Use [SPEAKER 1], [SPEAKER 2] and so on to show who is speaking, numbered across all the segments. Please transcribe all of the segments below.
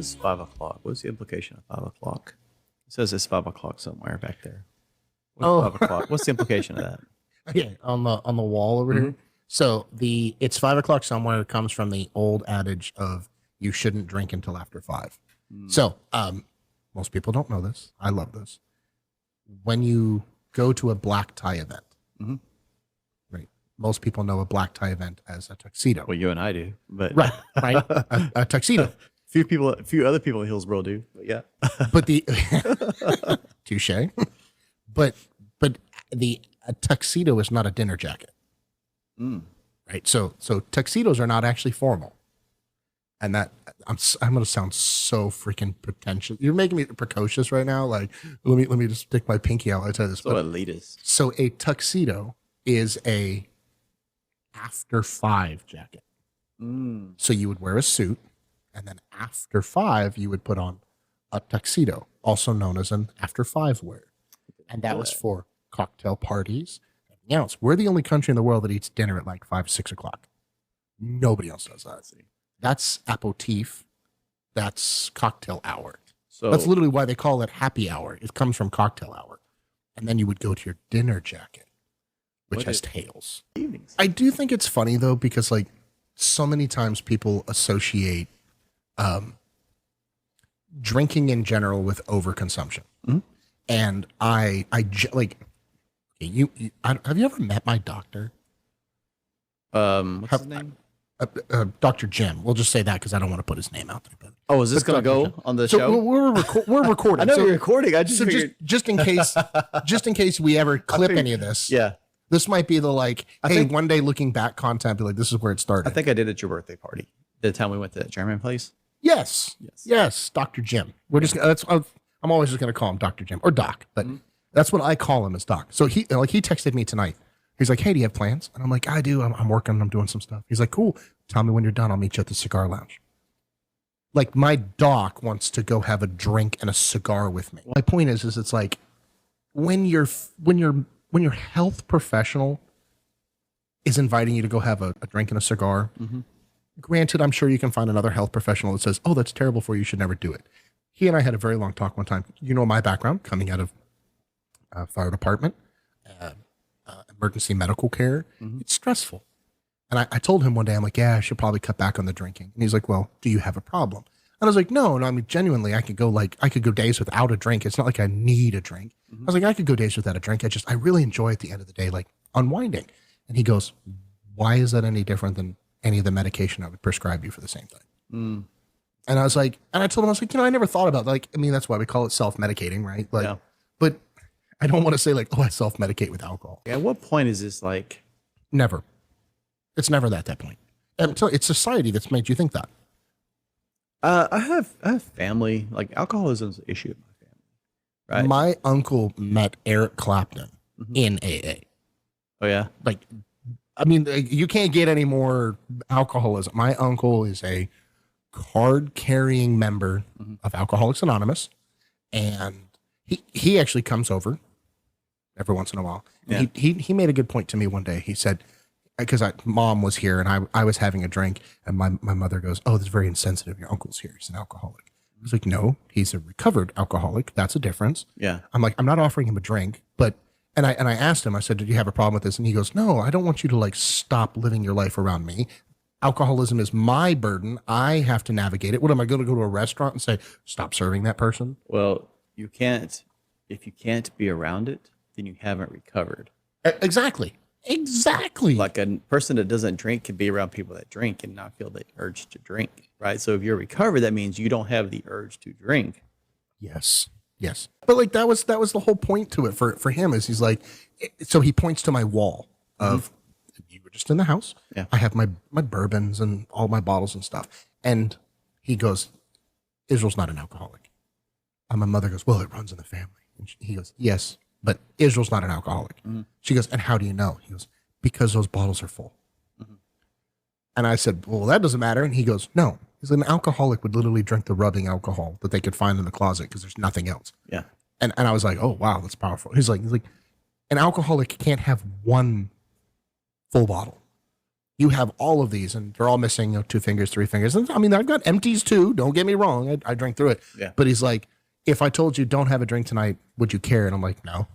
[SPEAKER 1] is 5 o'clock? What's the implication of 5 o'clock? It says it's 5 o'clock somewhere back there. What's 5 o'clock? What's the implication of that?
[SPEAKER 2] Okay, on the wall over here. So it's 5 o'clock somewhere. It comes from the old adage of you shouldn't drink until after 5. So most people don't know this. I love this. When you go to a black tie event, right? Most people know a black tie event as a tuxedo.
[SPEAKER 1] Well, you and I do, but
[SPEAKER 2] right, a tuxedo.
[SPEAKER 1] A few other people in Hillsboro do, but yeah.
[SPEAKER 2] But the touche. But a tuxedo is not a dinner jacket, right? So tuxedos are not actually formal, and that I'm going to sound so freaking pretentious. You're making me precocious right now. Like let me just stick my pinky out. I tell you this.
[SPEAKER 1] So elitist.
[SPEAKER 2] So a tuxedo is a after 5 jacket. So you would wear a suit, and then after 5 you would put on a tuxedo, also known as an after 5 wear, and that was for cocktail parties. Everything else. We're the only country in the world that eats dinner at like 5, 6 o'clock. Nobody else does that. That's aperitif. That's cocktail hour. So that's literally why they call it happy hour. It comes from cocktail hour. And then you would go to your dinner jacket, which has tails.
[SPEAKER 1] Evenings.
[SPEAKER 2] I do think it's funny though, because like so many times people associate drinking in general with overconsumption. And I like, have you ever met my doctor?
[SPEAKER 1] What's his name?
[SPEAKER 2] Dr. Jim. We'll just say that because I don't want to put his name out there.
[SPEAKER 1] But, is this going to go on the show?
[SPEAKER 2] We're recording.
[SPEAKER 1] I know you're recording. I just figured.
[SPEAKER 2] Just in case we ever clip any of this.
[SPEAKER 1] Yeah.
[SPEAKER 2] This might be the one day looking back content, be like, this is where it started.
[SPEAKER 1] I think I did at your birthday party. The time we went to that German place.
[SPEAKER 2] Yes, Dr. Jim. We're just I'm always just going to call him Dr. Jim or Doc, but that's what I call him, is Doc. So he texted me tonight. He's like, hey, do you have plans? And I'm like, I do. I'm working. I'm doing some stuff. He's like, cool. Tell me when you're done. I'll meet you at the cigar lounge. Like, my doc wants to go have a drink and a cigar with me. My point is it's like when your health professional is inviting you to go have a drink and a cigar. Granted, I'm sure you can find another health professional that says, oh, that's terrible for you. You should never do it. He and I had a very long talk one time. You know my background, coming out of fire department, emergency medical care. It's stressful. And I told him one day, I'm like, yeah, I should probably cut back on the drinking. And he's like, well, do you have a problem? And I was like, no, I mean, genuinely, I could go days without a drink. It's not like I need a drink. I was like, I could go days without a drink. I really enjoy at the end of the day, like unwinding. And he goes, why is that any different than any of the medication I would prescribe you for the same thing? And I was like, and I told him, I was like, I never thought about that's why we call it self-medicating, right? Like, but I don't want to say like, oh, I self-medicate with alcohol.
[SPEAKER 1] At what point is this like?
[SPEAKER 2] Never. It's never that point. It's society that's made you think that.
[SPEAKER 1] I have family, like alcoholism is an issue in my family, right?
[SPEAKER 2] My uncle met Eric Clapton in AA.
[SPEAKER 1] Oh yeah.
[SPEAKER 2] Like, I mean, you can't get any more alcoholism. My uncle is a card-carrying member of Alcoholics Anonymous, and he actually comes over every once in a while. Yeah. He made a good point to me one day. He said, because mom was here and I was having a drink, and my mother goes, oh, that's very insensitive. Your uncle's here. He's an alcoholic. I was like, no, he's a recovered alcoholic. That's a difference.
[SPEAKER 1] Yeah.
[SPEAKER 2] I'm like, I'm not offering him a drink, but, and I asked him, I said, did you have a problem with this? And he goes, no, I don't want you to like stop living your life around me. Alcoholism is my burden. I have to navigate it. What am I going to go to a restaurant and say, stop serving that person?
[SPEAKER 1] Well, you can't, if you can't be around it, then you haven't recovered.
[SPEAKER 2] Exactly.
[SPEAKER 1] Like a person that doesn't drink can be around people that drink and not feel the urge to drink, right? So if you're recovered, that means you don't have the urge to drink.
[SPEAKER 2] Yes. But like that was the whole point to it for him, is he's like, so he points to my wall of, you were just in the house. Yeah. I have my bourbons and all my bottles and stuff. And he goes, Israel's not an alcoholic. And my mother goes, well, it runs in the family. And he goes, yes, but Israel's not an alcoholic. She goes, and how do you know? He goes, because those bottles are full. And I said, well, that doesn't matter. And he goes, no. He's an alcoholic would literally drink the rubbing alcohol that they could find in the closet because there's nothing else.
[SPEAKER 1] Yeah.
[SPEAKER 2] And I was like, oh, wow, that's powerful. He's like, an alcoholic can't have one full bottle. you have all of these and they're all missing 2 fingers, 3 fingers. And I mean, I've got empties too. Don't get me wrong. I drink through it.
[SPEAKER 1] Yeah.
[SPEAKER 2] But he's like, if I told you don't have a drink tonight, would you care? And I'm like, no.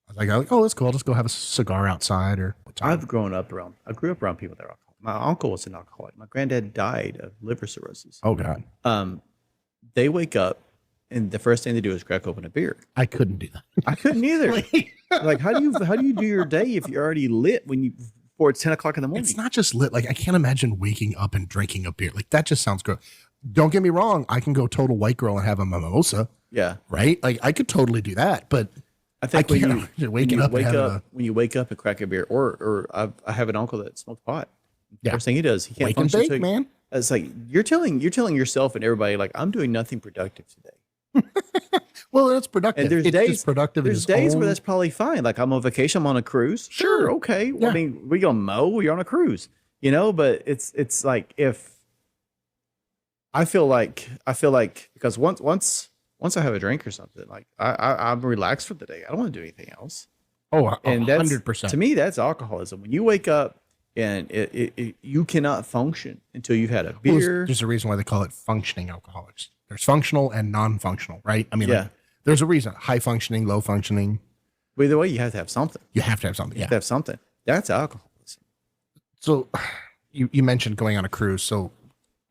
[SPEAKER 2] I was like, oh, that's cool. I'll just go have a cigar outside or.
[SPEAKER 1] I grew up around people that are alcoholic. My uncle was an alcoholic. My granddad died of liver cirrhosis.
[SPEAKER 2] Oh God.
[SPEAKER 1] They wake up and the first thing they do is crack open a beer.
[SPEAKER 2] I couldn't do that.
[SPEAKER 1] I couldn't either. Like, how do you do your day if you're already lit before it's 10 o'clock in the morning?
[SPEAKER 2] It's not just lit. Like, I can't imagine waking up and drinking a beer. Like, that just sounds gross. Don't get me wrong. I can go total white girl and have a mimosa.
[SPEAKER 1] Yeah.
[SPEAKER 2] Right. Like, I could totally do that, but
[SPEAKER 1] I think when you wake up and crack a beer, or I have an uncle that smokes pot. First thing he does, he can't
[SPEAKER 2] wake and
[SPEAKER 1] function.
[SPEAKER 2] bake, man.
[SPEAKER 1] It's like you're telling yourself and everybody, like, I'm doing nothing productive today.
[SPEAKER 2] Well, that's productive.
[SPEAKER 1] And there's
[SPEAKER 2] it's
[SPEAKER 1] days
[SPEAKER 2] just productive.
[SPEAKER 1] There's days where that's probably fine. Like, I'm on vacation, I'm on a cruise. Sure, okay. Well, I mean, we gonna mow. You're on a cruise, But it's like if I feel like because once I have a drink or something, like I'm relaxed for the day. I don't want to do anything else.
[SPEAKER 2] Oh,
[SPEAKER 1] and
[SPEAKER 2] 100%.
[SPEAKER 1] To me, that's alcoholism. When you wake up and you cannot function until you've had a beer.
[SPEAKER 2] Well, there's a reason why they call it functioning alcoholics. There's functional and non-functional, right? I mean, like, there's a reason. High functioning, low functioning.
[SPEAKER 1] But either way, you have to have something.
[SPEAKER 2] You have to have something.
[SPEAKER 1] You have to have something. That's alcoholism.
[SPEAKER 2] So you mentioned going on a cruise. So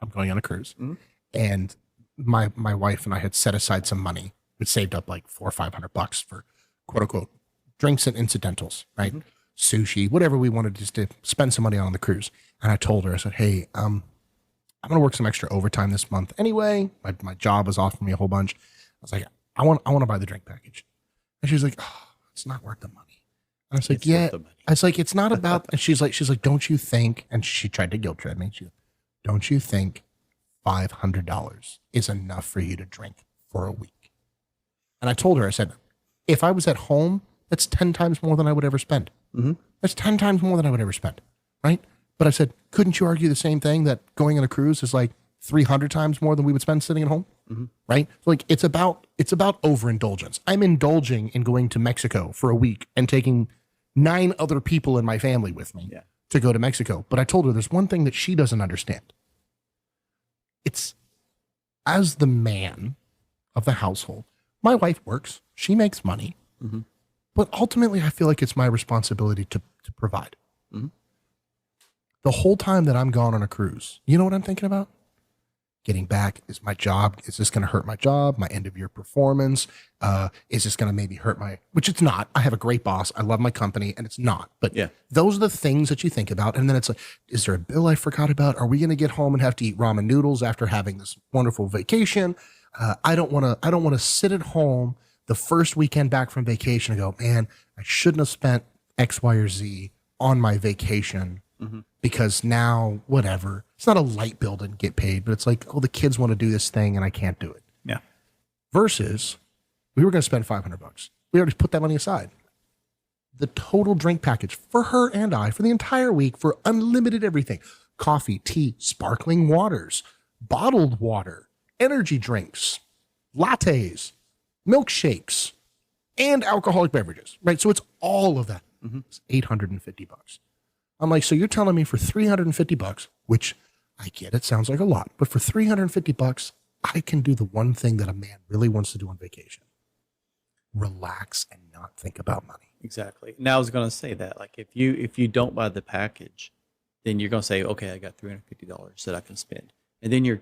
[SPEAKER 2] I'm going on a cruise. Mm-hmm. And my wife and I had set aside some money. We saved up like $400 or $500 for quote unquote drinks and incidentals, right? Mm-hmm. Sushi, whatever we wanted just to spend some money on the cruise. And I told her, I said, hey, I'm going to work some extra overtime this month anyway. My job was offering me a whole bunch. I was like, I want to buy the drink package. And she was like, oh, it's not worth the money. And I was like, yeah. I was like, it's not about, and she's like, don't you think, and she tried to guilt trip me. She goes, don't you think $500 is enough for you to drink for a week? And I told her, I said, if I was at home, that's 10 times more than I would ever spend. Mm-hmm. That's 10 times more than I would ever spend. Right. But I said, couldn't you argue the same thing that going on a cruise is like 300 times more than we would spend sitting at home? Mm-hmm. Right. So like it's about overindulgence. I'm indulging in going to Mexico for a week and taking 9 other people in my family with me to go to Mexico. But I told her there's one thing that she doesn't understand. It's as the man of the household, my wife works, she makes money, mm-hmm. but ultimately I feel like it's my responsibility to provide. Mm-hmm. The whole time that I'm gone on a cruise, you know what I'm thinking about? Getting back, is my job, is this going to hurt my job, my end of year performance? Is this going to maybe hurt which it's not. I have a great boss. I love my company and it's not. But those are the things that you think about. And then it's like, is there a bill I forgot about? Are we going to get home and have to eat ramen noodles after having this wonderful vacation? I don't want to sit at home the first weekend back from vacation and go, man, I shouldn't have spent X, Y, or Z on my vacation. Mm-hmm. Because now, whatever, it's not a light bill didn't get paid, but it's like, oh, the kids want to do this thing and I can't do it.
[SPEAKER 1] Yeah.
[SPEAKER 2] Versus, we were going to spend $500. We already put that money aside. The total drink package for her and I for the entire week for unlimited everything: coffee, tea, sparkling waters, bottled water, energy drinks, lattes, milkshakes, and alcoholic beverages. Right. So it's all of that. Mm-hmm. It's $850. I'm like, so you're telling me for $350, which I get, it sounds like a lot, but for $350, I can do the one thing that a man really wants to do on vacation: relax and not think about money.
[SPEAKER 1] Exactly. Now I was going to say that, like, if you don't buy the package, then you're going to say, okay, I got $350 that I can spend, and then you're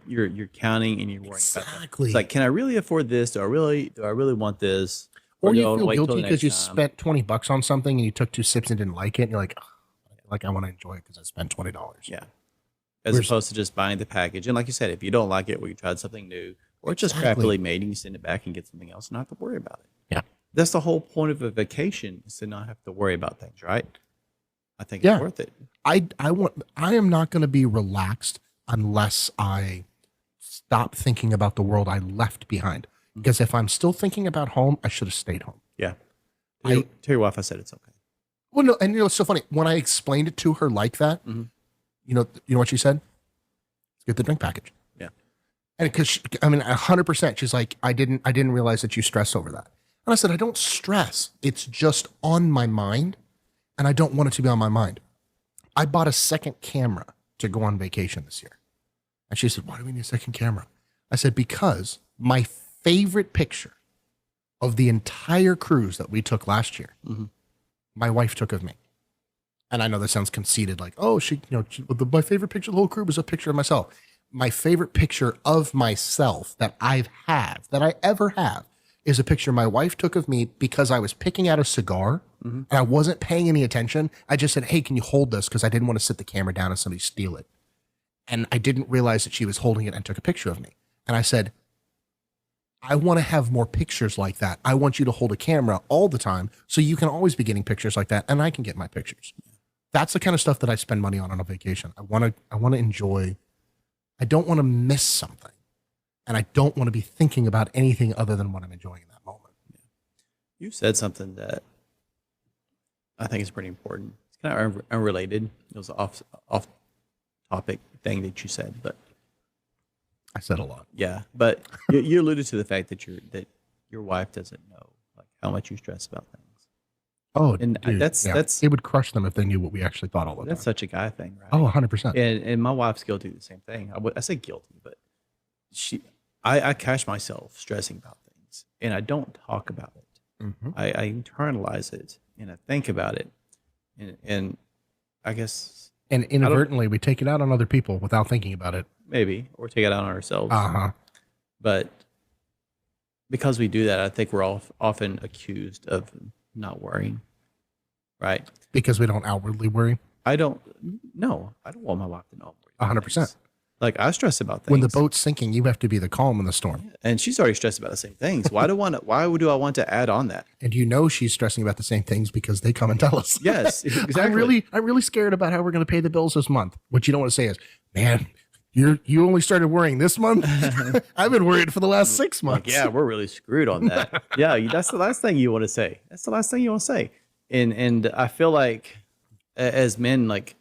[SPEAKER 1] counting and you're worrying about that. It's like, can I really afford this? Do I really want this?
[SPEAKER 2] Or you feel guilty because you spent $20 on something and you took 2 sips and didn't like it, and you're like, oh, like, I want to enjoy it because I spent $20.
[SPEAKER 1] Yeah. As opposed to just buying the package. And like you said, if you don't like it, you tried something new, or it's just crappily made, and you send it back and get something else and not have to worry about it.
[SPEAKER 2] Yeah.
[SPEAKER 1] That's the whole point of a vacation, is to not have to worry about things, right? I think it's worth it.
[SPEAKER 2] I am not going to be relaxed unless I stop thinking about the world I left behind. Mm-hmm. Because if I'm still thinking about home, I should have stayed home.
[SPEAKER 1] Yeah. Tell your wife I said it's okay.
[SPEAKER 2] Well, no, and it's so funny when I explained it to her like that. Mm-hmm. You know what she said? Let's get the drink package.
[SPEAKER 1] Yeah,
[SPEAKER 2] and because 100%, she's like, I didn't realize that you stress over that. And I said, I don't stress. It's just on my mind, and I don't want it to be on my mind. I bought a second camera to go on vacation this year. And she said, why do we need a second camera? I said, because my favorite picture of the entire cruise that we took last year, my wife took of me. And I know that sounds conceited, like, oh, my favorite picture of the whole cruise was a picture of myself. My favorite picture of myself that I ever have, is a picture my wife took of me because I was picking out a cigar and I wasn't paying any attention. I just said, hey, can you hold this? Because I didn't want to sit the camera down and somebody steal it. And I didn't realize that she was holding it and took a picture of me. And I said, I want to have more pictures like that. I want you to hold a camera all the time so you can always be getting pictures like that and I can get my pictures. That's the kind of stuff that I spend money on a vacation. I want to enjoy. I don't want to miss something. And I don't want to be thinking about anything other than what I'm enjoying in that moment.
[SPEAKER 1] You said something that I think is pretty important. It's kind of unrelated. It was an off topic thing that you said, but
[SPEAKER 2] I said a lot.
[SPEAKER 1] Yeah, but you alluded to the fact that your wife doesn't know like how much you stress about things.
[SPEAKER 2] Oh,
[SPEAKER 1] and
[SPEAKER 2] dude,
[SPEAKER 1] that's
[SPEAKER 2] it would crush them if they knew what we actually thought all the time.
[SPEAKER 1] That's such a guy thing, right?
[SPEAKER 2] Oh, 100%.
[SPEAKER 1] And my wife's guilty of the same thing. I say guilty, but I catch myself stressing about things, and I don't talk about it. I internalize it, and I think about it, and I guess,
[SPEAKER 2] and inadvertently we take it out on other people without thinking about it.
[SPEAKER 1] Maybe, or take it out on ourselves. But because we do that, I think we're often accused of not worrying, right?
[SPEAKER 2] Because we don't outwardly worry.
[SPEAKER 1] I don't want my wife to know I'm worried.
[SPEAKER 2] 100%.
[SPEAKER 1] Like, I stress about things.
[SPEAKER 2] When the boat's sinking, you have to be the calm in the storm.
[SPEAKER 1] Yeah, and she's already stressed about the same things. Why do I want to add on that?
[SPEAKER 2] And she's stressing about the same things because they come and tell us.
[SPEAKER 1] Yes, exactly.
[SPEAKER 2] I'm really scared about how we're going to pay the bills this month. What you don't want to say is, man, you only started worrying this month? I've been worried for the last 6 months.
[SPEAKER 1] Like, yeah, we're really screwed on that. Yeah, that's the last thing you want to say. That's the last thing you want to say. And I feel like as men, like,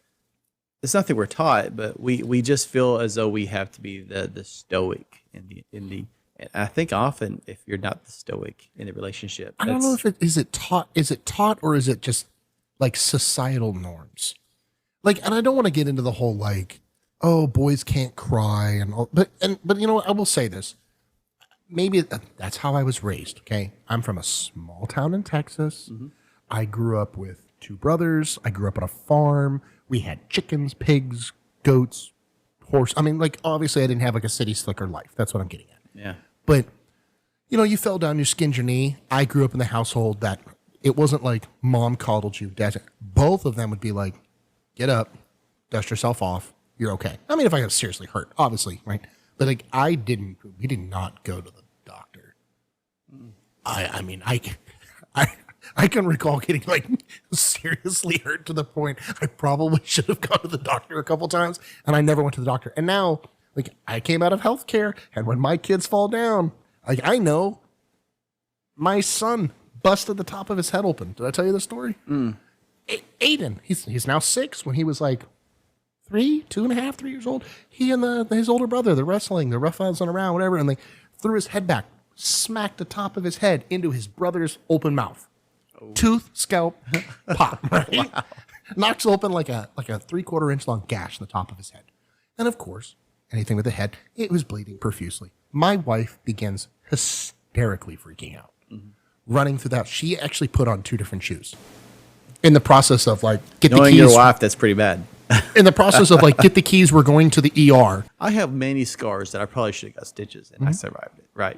[SPEAKER 1] it's nothing we're taught, but we just feel as though we have to be the stoic in the. And I think often if you're not the stoic in the relationship,
[SPEAKER 2] I don't know if is it taught or is it just like societal norms? Like, and I don't want to get into the whole like, oh, boys can't cry and all, but you know what? I will say this. Maybe that's how I was raised. Okay, I'm from a small town in Texas. I grew up with 2 brothers. I grew up on a farm. We had chickens, pigs, goats, horse. I mean, like, obviously I didn't have like a city slicker life. That's what I'm getting at.
[SPEAKER 1] Yeah.
[SPEAKER 2] But, you know, you fell down, you skinned your knee. I grew up in the household that it wasn't like mom coddled you. Dad, both of them would be like, get up, dust yourself off. You're okay. I mean, if I got seriously hurt, obviously, right? But like, we did not go to the doctor. I can recall getting like seriously hurt to the point I probably should have gone to the doctor a couple times, and I never went to the doctor. And now, like, I came out of healthcare, and when my kids fall down, like, I know my son busted the top of his head open. Did I tell you the story? Aiden, he's now 6. When he was like 3 years old, he and his older brother, the roughhousing around, whatever, and they threw his head back, smacked the top of his head into his brother's open mouth. Tooth, scalp, pop, right? Wow. Knocks open like a 3/4 inch long gash in the top of his head. And of course, anything with the head, it was bleeding profusely. My wife begins hysterically freaking out, running through that. She actually put on 2 different shoes. In the process of like, get
[SPEAKER 1] Knowing
[SPEAKER 2] the keys.
[SPEAKER 1] your wife, that's pretty bad.
[SPEAKER 2] In the process of like, get the keys, we're going to the ER.
[SPEAKER 1] I have many scars that I probably should have got stitches, and I survived it. Right.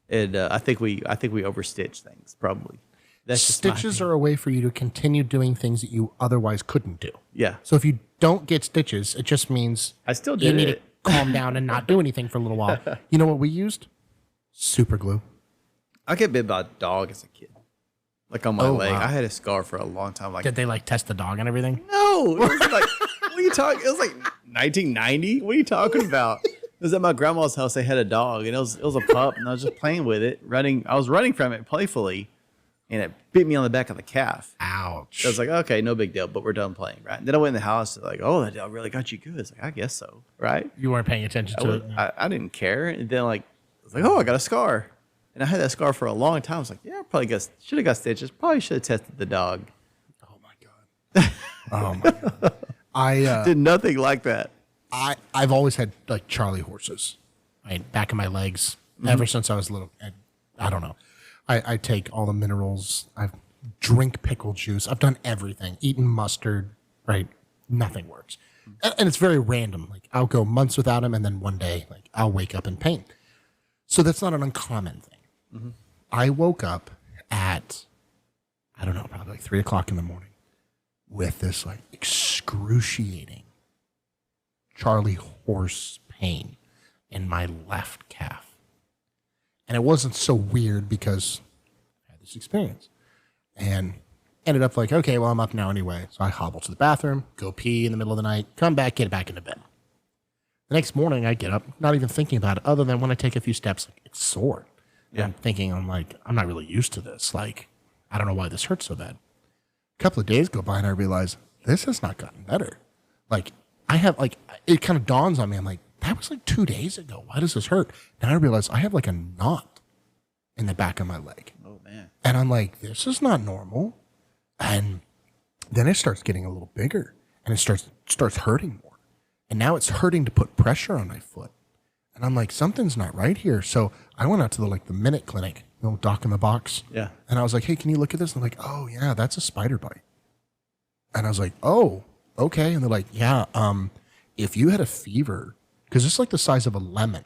[SPEAKER 1] And I think we overstitch things probably. That's just
[SPEAKER 2] stitches are a way for you to continue doing things that you otherwise couldn't do.
[SPEAKER 1] Yeah.
[SPEAKER 2] So if you don't get stitches, it just means
[SPEAKER 1] I still
[SPEAKER 2] you
[SPEAKER 1] did
[SPEAKER 2] need
[SPEAKER 1] it.
[SPEAKER 2] to calm down and not do anything for a little while. You know what we used? Super glue.
[SPEAKER 1] I get bit by a dog as a kid, like on my leg.
[SPEAKER 2] Wow.
[SPEAKER 1] I had a scar for a long time. Like,
[SPEAKER 2] Did they like test the dog and everything?
[SPEAKER 1] no, it was like, what are you talking? It was like 1990. What are you talking about? It was at my grandma's house. They had a dog, and it was a pup, and I was just playing with it, running. I was running from it playfully, and it bit me on the back of the calf.
[SPEAKER 2] Ouch.
[SPEAKER 1] I was like, okay, no big deal, but we're done playing, right? And then I went in the house, like, oh, that dog really got you good. It's like, I guess so, right?
[SPEAKER 2] You weren't paying attention to it.
[SPEAKER 1] I didn't care. And then like, I was like, oh, I got a scar. And I had that scar for a long time. I was like, yeah, should have got stitches. Probably should have tested the dog.
[SPEAKER 2] Oh my God. Oh my God.
[SPEAKER 1] Did nothing like that.
[SPEAKER 2] I've always had like Charlie horses, right? Back of my legs ever since I was little. I don't know. I take all the minerals. I drink pickle juice. I've done everything. Eaten mustard, right? Nothing works. And it's very random. Like I'll go months without them, and then one day, like I'll wake up in pain. So that's not an uncommon thing. I woke up at, I don't know, probably like 3 o'clock in the morning with this like excruciating Charlie horse pain in my left calf. And it wasn't so weird because I had this experience. And ended up like, okay, well, I'm up now anyway. So I hobble to the bathroom, go pee in the middle of the night, come back, get back into bed. The next morning, I get up, not even thinking about it, other than when I take a few steps, like, it's sore. Yeah. I'm thinking, I'm like, I'm not really used to this. Like, I don't know why this hurts so bad. A couple of days go by, and I realize this has not gotten better. Like, I have, like, it kind of dawns on me. I'm like, that was like 2 days ago. Why does this hurt? Now I realize I have like a knot in the back of my leg.
[SPEAKER 1] Oh, man.
[SPEAKER 2] And I'm like, this is not normal. And then it starts getting a little bigger, and it starts hurting more. And now it's hurting to put pressure on my foot. And I'm like, something's not right here. So I went out to the Minute Clinic, doc in the box.
[SPEAKER 1] Yeah. And
[SPEAKER 2] I was like, hey, can you look at this? And they're like, oh yeah, that's a spider bite. And I was like, oh, okay. And they're like, yeah, if you had a fever, because it's like the size of a lemon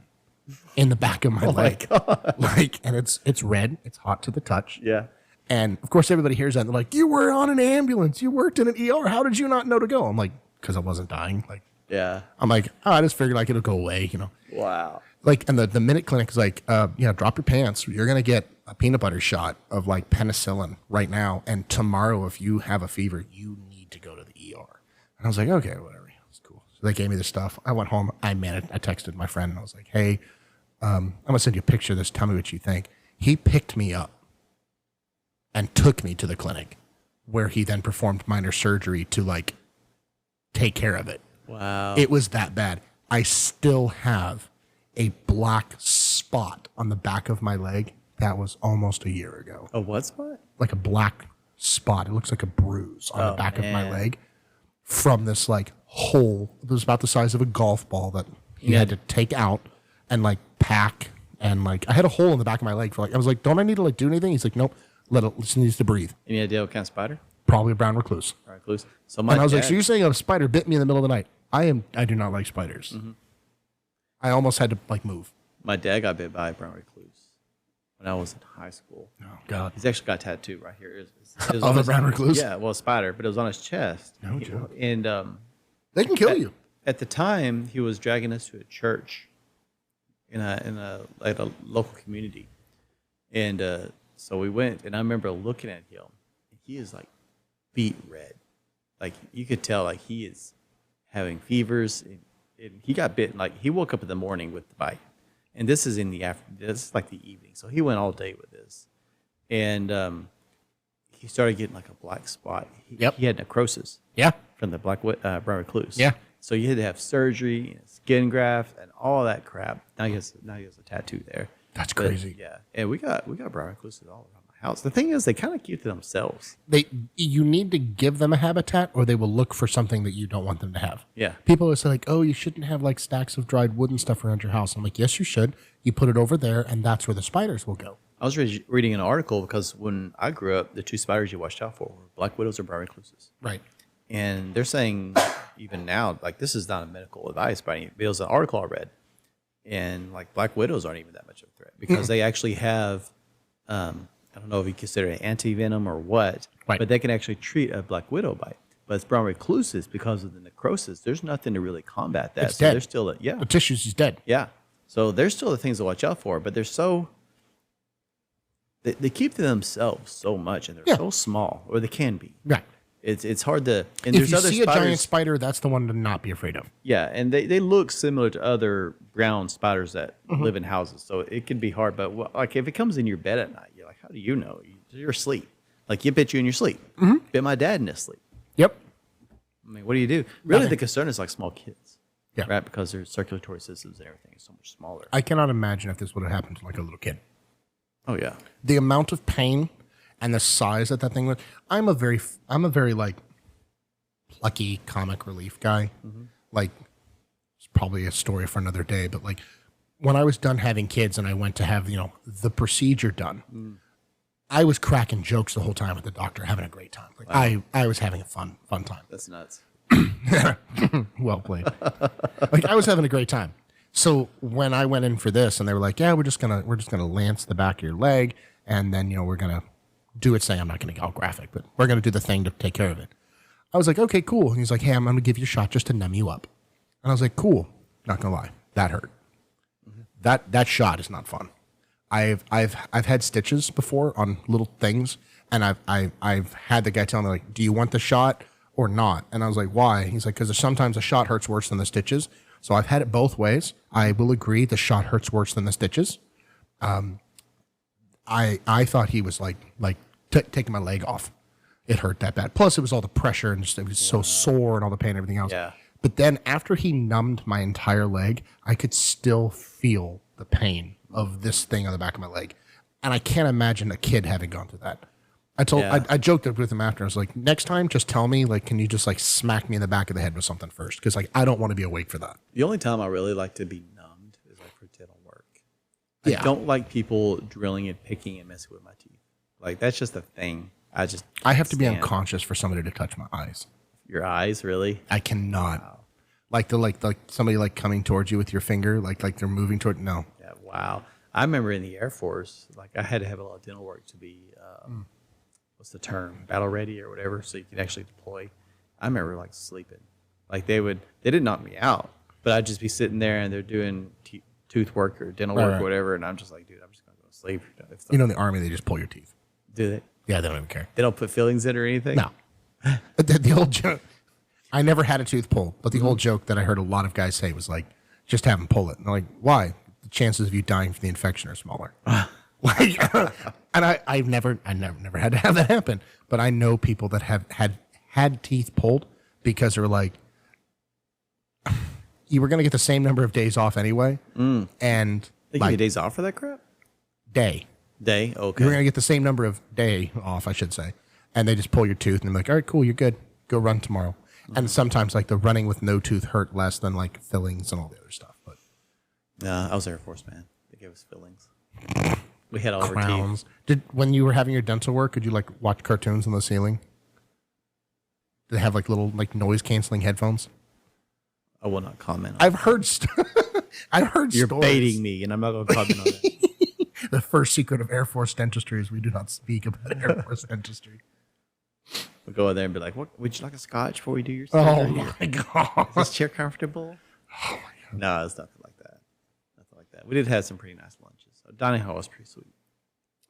[SPEAKER 2] in the back of my leg. My God. Like, and it's red. It's hot to the touch.
[SPEAKER 1] Yeah.
[SPEAKER 2] And of course, everybody hears that. And they're like, you were on an ambulance. You worked in an ER. How did you not know to go? I'm like, because I wasn't dying. Like,
[SPEAKER 1] yeah.
[SPEAKER 2] I'm like, oh, I just figured like it'll go away,
[SPEAKER 1] Wow.
[SPEAKER 2] Like, and the Minute Clinic is like, drop your pants. You're going to get a peanut butter shot of like penicillin right now. And tomorrow, if you have a fever, you need to go to the ER. And I was like, okay, whatever. It's cool. So they gave me the stuff. I went home. I texted my friend and I was like, hey, I'm going to send you a picture of this. Tell me what you think. He picked me up and took me to the clinic where he then performed minor surgery to like take care of it.
[SPEAKER 1] Wow.
[SPEAKER 2] It was that bad. I still have a black spot on the back of my leg that was almost a year ago.
[SPEAKER 1] A what spot?
[SPEAKER 2] Like a black spot. It looks like a bruise on the back of my leg from this like hole. It was about the size of a golf ball that he had to take out and like pack. And like I had a hole in the back of my leg for like, I was like, don't I need to like do anything? He's like, nope. It just needs to breathe.
[SPEAKER 1] Any idea what kind of spider?
[SPEAKER 2] Probably a brown recluse.
[SPEAKER 1] Recluse. So
[SPEAKER 2] and I was like, so you're saying a spider bit me in the middle of the night? I do not like spiders. Mm-hmm. I almost had to like move.
[SPEAKER 1] My dad got bit by a brown recluse when I was in high school.
[SPEAKER 2] Oh God.
[SPEAKER 1] He's actually got a tattoo right here. It was
[SPEAKER 2] of a brown recluse?
[SPEAKER 1] Yeah, well, a spider, but it was on his chest.
[SPEAKER 2] No joke.
[SPEAKER 1] And
[SPEAKER 2] they can kill you.
[SPEAKER 1] At the time, he was dragging us to a church in a local community, and so we went, and I remember looking at him. And he is like beet red, like you could tell, like he is having fevers. And he got bitten. Like he woke up in the morning with the bite, and this is in the this is like the evening. So he went all day with this, and he started getting like a black spot. He had necrosis.
[SPEAKER 2] Yeah.
[SPEAKER 1] From the brown recluse.
[SPEAKER 2] Yeah.
[SPEAKER 1] So you had to have surgery, and skin graft, and all that crap. Now he has a tattoo there.
[SPEAKER 2] That's crazy.
[SPEAKER 1] Yeah, and we got brown recluses all around my house. The thing is, they kind of keep to themselves.
[SPEAKER 2] You need to give them a habitat, or they will look for something that you don't want them to have.
[SPEAKER 1] Yeah.
[SPEAKER 2] People are like, oh, you shouldn't have like stacks of dried wood and stuff around your house. I'm like, yes, you should. You put it over there, and that's where the spiders will go.
[SPEAKER 1] I was reading an article because when I grew up, the two spiders you watched out for were black widows or brown recluses.
[SPEAKER 2] Right.
[SPEAKER 1] And they're saying even now, like this is not a medical advice by any, but it was an article I read, and like black widows aren't even that much of a threat because they actually have, I don't know if you consider it anti-venom or what, but they can actually treat a black widow bite. But it's brown recluses because of the necrosis. There's nothing to really combat that.
[SPEAKER 2] It's dead.
[SPEAKER 1] They're still,
[SPEAKER 2] the tissues is dead.
[SPEAKER 1] Yeah. So there's still the things to watch out for, but they're so, they keep to themselves so much, and they're so small, or they can be.
[SPEAKER 2] Right.
[SPEAKER 1] It's hard to. And
[SPEAKER 2] if
[SPEAKER 1] there's
[SPEAKER 2] you
[SPEAKER 1] other
[SPEAKER 2] see
[SPEAKER 1] spiders,
[SPEAKER 2] a giant spider, that's the one to not be afraid of.
[SPEAKER 1] Yeah, and they look similar to other ground spiders that live in houses, so it can be hard. But like if it comes in your bed at night, you're like, how do you know? You're asleep. Like it bit you in your sleep. Bit my dad in his sleep.
[SPEAKER 2] Yep.
[SPEAKER 1] I mean, what do you do? Really, the concern is like small kids.
[SPEAKER 2] Yeah.
[SPEAKER 1] Right, because their circulatory systems and everything is so much smaller.
[SPEAKER 2] I cannot imagine if this would have happened to like a little kid.
[SPEAKER 1] Oh yeah.
[SPEAKER 2] The amount of pain and the size that thing was. I'm a very like plucky comic relief guy. Like, it's probably a story for another day, but like when I was done having kids and I went to have, the procedure done, I was cracking jokes the whole time with the doctor, having a great time. Like I was having a fun time.
[SPEAKER 1] That's nuts.
[SPEAKER 2] Well played. Like I was having a great time. So when I went in for this and they were like, yeah, we're just gonna lance the back of your leg and then, we're gonna do it. I'm not gonna go graphic, but we're gonna do the thing to take care of it. I was like, okay, cool. And he's like, hey, I'm gonna give you a shot just to numb you up. And I was like, cool. Not gonna lie, that hurt. That shot is not fun. I've had stitches before on little things, and I've had the guy tell me like, do you want the shot or not? And I was like, why? He's like, because sometimes the shot hurts worse than the stitches. So I've had it both ways. I will agree the shot hurts worse than the stitches. I thought he was like taking my leg off. It hurt that bad. Plus, it was all the pressure and it was so sore and all the pain and everything else.
[SPEAKER 1] Yeah.
[SPEAKER 2] But then after he numbed my entire leg, I could still feel the pain of this thing on the back of my leg. And I can't imagine a kid having gone through that. I joked with him after. I was like, next time, just tell me, like, can you just like smack me in the back of the head with something first? Because like I don't want to be awake for that.
[SPEAKER 1] The only time I really like to be numbed is like for dental work.
[SPEAKER 2] Yeah.
[SPEAKER 1] I don't like people drilling and picking and messing with my teeth. Like that's just a thing.
[SPEAKER 2] I have to be unconscious for somebody to touch my eyes.
[SPEAKER 1] Your eyes, really?
[SPEAKER 2] I cannot.
[SPEAKER 1] Wow.
[SPEAKER 2] Like somebody like coming towards you with your finger, like they're moving toward. No.
[SPEAKER 1] Yeah. Wow. I remember in the Air Force, like I had to have a lot of dental work to be, what's the term, battle ready or whatever, so you could actually deploy. I remember like sleeping. Like they didn't knock me out, but I'd just be sitting there and they're doing tooth work or dental work or whatever, and I'm just like, dude, I'm just gonna go to sleep.
[SPEAKER 2] In the Army, they just pull your teeth.
[SPEAKER 1] Do they?
[SPEAKER 2] Yeah, they don't even care.
[SPEAKER 1] They don't put fillings in or anything?
[SPEAKER 2] No. The old joke. I never had a tooth pulled, but the old joke that I heard a lot of guys say was like, just have them pull it. And I'm like, why? The chances of you dying from the infection are smaller. Like, and I've never had to have that happen. But I know people that have had teeth pulled because they're like, you were going to get the same number of days off anyway. And
[SPEAKER 1] They give you days off for that crap?
[SPEAKER 2] Day.
[SPEAKER 1] Okay.
[SPEAKER 2] You're going to get the same number of day off, I should say. And they just pull your tooth and they're like, all right, cool, you're good. Go run tomorrow. And sometimes like the running with no tooth hurt less than like fillings and all the other stuff. But
[SPEAKER 1] No, I was Air Force, man. They gave us fillings. We had all our
[SPEAKER 2] crowns.
[SPEAKER 1] teeth.
[SPEAKER 2] When you were having your dental work, could you like watch cartoons on the ceiling? Did they have like little like noise canceling headphones?
[SPEAKER 1] I will not comment on
[SPEAKER 2] I've heard I've heard
[SPEAKER 1] You're
[SPEAKER 2] stories.
[SPEAKER 1] baiting me, and I'm not going to comment on that.
[SPEAKER 2] The first secret of Air Force dentistry is we do not speak about Air Force dentistry.
[SPEAKER 1] We'll go in there and be like, "What? Would you like a scotch before we do your
[SPEAKER 2] Oh
[SPEAKER 1] surgery?
[SPEAKER 2] my god!
[SPEAKER 1] Is this chair comfortable?" Oh my god! No, it's nothing like that. Nothing like that. We did have some pretty nice lunches. So dining hall was pretty sweet.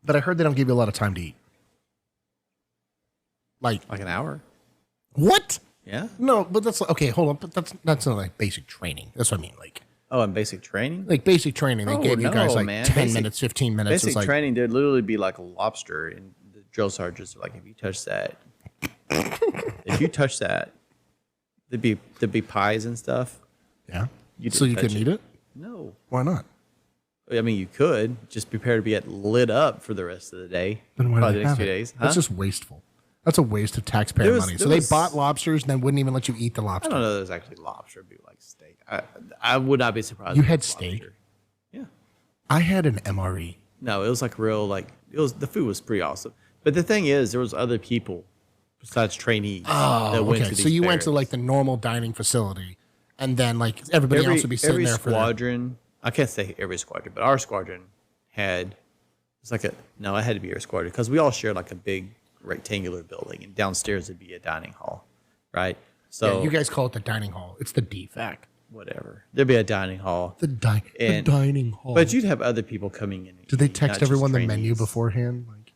[SPEAKER 2] But I heard they don't give you a lot of time to eat. Like
[SPEAKER 1] an hour.
[SPEAKER 2] What?
[SPEAKER 1] Yeah.
[SPEAKER 2] No, but that's okay. Hold on, but that's not like basic training. That's what I mean.
[SPEAKER 1] And basic training.
[SPEAKER 2] Like basic training, they gave you guys like
[SPEAKER 1] man.
[SPEAKER 2] 10 minutes, 15 minutes.
[SPEAKER 1] Basic
[SPEAKER 2] like,
[SPEAKER 1] training, there'd literally be like a lobster, and the drill sergeants are like, "If you touch that, there'd be pies and stuff."
[SPEAKER 2] Yeah.
[SPEAKER 1] You
[SPEAKER 2] So you
[SPEAKER 1] didn't touch
[SPEAKER 2] couldn't eat it?
[SPEAKER 1] No.
[SPEAKER 2] Why not?
[SPEAKER 1] I mean, you could just prepare to be lit up for the rest of the day.
[SPEAKER 2] Then why
[SPEAKER 1] Probably
[SPEAKER 2] do
[SPEAKER 1] the
[SPEAKER 2] they
[SPEAKER 1] next
[SPEAKER 2] have
[SPEAKER 1] few
[SPEAKER 2] it?
[SPEAKER 1] days.
[SPEAKER 2] That's just wasteful. That's a waste of taxpayer money. So they bought lobsters and then wouldn't even let you eat the
[SPEAKER 1] I
[SPEAKER 2] lobster.
[SPEAKER 1] don't know. There's actually lobster. It'd be like steak. I would not be surprised.
[SPEAKER 2] You
[SPEAKER 1] if it
[SPEAKER 2] had
[SPEAKER 1] was
[SPEAKER 2] steak?
[SPEAKER 1] lobster. Yeah.
[SPEAKER 2] I had an MRE.
[SPEAKER 1] No, it was like real. The food was pretty awesome. But the thing is, there was other people besides trainees that went to these
[SPEAKER 2] So you went to
[SPEAKER 1] barracks.
[SPEAKER 2] like the normal dining facility, and then like everybody else would be sitting
[SPEAKER 1] every
[SPEAKER 2] there for the,
[SPEAKER 1] squadron. I can't say every squadron, but our squadron had. It's like it had to be our squadron because we all shared like a big rectangular building, and downstairs would be a dining hall, right? So
[SPEAKER 2] you guys call it the dining hall. It's the DFAC.
[SPEAKER 1] whatever. There'd be a dining hall.
[SPEAKER 2] The dining hall.
[SPEAKER 1] But you'd have other people coming in.
[SPEAKER 2] Did they
[SPEAKER 1] eating,
[SPEAKER 2] text
[SPEAKER 1] not
[SPEAKER 2] everyone
[SPEAKER 1] just
[SPEAKER 2] the menu
[SPEAKER 1] trainees.
[SPEAKER 2] beforehand? Like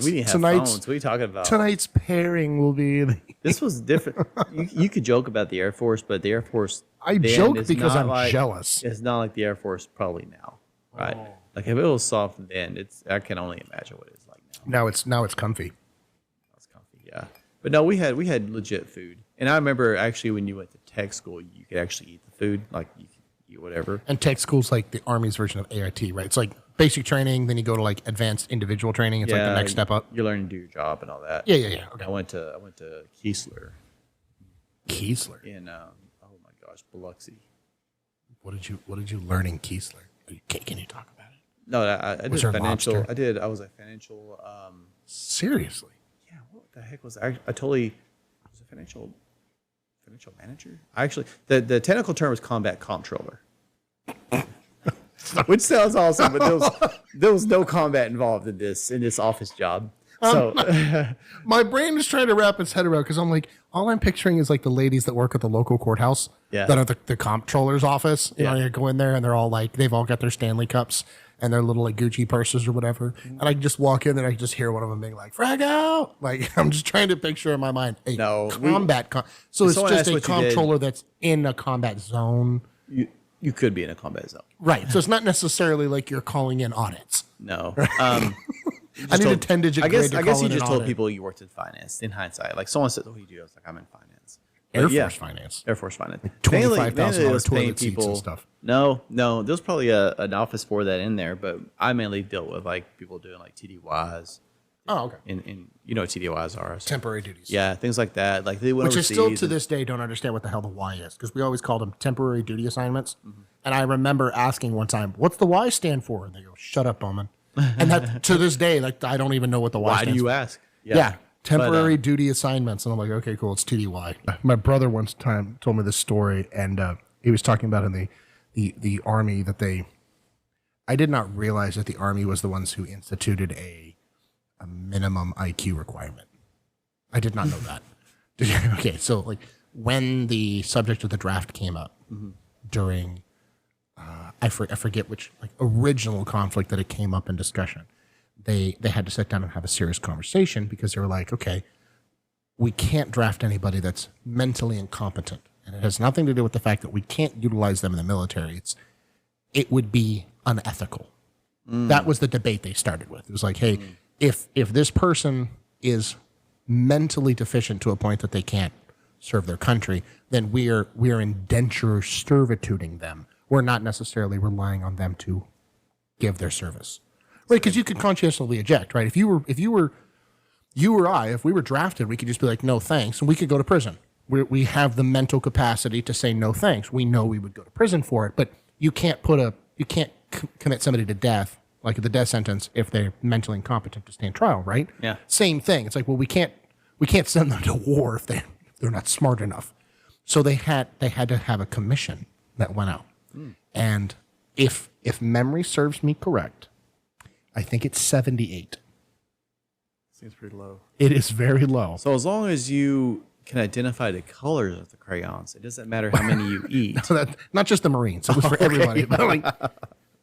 [SPEAKER 1] We didn't have phones. What are you talking about?
[SPEAKER 2] Tonight's pairing will be.
[SPEAKER 1] This was different. You could joke about the Air Force, but the Air Force.
[SPEAKER 2] I
[SPEAKER 1] then
[SPEAKER 2] joke
[SPEAKER 1] is
[SPEAKER 2] because
[SPEAKER 1] not
[SPEAKER 2] I'm
[SPEAKER 1] like-
[SPEAKER 2] jealous.
[SPEAKER 1] It's not like the Air Force probably now, right? Like if it was soft then, I can only imagine what it's like now.
[SPEAKER 2] Now it's comfy.
[SPEAKER 1] It's comfy, yeah. But no, we had legit food, and I remember actually when you went to tech school, you could actually eat the food, like you could eat whatever.
[SPEAKER 2] And tech school's like the Army's version of AIT, right? It's like basic training, then you go to like advanced individual training. It's like the next step up.
[SPEAKER 1] You learn to do your job and all that.
[SPEAKER 2] Yeah. Okay.
[SPEAKER 1] I went to Keesler,
[SPEAKER 2] Keesler.
[SPEAKER 1] in oh my gosh, Biloxi.
[SPEAKER 2] What did you learn in Keesler? Can you talk about it?
[SPEAKER 1] No, I
[SPEAKER 2] Was
[SPEAKER 1] did
[SPEAKER 2] there
[SPEAKER 1] financial.
[SPEAKER 2] lobster?
[SPEAKER 1] I was a financial.
[SPEAKER 2] Seriously?
[SPEAKER 1] Yeah, what the heck was I totally was a financial manager. I actually the technical term was combat comptroller, which sounds awesome, but there was no combat involved in this office job. So
[SPEAKER 2] My brain is trying to wrap its head around because I'm like, all I'm picturing is like the ladies that work at the local courthouse that are the comptroller's office. You know, you go in there and they're all like, they've all got their Stanley cups and their little like Gucci purses or whatever. And I can just walk in and I can just hear one of them being like, frag out. Like, I'm just trying to picture in my mind a combat. So it's just a comptroller that's in a combat zone.
[SPEAKER 1] You could be in a combat zone.
[SPEAKER 2] Right. So it's not necessarily like you're calling in audits.
[SPEAKER 1] No.
[SPEAKER 2] I need a 10-digit
[SPEAKER 1] I
[SPEAKER 2] grade
[SPEAKER 1] guess you
[SPEAKER 2] in
[SPEAKER 1] just
[SPEAKER 2] an
[SPEAKER 1] told
[SPEAKER 2] audit.
[SPEAKER 1] people you worked in finance. In hindsight, like someone said, "What do you do?" I was like, "I'm in finance."
[SPEAKER 2] Air
[SPEAKER 1] But
[SPEAKER 2] Force finance.
[SPEAKER 1] Air Force finance.
[SPEAKER 2] $25,000
[SPEAKER 1] paying
[SPEAKER 2] toilet seats and stuff.
[SPEAKER 1] No, there's probably an office for that in there, but I mainly dealt with like people doing like TDYs.
[SPEAKER 2] Oh, okay.
[SPEAKER 1] In you know what TDYs are? So,
[SPEAKER 2] Temporary duties.
[SPEAKER 1] yeah, things like that. Like they went
[SPEAKER 2] Which I
[SPEAKER 1] overseas.
[SPEAKER 2] still to this day don't understand what the hell the Y is because we always called them temporary duty assignments. Mm-hmm. And I remember asking one time, "What's the Y stand for?" And they go, "Shut up, Bowman." And that to this day, like I don't even know what the Y
[SPEAKER 1] Why
[SPEAKER 2] stands
[SPEAKER 1] do you
[SPEAKER 2] for.
[SPEAKER 1] ask?
[SPEAKER 2] Yeah. Temporary duty assignments. And I'm like, okay, cool. It's TDY. My brother once time told me this story, and he was talking about in the Army that I did not realize that the Army was the ones who instituted a minimum IQ requirement. I did not know that. Okay, so like when the subject of the draft came up during, I forget which like original conflict that it came up in discussion. They had to sit down and have a serious conversation because they were like, okay, we can't draft anybody that's mentally incompetent. And it has nothing to do with the fact that we can't utilize them in the military. It would be unethical. That was the debate they started with. It was like, hey, if this person is mentally deficient to a point that they can't serve their country, then we're indenture servituding them. We're not necessarily relying on them to give their service. Right, because you could conscientiously eject, right? If you or I, if we were drafted, we could just be like, no thanks, and we could go to prison. We have the mental capacity to say no thanks. We know we would go to prison for it, but you can't commit somebody to death, like the death sentence, if they're mentally incompetent to stand trial, right?
[SPEAKER 1] Yeah.
[SPEAKER 2] Same thing. It's like, well, we can't send them to war if they're not smart enough. So they had to have a commission that went out, and if memory serves me correct, I think it's 78.
[SPEAKER 1] Seems pretty low.
[SPEAKER 2] It is very low.
[SPEAKER 1] So as long as you can identify the colors of the crayons, it doesn't matter how many you eat.
[SPEAKER 2] Not just the Marines. It was for everybody.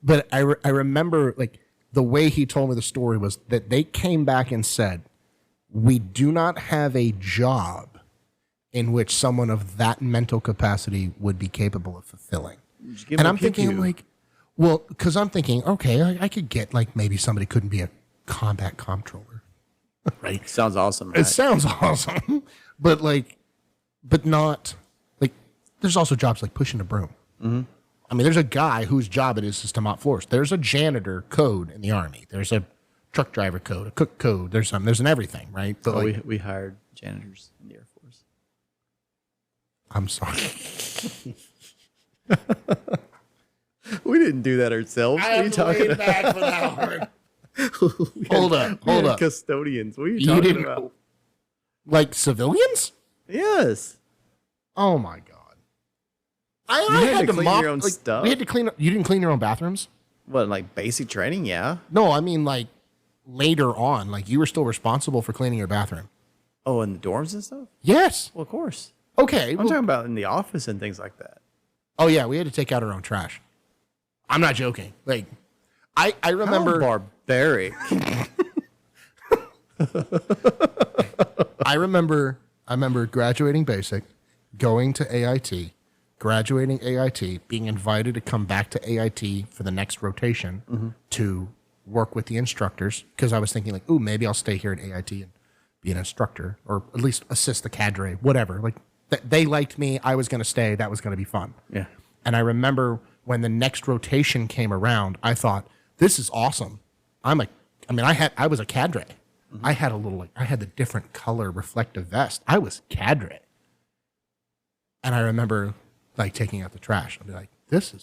[SPEAKER 2] But I remember like the way he told me the story was that they came back and said, we do not have a job in which someone of that mental capacity would be capable of fulfilling. And I'm thinking like, well, because I'm thinking, okay, I could get like maybe somebody couldn't be a combat comptroller, right?
[SPEAKER 1] Sounds awesome. Right?
[SPEAKER 2] It sounds awesome, but not like. There's also jobs like pushing a broom. Mm-hmm. I mean, there's a guy whose job it is to mop floors. There's a janitor code in the Army. There's a truck driver code, a cook code. There's an everything, right? But
[SPEAKER 1] we hired janitors in the Air Force.
[SPEAKER 2] I'm sorry.
[SPEAKER 1] We didn't do that ourselves.
[SPEAKER 2] I have to lean back for that one. Hold up.
[SPEAKER 1] Custodians. What are you talking about?
[SPEAKER 2] Like civilians?
[SPEAKER 1] Yes.
[SPEAKER 2] Oh my god. I
[SPEAKER 1] had to clean
[SPEAKER 2] mop
[SPEAKER 1] your own stuff?
[SPEAKER 2] We had to clean. You didn't clean your own bathrooms?
[SPEAKER 1] What, like basic training? Yeah.
[SPEAKER 2] No, I mean like later on. Like you were still responsible for cleaning your bathroom.
[SPEAKER 1] Oh, in the dorms and stuff?
[SPEAKER 2] Yes.
[SPEAKER 1] Well, of course.
[SPEAKER 2] Okay.
[SPEAKER 1] I'm talking about in the office and things like that.
[SPEAKER 2] Oh yeah, we had to take out our own trash. I'm not joking. Like, I remember
[SPEAKER 1] How barbaric.
[SPEAKER 2] I remember graduating basic, going to AIT, graduating AIT, being invited to come back to AIT for the next rotation to work with the instructors because I was thinking like, ooh, maybe I'll stay here at AIT and be an instructor or at least assist the cadre, whatever. Like they liked me, I was going to stay, that was going to be fun.
[SPEAKER 1] Yeah.
[SPEAKER 2] And I remember when the next rotation came around, I thought, this is awesome. I was a cadre. I had the different color reflective vest. I was cadre. And I remember like taking out the trash. I'd be like, this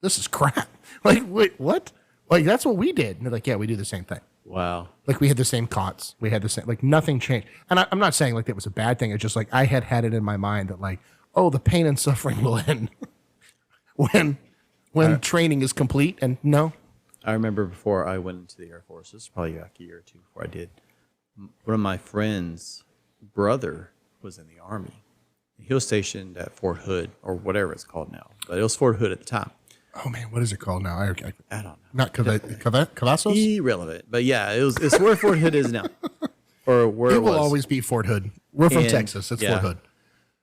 [SPEAKER 2] is crap. Like, wait, what? Like, that's what we did. And they're like, yeah, we do the same thing.
[SPEAKER 1] Wow.
[SPEAKER 2] Like, we had the same cots. We had the same, like, nothing changed. And I'm not saying like that was a bad thing. It's just like I had it in my mind that like, oh, the pain and suffering will end when training is complete. And no.
[SPEAKER 1] I remember before I went into the Air Force, this was probably like a year or two before I did, one of my friend's brother was in the Army. He was stationed at Fort Hood, or whatever it's called now. But it was Fort Hood at the time.
[SPEAKER 2] Oh, man, what is it called now? I
[SPEAKER 1] don't know.
[SPEAKER 2] Not Cavazos?
[SPEAKER 1] Irrelevant. But yeah, it's where Fort Hood is now. Or where it
[SPEAKER 2] will always be Fort Hood. We're from Texas. It's Fort Hood.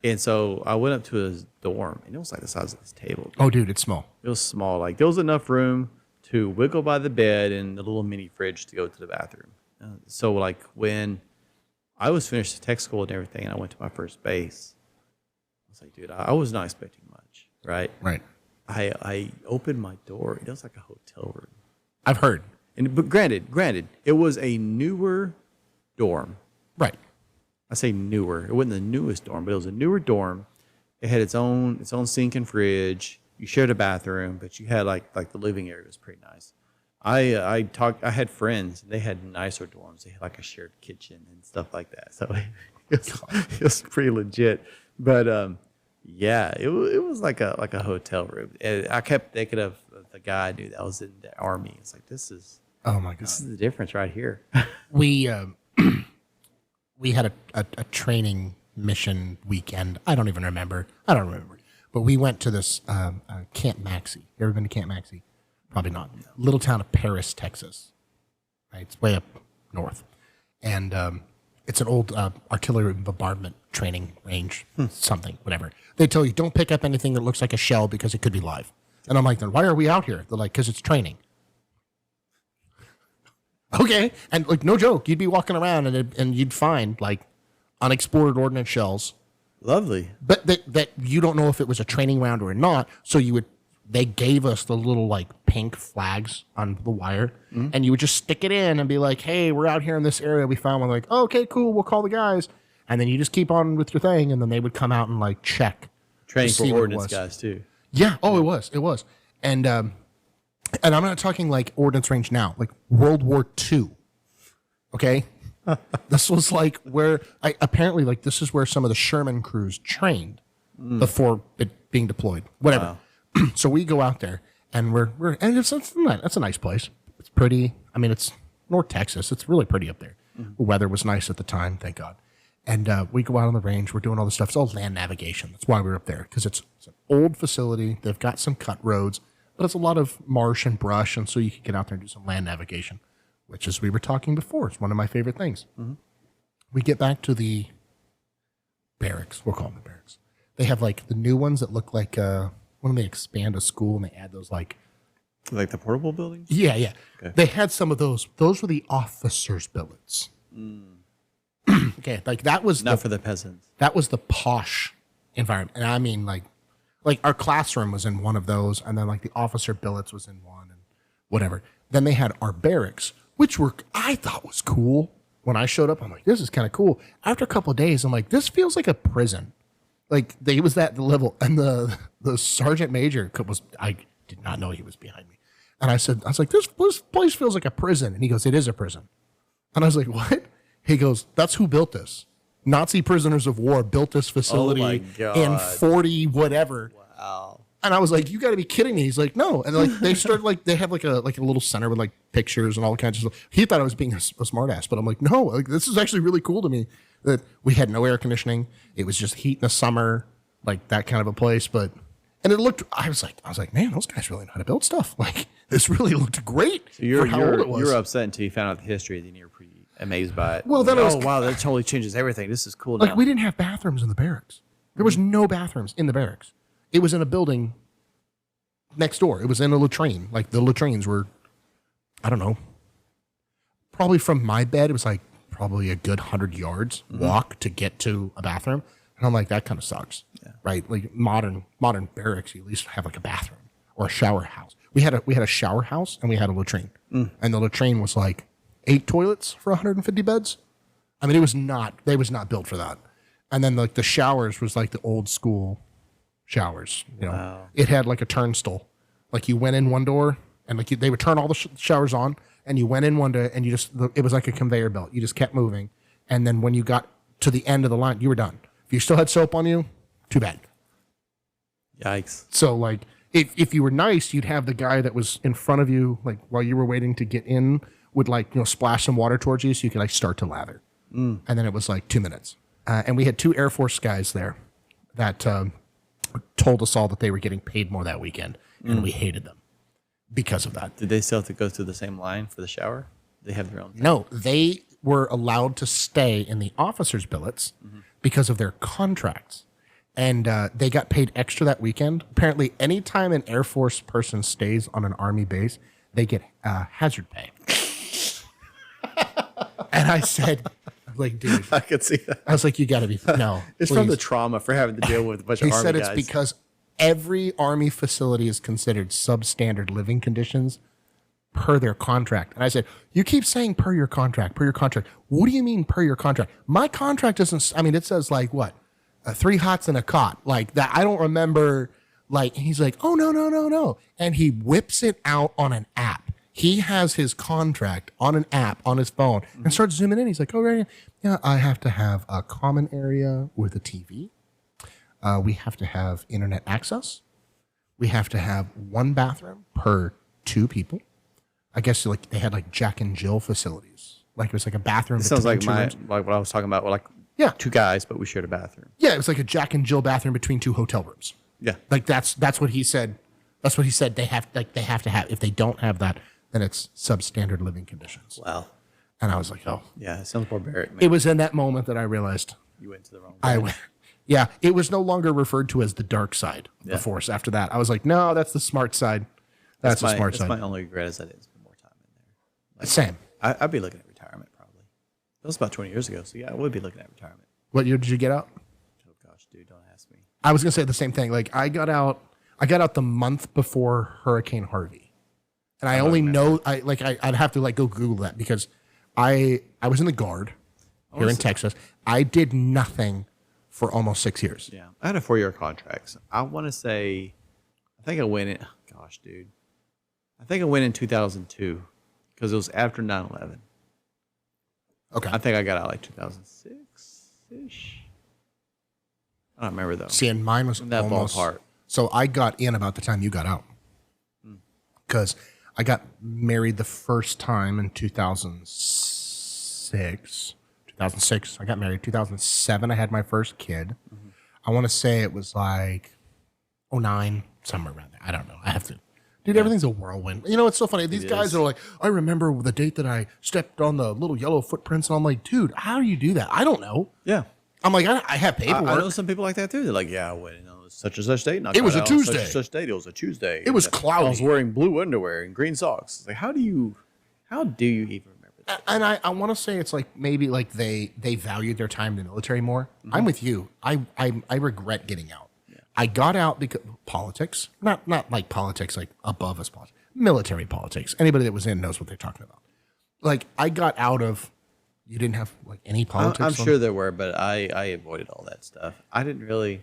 [SPEAKER 1] And so I went up to his dorm, and it was like the size of this table.
[SPEAKER 2] Oh, dude, it's small.
[SPEAKER 1] It was small. Like, there was enough room to wiggle by the bed and a little mini fridge to go to the bathroom. So, like, when I was finished the tech school and everything, and I went to my first base, I was like, dude, I was not expecting much, right?
[SPEAKER 2] Right.
[SPEAKER 1] I opened my door. It was like a hotel room.
[SPEAKER 2] I've heard.
[SPEAKER 1] But granted, it was a newer dorm.
[SPEAKER 2] Right.
[SPEAKER 1] I say newer. It wasn't the newest dorm, but it was a newer dorm. It had its own sink and fridge. You shared a bathroom, but you had like the living area was pretty nice. I had friends. They had nicer dorms. They had like a shared kitchen and stuff like that. So it was pretty legit. But yeah, it was like a hotel room. And I kept thinking of the guy I knew that was in the Army. It's like,
[SPEAKER 2] oh my God,
[SPEAKER 1] this is the difference right here.
[SPEAKER 2] We had a training mission weekend. I don't remember. But we went to this Camp Maxie. You ever been to Camp Maxie? Probably not. Little town of Paris, Texas. Right? It's way up north. And it's an old artillery bombardment training range, something, whatever. They tell you, don't pick up anything that looks like a shell because it could be live. And I'm like, then why are we out here? They're like, because it's training. Okay. And like, no joke, you'd be walking around and you'd find like unexploded ordnance shells.
[SPEAKER 1] Lovely.
[SPEAKER 2] But that you don't know if it was a training round or not. So they gave us the little like pink flags on the wire, and you would just stick it in and be like, hey, we're out here in this area. We found one. Like, oh, okay, cool. We'll call the guys. And then you just keep on with your thing. And then they would come out and like check.
[SPEAKER 1] Training for ordnance guys too.
[SPEAKER 2] Yeah. Oh, it was. And I'm not talking like ordnance range now, like World War II. Okay. This was like where apparently like this is where some of the Sherman crews trained before it being deployed. Whatever.
[SPEAKER 1] Wow.
[SPEAKER 2] So we go out there and and it's a nice place. It's pretty. I mean, it's North Texas. It's really pretty up there. The weather was nice at the time, thank God. And we go out on the range. We're doing all this stuff. It's all land navigation. That's why we're up there, because it's an old facility. They've got some cut roads, but it's a lot of marsh and brush, and so you can get out there and do some land navigation, which, as we were talking before, is one of my favorite things. We get back to the barracks. We'll call them the barracks. They have like the new ones that look like when they expand a school and they add those like
[SPEAKER 1] the portable buildings?
[SPEAKER 2] Yeah. Okay. They had some of those. Those were the officers' billets. Okay, like that was
[SPEAKER 1] not for the peasants.
[SPEAKER 2] That was the posh environment, and I mean like our classroom was in one of those, and then like the officer billets was in one, and whatever. Then they had our barracks, which I thought was cool. When I showed up, I'm like, this is kind of cool. After a couple of days, I'm like, this feels like a prison. Like he was at the level, and the sergeant major I did not know he was behind me, and I was like, this place feels like a prison, and he goes, it is a prison, and I was like, what? He goes, that's who built this. Nazi prisoners of war built this facility in 40 whatever.
[SPEAKER 1] Wow.
[SPEAKER 2] And I was like, you got to be kidding me. He's like, no. And like they started like they have like a little center with like pictures and all kinds of stuff. He thought I was being a smart ass, but I'm like, no, like, this is actually really cool to me that we had no air conditioning. It was just heat in the summer, like that kind of a place. And it looked, I was like, man, those guys really know how to build stuff. Like this really looked great.
[SPEAKER 1] So you're upset until you found out the history, then you're pretty amazed by it.
[SPEAKER 2] Well, then
[SPEAKER 1] wow, that totally changes everything. This is cool.
[SPEAKER 2] Like we didn't have bathrooms in the barracks. There was no bathrooms in the barracks. It was in a building next door. It was in a latrine. Like the latrines were, I don't know, probably from my bed, it was like probably a good 100 yards walk to get to a bathroom. And I'm like, that kind of sucks, right? Like modern barracks, you at least have like a bathroom or a shower house. We had a shower house and we had a latrine, and the latrine was like 8 toilets for 150 beds. I mean, they was not built for that. And then like the showers was like the old school showers. You know,
[SPEAKER 1] Wow.
[SPEAKER 2] it had like a turnstile. Like you went in one door, and like they would turn all the showers on, and you went in one door, and it was like a conveyor belt. You just kept moving, and then when you got to the end of the line, you were done. If you still had soap on you, too bad.
[SPEAKER 1] Yikes.
[SPEAKER 2] So like if you were nice, you'd have the guy that was in front of you, like while you were waiting to get in, would like, you know, splash some water towards you so you could like start to lather. And then it was like 2 minutes. And we had 2 Air Force guys there that told us all that they were getting paid more that weekend, and we hated them because of that.
[SPEAKER 1] Did they still have to go through the same line for the shower? They have their own thing?
[SPEAKER 2] No, they were allowed to stay in the officers' billets because of their contracts. And they got paid extra that weekend. Apparently, anytime an Air Force person stays on an Army base, they get hazard pay. And I said, like, dude,
[SPEAKER 1] I could see that.
[SPEAKER 2] I was like, you got to be, no.
[SPEAKER 1] It's from the trauma for having to deal with a bunch
[SPEAKER 2] He
[SPEAKER 1] of Army
[SPEAKER 2] said it's
[SPEAKER 1] guys.
[SPEAKER 2] because every Army facility is considered substandard living conditions per their contract. And I said, you keep saying per your contract, per your contract. What do you mean per your contract? My contract doesn't, I mean, it says like what? 3 hots and a cot. Like that. I don't remember. Like, he's like, oh, no. And he whips it out on an app. He has his contract on an app on his phone and starts zooming in. He's like, oh, right. Yeah, I have to have a common area with a TV. We have to have internet access. We have to have 1 bathroom per 2 people. I guess like they had like Jack and Jill facilities. Like it was like a bathroom.
[SPEAKER 1] It sounds like
[SPEAKER 2] between 2 rooms.
[SPEAKER 1] like what I was talking about. Like
[SPEAKER 2] Yeah.
[SPEAKER 1] 2 guys, but we shared a bathroom.
[SPEAKER 2] Yeah, it was like a Jack and Jill bathroom between 2 hotel rooms.
[SPEAKER 1] Yeah.
[SPEAKER 2] Like that's what he said. That's what he said they have to have. If they don't have that, then it's substandard living conditions.
[SPEAKER 1] Wow.
[SPEAKER 2] And I was like, oh.
[SPEAKER 1] Yeah, it sounds barbaric, man.
[SPEAKER 2] It was in that moment that I realized
[SPEAKER 1] You went to the wrong
[SPEAKER 2] I
[SPEAKER 1] place.
[SPEAKER 2] went. Yeah, it was no longer referred to as the dark side of the Force. After that, I was like, no, that's the smart side. That's the smart side.
[SPEAKER 1] That's my only regret is I didn't spend more time in there. Like,
[SPEAKER 2] Same.
[SPEAKER 1] I'd be looking at retirement probably. That was about 20 years ago, so yeah, I would be looking at retirement.
[SPEAKER 2] What year did you get out?
[SPEAKER 1] Oh gosh, dude, don't ask me.
[SPEAKER 2] I was gonna say the same thing. Like I got out the month before Hurricane Harvey, and I only know I'd have to like go Google that because I was in the Guard here in Texas. I did nothing for almost 6 years.
[SPEAKER 1] Yeah, I had a 4-year contract. So I want to say, I think I went in. Gosh, dude, I think I went in 2002 because it was after 9/11.
[SPEAKER 2] Okay.
[SPEAKER 1] I think I got out like 2006 ish. I don't remember though.
[SPEAKER 2] See, and mine was
[SPEAKER 1] In that
[SPEAKER 2] almost.
[SPEAKER 1] ballpark.
[SPEAKER 2] So I got in about the time you got out because I got married the first time in 2006. 2006, I got married. 2007, I had my first kid. I want to say it was like 09, somewhere around there. I don't know. I have to. Dude, everything's a whirlwind. You know, it's so funny. These guys are like, I remember the date that I stepped on the little yellow footprints. And I'm like, dude, how do you do that? I don't know.
[SPEAKER 1] Yeah.
[SPEAKER 2] I'm like, I have paperwork.
[SPEAKER 1] I know some people like that too. They're like, yeah, I went on such and such date. And I
[SPEAKER 2] It was
[SPEAKER 1] got
[SPEAKER 2] a
[SPEAKER 1] out on
[SPEAKER 2] Tuesday.
[SPEAKER 1] Such and such date. It was a Tuesday.
[SPEAKER 2] It was
[SPEAKER 1] And
[SPEAKER 2] cloudy.
[SPEAKER 1] I was wearing blue underwear and green socks. It's like, how do you even remember that?
[SPEAKER 2] And I want to say it's like maybe like they valued their time in the military more. I'm with you. I regret getting out. I got out because politics, not like politics like above us politics, military politics. Anybody that was in knows what they're talking about. Like I got out of. You didn't have like any politics.
[SPEAKER 1] I'm sure there were, but I avoided all that stuff. I didn't really.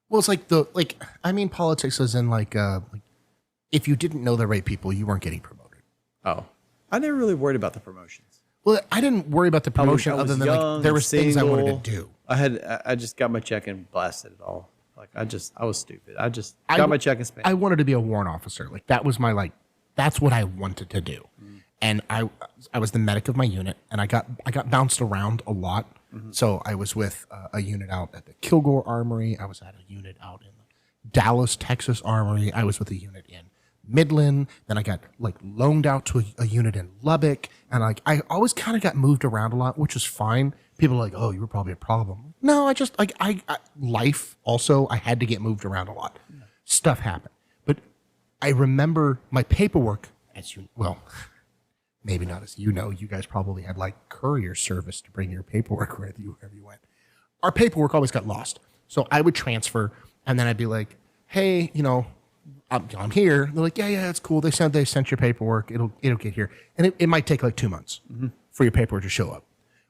[SPEAKER 2] Well, it's like I mean politics is in like if you didn't know the right people, you weren't getting promoted.
[SPEAKER 1] Oh, I never really worried about the promotions.
[SPEAKER 2] Well, I didn't worry about the promotion
[SPEAKER 1] I was
[SPEAKER 2] other than
[SPEAKER 1] young,
[SPEAKER 2] like there was things I wanted
[SPEAKER 1] single.
[SPEAKER 2] to do.
[SPEAKER 1] I just got my check and blasted it all. Like I was stupid. I just got my check and spent.
[SPEAKER 2] I wanted to be a warrant officer. Like that was my that's what I wanted to do. And I was the medic of my unit, and I got bounced around a lot. So I was with a unit out at the Kilgore Armory. I was at a unit out in the Dallas, Texas Armory. I was with a unit in Midland. Then I got like loaned out to a unit in Lubbock, and like I always kind of got moved around a lot, which is fine. People are like, "Oh, you were probably a problem." No, I just like I life. Also, I had to get moved around a lot. Stuff happened, but I remember my paperwork as you well. Maybe not as you know. You guys probably had like courier service to bring your paperwork with you wherever you went. Our paperwork always got lost. So I would transfer, and then I'd be like, hey, I'm here. And they're like, yeah, it's cool. They sent your paperwork. It'll get here. And it might take like 2 months for your paperwork to show up.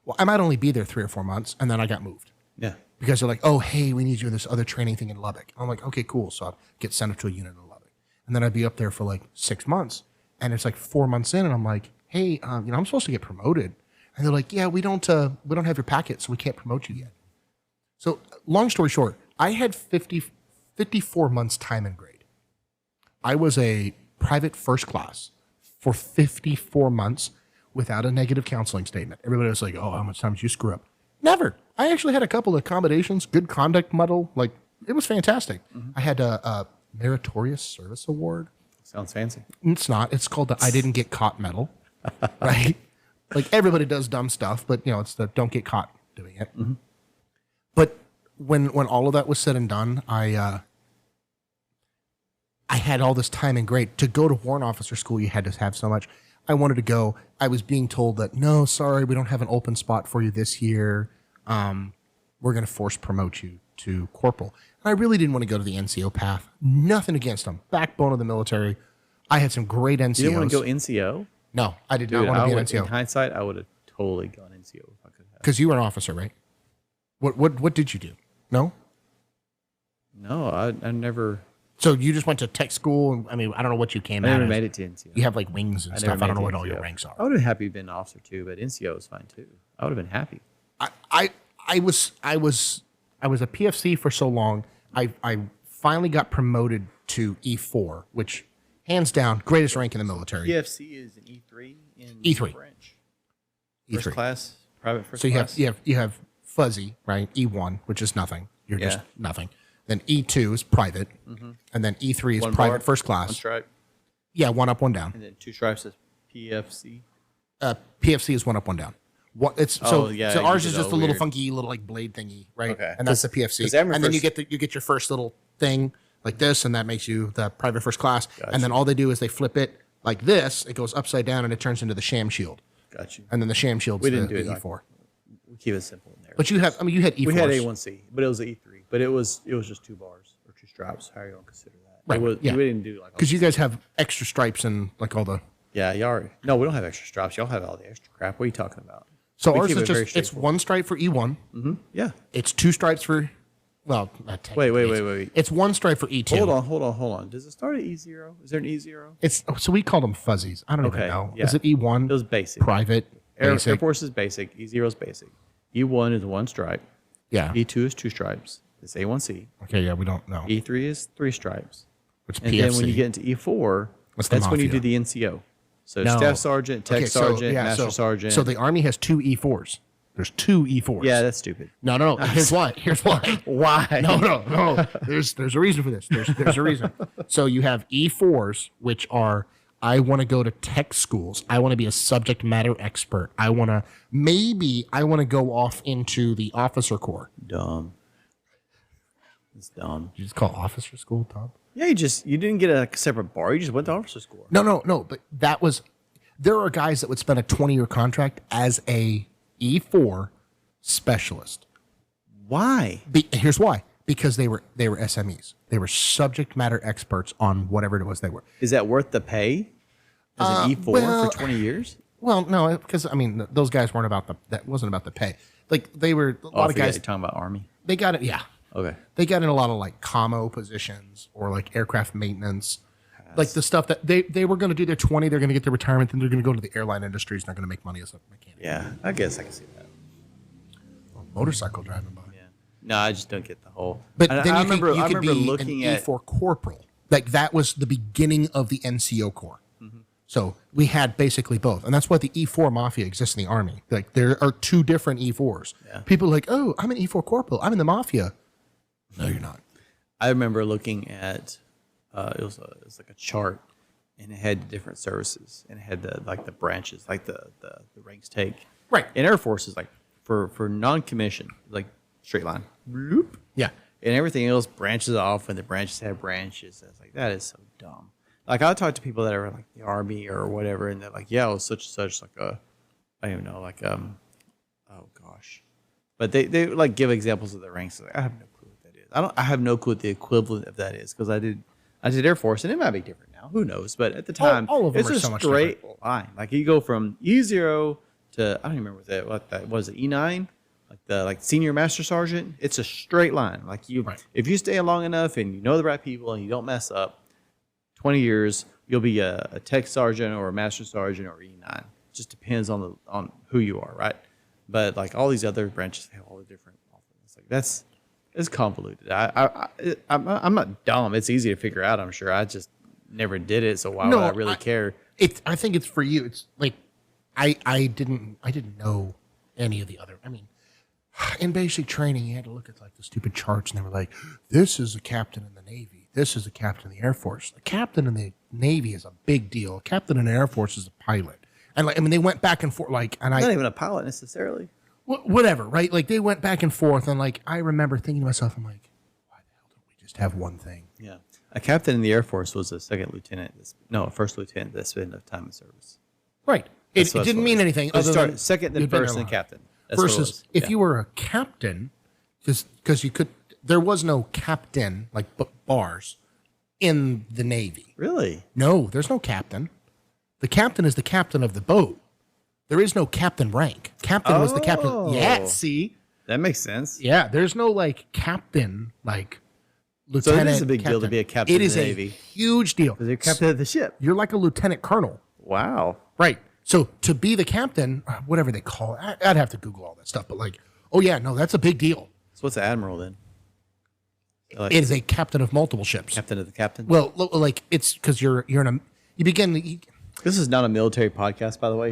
[SPEAKER 2] Well, I might only be there 3 or 4 months, and then I got moved.
[SPEAKER 1] Yeah.
[SPEAKER 2] Because they're like, oh, hey, we need you in this other training thing in Lubbock. I'm like, okay, cool. So I'd get sent up to a unit in Lubbock. And then I'd be up there for like 6 months. And it's like 4 months in, and I'm like, hey, I'm supposed to get promoted. And they're like, yeah, we don't have your packet, so we can't promote you yet. So long story short, I had 54 months time and grade. I was a private first class for 54 months without a negative counseling statement. Everybody was like, oh, how much time did you screw up? Never. I actually had a couple of accommodations, good conduct medal. Like, it was fantastic. I had a meritorious service award.
[SPEAKER 1] Sounds fancy.
[SPEAKER 2] It's not. It's called the I didn't get caught medal, right? Like, everybody does dumb stuff, but, it's the don't get caught doing it. But when all of that was said and done, I had all this time and grade. To go to warrant officer school, you had to have so much. I wanted to go. I was being told that, no, sorry, we don't have an open spot for you this year. We're going to force promote you to corporal. And I really didn't want to go to the NCO path. Nothing against them. Backbone of the military. I had some great NCOs.
[SPEAKER 1] You didn't want to go NCO?
[SPEAKER 2] No, I did not want to be an NCO.
[SPEAKER 1] In hindsight, I would have totally gone NCO if I could have.
[SPEAKER 2] Because you were an officer, right? What did you do? No?
[SPEAKER 1] No, I never.
[SPEAKER 2] So you just went to tech school, and I don't know what you came
[SPEAKER 1] I
[SPEAKER 2] out
[SPEAKER 1] never
[SPEAKER 2] as.
[SPEAKER 1] made it to NCO.
[SPEAKER 2] You have like wings and stuff. I don't know what all your ranks are.
[SPEAKER 1] I would have happy been an officer too, but NCO is fine too. I would have been happy.
[SPEAKER 2] I was a PFC for so long. I finally got promoted to E4, which hands down greatest rank in the military.
[SPEAKER 1] PFC is an E3 in
[SPEAKER 2] E3.
[SPEAKER 1] French.
[SPEAKER 2] E3.
[SPEAKER 1] First class, private first
[SPEAKER 2] So
[SPEAKER 1] class.
[SPEAKER 2] you have fuzzy, right? E1, which is nothing. You're just nothing. Then E2 is private, and then E3 is
[SPEAKER 1] One
[SPEAKER 2] private
[SPEAKER 1] bar,
[SPEAKER 2] first class.
[SPEAKER 1] one stripe,
[SPEAKER 2] Yeah, one up, one down.
[SPEAKER 1] and then 2 stripes is PFC.
[SPEAKER 2] PFC is one up, one down. So
[SPEAKER 1] you
[SPEAKER 2] ours
[SPEAKER 1] did
[SPEAKER 2] is just
[SPEAKER 1] all
[SPEAKER 2] a little
[SPEAKER 1] weird.
[SPEAKER 2] funky little like blade thingy, right?
[SPEAKER 1] Okay.
[SPEAKER 2] And that's the PFC.
[SPEAKER 1] 'cause Admiral
[SPEAKER 2] And then you
[SPEAKER 1] first-
[SPEAKER 2] get your first little thing like this, and that makes you the private first class.
[SPEAKER 1] Gotcha.
[SPEAKER 2] And then all they do is they flip it like this. It goes upside down, and it turns into the sham shield.
[SPEAKER 1] Got you.
[SPEAKER 2] And then the sham shield's
[SPEAKER 1] We
[SPEAKER 2] the,
[SPEAKER 1] didn't do
[SPEAKER 2] the
[SPEAKER 1] it like-
[SPEAKER 2] E4.
[SPEAKER 1] We keep it simple in there.
[SPEAKER 2] But you had E4s.
[SPEAKER 1] we had A1C, but it was an E3. But it was just 2 bars or 2 stripes. How are you gonna consider that?
[SPEAKER 2] Right,
[SPEAKER 1] It was,
[SPEAKER 2] yeah.
[SPEAKER 1] We didn't do like.
[SPEAKER 2] Because you guys have extra stripes and like all the.
[SPEAKER 1] Yeah, y'all are. No, we don't have extra stripes. Y'all have all the extra crap. What are you talking about?
[SPEAKER 2] So
[SPEAKER 1] We
[SPEAKER 2] ours
[SPEAKER 1] keep
[SPEAKER 2] is
[SPEAKER 1] it very
[SPEAKER 2] just it's
[SPEAKER 1] straightforward.
[SPEAKER 2] 1 stripe for E1.
[SPEAKER 1] Yeah.
[SPEAKER 2] It's 2 stripes for. Well, not technically.
[SPEAKER 1] Wait.
[SPEAKER 2] It's 1 stripe for E2.
[SPEAKER 1] Hold on. Does it start at E0? Is there an E0?
[SPEAKER 2] It's so we call them fuzzies. I don't even
[SPEAKER 1] Okay,
[SPEAKER 2] know.
[SPEAKER 1] yeah.
[SPEAKER 2] Is it E1?
[SPEAKER 1] It was basic.
[SPEAKER 2] Private.
[SPEAKER 1] Air
[SPEAKER 2] Basic.
[SPEAKER 1] Force is basic. E0 is basic. E1 is 1 stripe.
[SPEAKER 2] Yeah.
[SPEAKER 1] E2 is 2 stripes. It's A1C.
[SPEAKER 2] Okay. Yeah, we don't know.
[SPEAKER 1] E3 is 3 stripes.
[SPEAKER 2] Which
[SPEAKER 1] And
[SPEAKER 2] PFC?
[SPEAKER 1] then when you get into E4,
[SPEAKER 2] What's the
[SPEAKER 1] that's when you do
[SPEAKER 2] mafia?
[SPEAKER 1] the NCO. So
[SPEAKER 2] No.
[SPEAKER 1] staff sergeant, tech sergeant, master sergeant.
[SPEAKER 2] So the Army has 2 E4s. There's 2 E4s.
[SPEAKER 1] yeah, that's stupid.
[SPEAKER 2] No. Here's why. Here's why.
[SPEAKER 1] Why?
[SPEAKER 2] No. There's a reason for this. There's a reason. So you have E4s, which are I want to go to tech schools. I want to be a subject matter expert. I want to go off into the officer corps.
[SPEAKER 1] Dumb. It's dumb.
[SPEAKER 2] You just call officer school, Tom?
[SPEAKER 1] Yeah, you didn't get a separate bar. You just went to officer school.
[SPEAKER 2] No. But there are guys that would spend a 20-year contract as a E4 specialist.
[SPEAKER 1] Why?
[SPEAKER 2] Here's why. Because they were SMEs. They were subject matter experts on whatever it was they were.
[SPEAKER 1] Is that worth the pay? As an E4
[SPEAKER 2] well-
[SPEAKER 1] for 20 years?
[SPEAKER 2] Well, no, because those guys weren't that wasn't about the pay. Like they were a lot of guys.
[SPEAKER 1] You're talking about Army.
[SPEAKER 2] They got it. Yeah,
[SPEAKER 1] Okay.
[SPEAKER 2] they got in a lot of like commo positions or like aircraft maintenance, like the stuff that they were going to do their 20. They're going to get their retirement. Then they're going to go to the airline industries. And they're going to make money as a mechanic.
[SPEAKER 1] Yeah, I guess I can see that.
[SPEAKER 2] Motorcycle driving by.
[SPEAKER 1] Yeah. No, I just don't get the whole.
[SPEAKER 2] But
[SPEAKER 1] I
[SPEAKER 2] then
[SPEAKER 1] I
[SPEAKER 2] you
[SPEAKER 1] remember,
[SPEAKER 2] could
[SPEAKER 1] I remember
[SPEAKER 2] be
[SPEAKER 1] looking
[SPEAKER 2] an
[SPEAKER 1] at.
[SPEAKER 2] E4 corporal. Like that was the beginning of the NCO corps. So we had basically both, and that's why the E4 mafia exists in the Army. Like there are 2 different E4s.
[SPEAKER 1] Yeah.
[SPEAKER 2] People are like, oh, I'm an E4 corporal. I'm in the mafia. No, you're not.
[SPEAKER 1] I remember looking at. It was like a chart, and it had different services, and it had the branches, like the ranks take.
[SPEAKER 2] Right.
[SPEAKER 1] In Air Force is like for non-commissioned, like straight line. Bloop.
[SPEAKER 2] Yeah.
[SPEAKER 1] And everything else branches off, and the branches have branches. And it's like, that is so dumb. Like, I'll talk to people that are like the Army or whatever, and they're like, yeah, it was such and such, like I don't even know, like, oh gosh. But they like give examples of the ranks. Like, I have no clue what that is. I have no clue what the equivalent of that is, because I did Air Force, and it might be different now. Who knows? But at the time,
[SPEAKER 2] All of them
[SPEAKER 1] it's
[SPEAKER 2] are
[SPEAKER 1] a
[SPEAKER 2] so much
[SPEAKER 1] straight line. Like, you go from E0 to, I don't even remember what that was, it E9? Like the senior master sergeant, it's a straight line. Like if you stay long enough and you know the right people and you don't mess up, 20 years you'll be a tech sergeant or a master sergeant or E9. It just depends on who you are, right? But like all these other branches have all the different offers. Like it's convoluted. I'm not dumb. It's easy to figure out. I'm sure. I just never did it, so why would I really care?
[SPEAKER 2] I think it's for you. It's like I didn't know any of the other. I mean, in basic training, you had to look at like the stupid charts, and they were like, "This is a captain in the Navy. This is a captain in the Air Force. A captain in the Navy is a big deal. A captain in the Air Force is a pilot." And like, I mean, they went back and forth. Like, and
[SPEAKER 1] not even a pilot necessarily.
[SPEAKER 2] Whatever, right? Like they went back and forth, and like I remember thinking to myself, I'm like, why the hell don't we just have one thing?
[SPEAKER 1] Yeah, a captain in the Air Force was a second lieutenant. A first lieutenant that spent enough time in service.
[SPEAKER 2] Right. It didn't mean anything other than
[SPEAKER 1] second, then first, then captain. That's
[SPEAKER 2] versus if you were a captain, because you could, there was no captain like bars in the Navy.
[SPEAKER 1] Really?
[SPEAKER 2] No, there's no captain. The captain is the captain of the boat. There is no captain rank. Captain was the captain. Yeah, see?
[SPEAKER 1] That makes sense.
[SPEAKER 2] Yeah, there's no like captain, like lieutenant.
[SPEAKER 1] So it is a big deal to be a captain
[SPEAKER 2] in the Navy.
[SPEAKER 1] It is a
[SPEAKER 2] huge deal.
[SPEAKER 1] Because you're captain of the ship.
[SPEAKER 2] You're like a lieutenant colonel.
[SPEAKER 1] Wow.
[SPEAKER 2] Right. So to be the captain, whatever they call it, I'd have to Google all that stuff. But like, oh yeah, no, that's a big deal.
[SPEAKER 1] So what's the admiral then?
[SPEAKER 2] Like, it is a captain of multiple ships.
[SPEAKER 1] Captain of the captain?
[SPEAKER 2] Well, like it's because you're in a, you begin.
[SPEAKER 1] This is not a military podcast, by the way.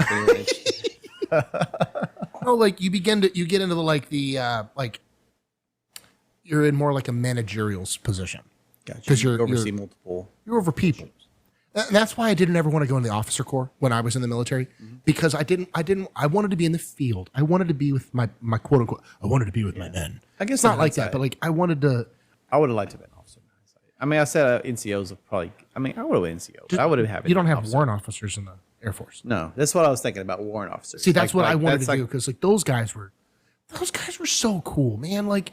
[SPEAKER 2] No, like you get into the you're in more like a managerial position.
[SPEAKER 1] Gotcha. Because you oversee multiple.
[SPEAKER 2] You're over people. And that's why I didn't ever want to go in the officer corps when I was in the military, because I wanted to be in the field. I wanted to be with my quote unquote. I wanted to be with my men.
[SPEAKER 1] I guess
[SPEAKER 2] it's not like that, but like I wanted to.
[SPEAKER 1] I would have liked to have been an officer. I mean, I said NCOs of probably. I mean, I would have been NCO. But I would have had.
[SPEAKER 2] You don't have warrant officers in the Air Force.
[SPEAKER 1] No, that's what I was thinking about, warrant officers.
[SPEAKER 2] See, that's what I wanted to do, because like those guys were so cool, man. Like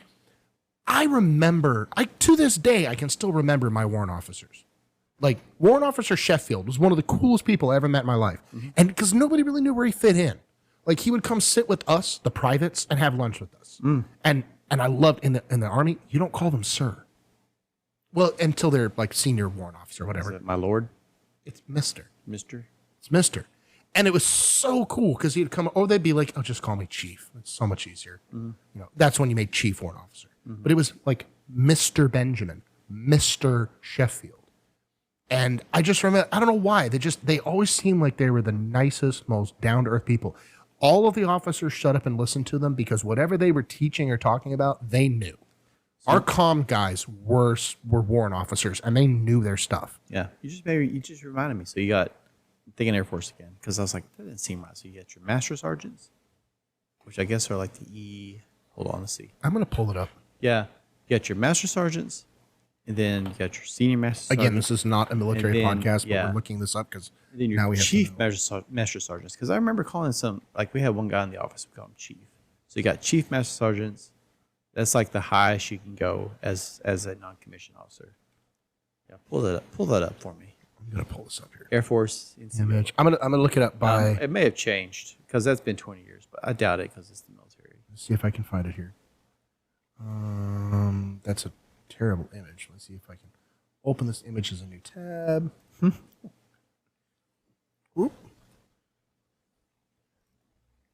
[SPEAKER 2] I remember, to this day I can still remember my warrant officers. Like Warrant Officer Sheffield was one of the coolest people I ever met in my life, and because nobody really knew where he fit in. Like he would come sit with us, the privates, and have lunch with us. And I loved in the Army. You don't call them sir. Well, until they're like senior warrant officer, whatever.
[SPEAKER 1] Is it my lord?
[SPEAKER 2] It's Mister.
[SPEAKER 1] Mister.
[SPEAKER 2] It's Mister. And it was so cool because he'd come, or they'd be like, "Oh, just call me Chief. It's so much easier." You know, that's when you made Chief Warrant Officer. But it was like Mr. Benjamin, Mr. Sheffield. And I just remember, I don't know why, they always seemed like they were the nicest, most down-to-earth people. All of the officers shut up and listened to them because whatever they were teaching or talking about, they knew. Our comm guys were warrant officers, and they knew their stuff.
[SPEAKER 1] Yeah, you just reminded me. So you got, thinking Air Force again, because I was like, that didn't seem right. So you got your master sergeants, which I guess are like hold on, let's see.
[SPEAKER 2] I'm going to pull it up.
[SPEAKER 1] Yeah, you got your master sergeants, and then you got your senior master sergeants.
[SPEAKER 2] Again, this is not a military podcast, but we're looking this up because now we have
[SPEAKER 1] chief master sergeants. Because I remember calling some, like we had one guy in the office who called him chief. So you got chief master sergeants. That's like the highest you can go as a non-commissioned officer. Yeah, pull that up for me.
[SPEAKER 2] I'm gonna pull this up here.
[SPEAKER 1] Air Force.
[SPEAKER 2] Image. I'm gonna look it up by.
[SPEAKER 1] It may have changed because that's been 20 years, but I doubt it because it's the military.
[SPEAKER 2] Let's see if I can find it here. That's a terrible image. Let's see if I can open this image as a new tab. Oop.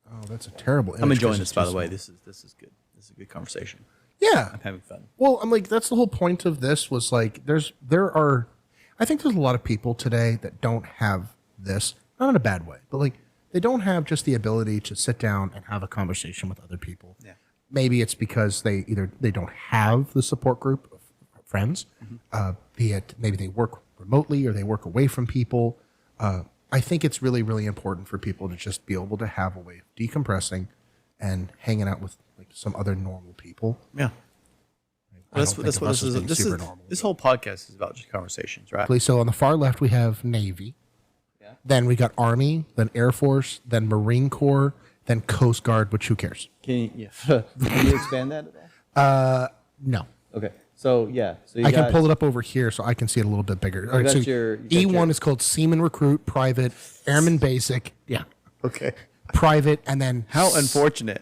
[SPEAKER 2] Oh, that's a terrible image.
[SPEAKER 1] I'm enjoying this, by the way. This is good. This is a good conversation.
[SPEAKER 2] Yeah,
[SPEAKER 1] I'm having fun.
[SPEAKER 2] Well, I'm like, that's the whole point of this. Was like, I think there's a lot of people today that don't have this, not in a bad way, but like they don't have just the ability to sit down and have a conversation with other people.
[SPEAKER 1] Yeah.
[SPEAKER 2] Maybe it's because they don't have the support group of friends, be it maybe they work remotely or they work away from people. I think it's really, really important for people to just be able to have a way of decompressing and hanging out with like some other normal people.
[SPEAKER 1] Yeah. That's what this is. This whole podcast is about, just conversations, right?
[SPEAKER 2] So on the far left we have Navy. Yeah. Then we got Army, then Air Force, then Marine Corps, then Coast Guard, which who cares?
[SPEAKER 1] Can you expand that at all?
[SPEAKER 2] No.
[SPEAKER 1] Okay. So yeah. So
[SPEAKER 2] I can pull it up over here so I can see it a little bit bigger. All right, so E1 is called Seaman Recruit, Private, Airman Basic. Yeah.
[SPEAKER 1] Okay.
[SPEAKER 2] Private, and then
[SPEAKER 1] how unfortunate.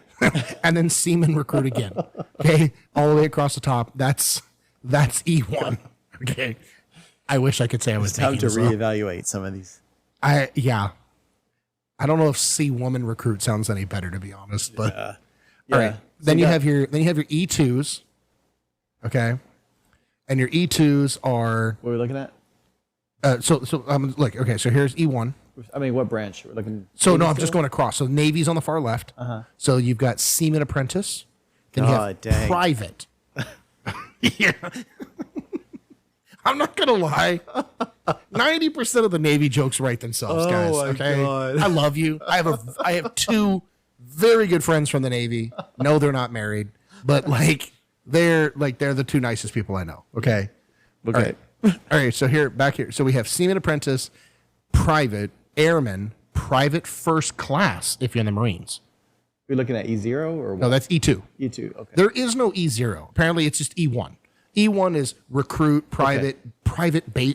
[SPEAKER 2] and then seaman recruit again. Okay, all the way across the top. That's E1. Okay, I wish I could say I was
[SPEAKER 1] It's time to
[SPEAKER 2] making this up.
[SPEAKER 1] reevaluate some of these.
[SPEAKER 2] I don't know if sea woman recruit sounds any better, to be honest. But
[SPEAKER 1] Yeah.
[SPEAKER 2] all right, then you have your E2s. Okay, and your E2s are
[SPEAKER 1] What are we looking at?
[SPEAKER 2] so look. Okay, so here's E1.
[SPEAKER 1] I mean, what branch? We're looking.
[SPEAKER 2] So no,
[SPEAKER 1] Navy
[SPEAKER 2] I'm
[SPEAKER 1] still?
[SPEAKER 2] just going across. So Navy's on the far left. So you've got seaman apprentice. Then you have
[SPEAKER 1] dang.
[SPEAKER 2] private. Yeah. I'm not gonna lie. 90% of the Navy jokes write themselves, guys.
[SPEAKER 1] my
[SPEAKER 2] Okay,
[SPEAKER 1] God.
[SPEAKER 2] I love you. I have two very good friends from the Navy. No, they're not married, but they're the two nicest people I know. Okay.
[SPEAKER 1] Okay.
[SPEAKER 2] All right. So back here. So we have seaman apprentice, private, airman, private first class. If you're in the Marines.
[SPEAKER 1] We're looking at E0 or what?
[SPEAKER 2] No, that's E2.
[SPEAKER 1] E2. Okay.
[SPEAKER 2] There is no E0. Apparently, it's just E1. E1 is recruit, private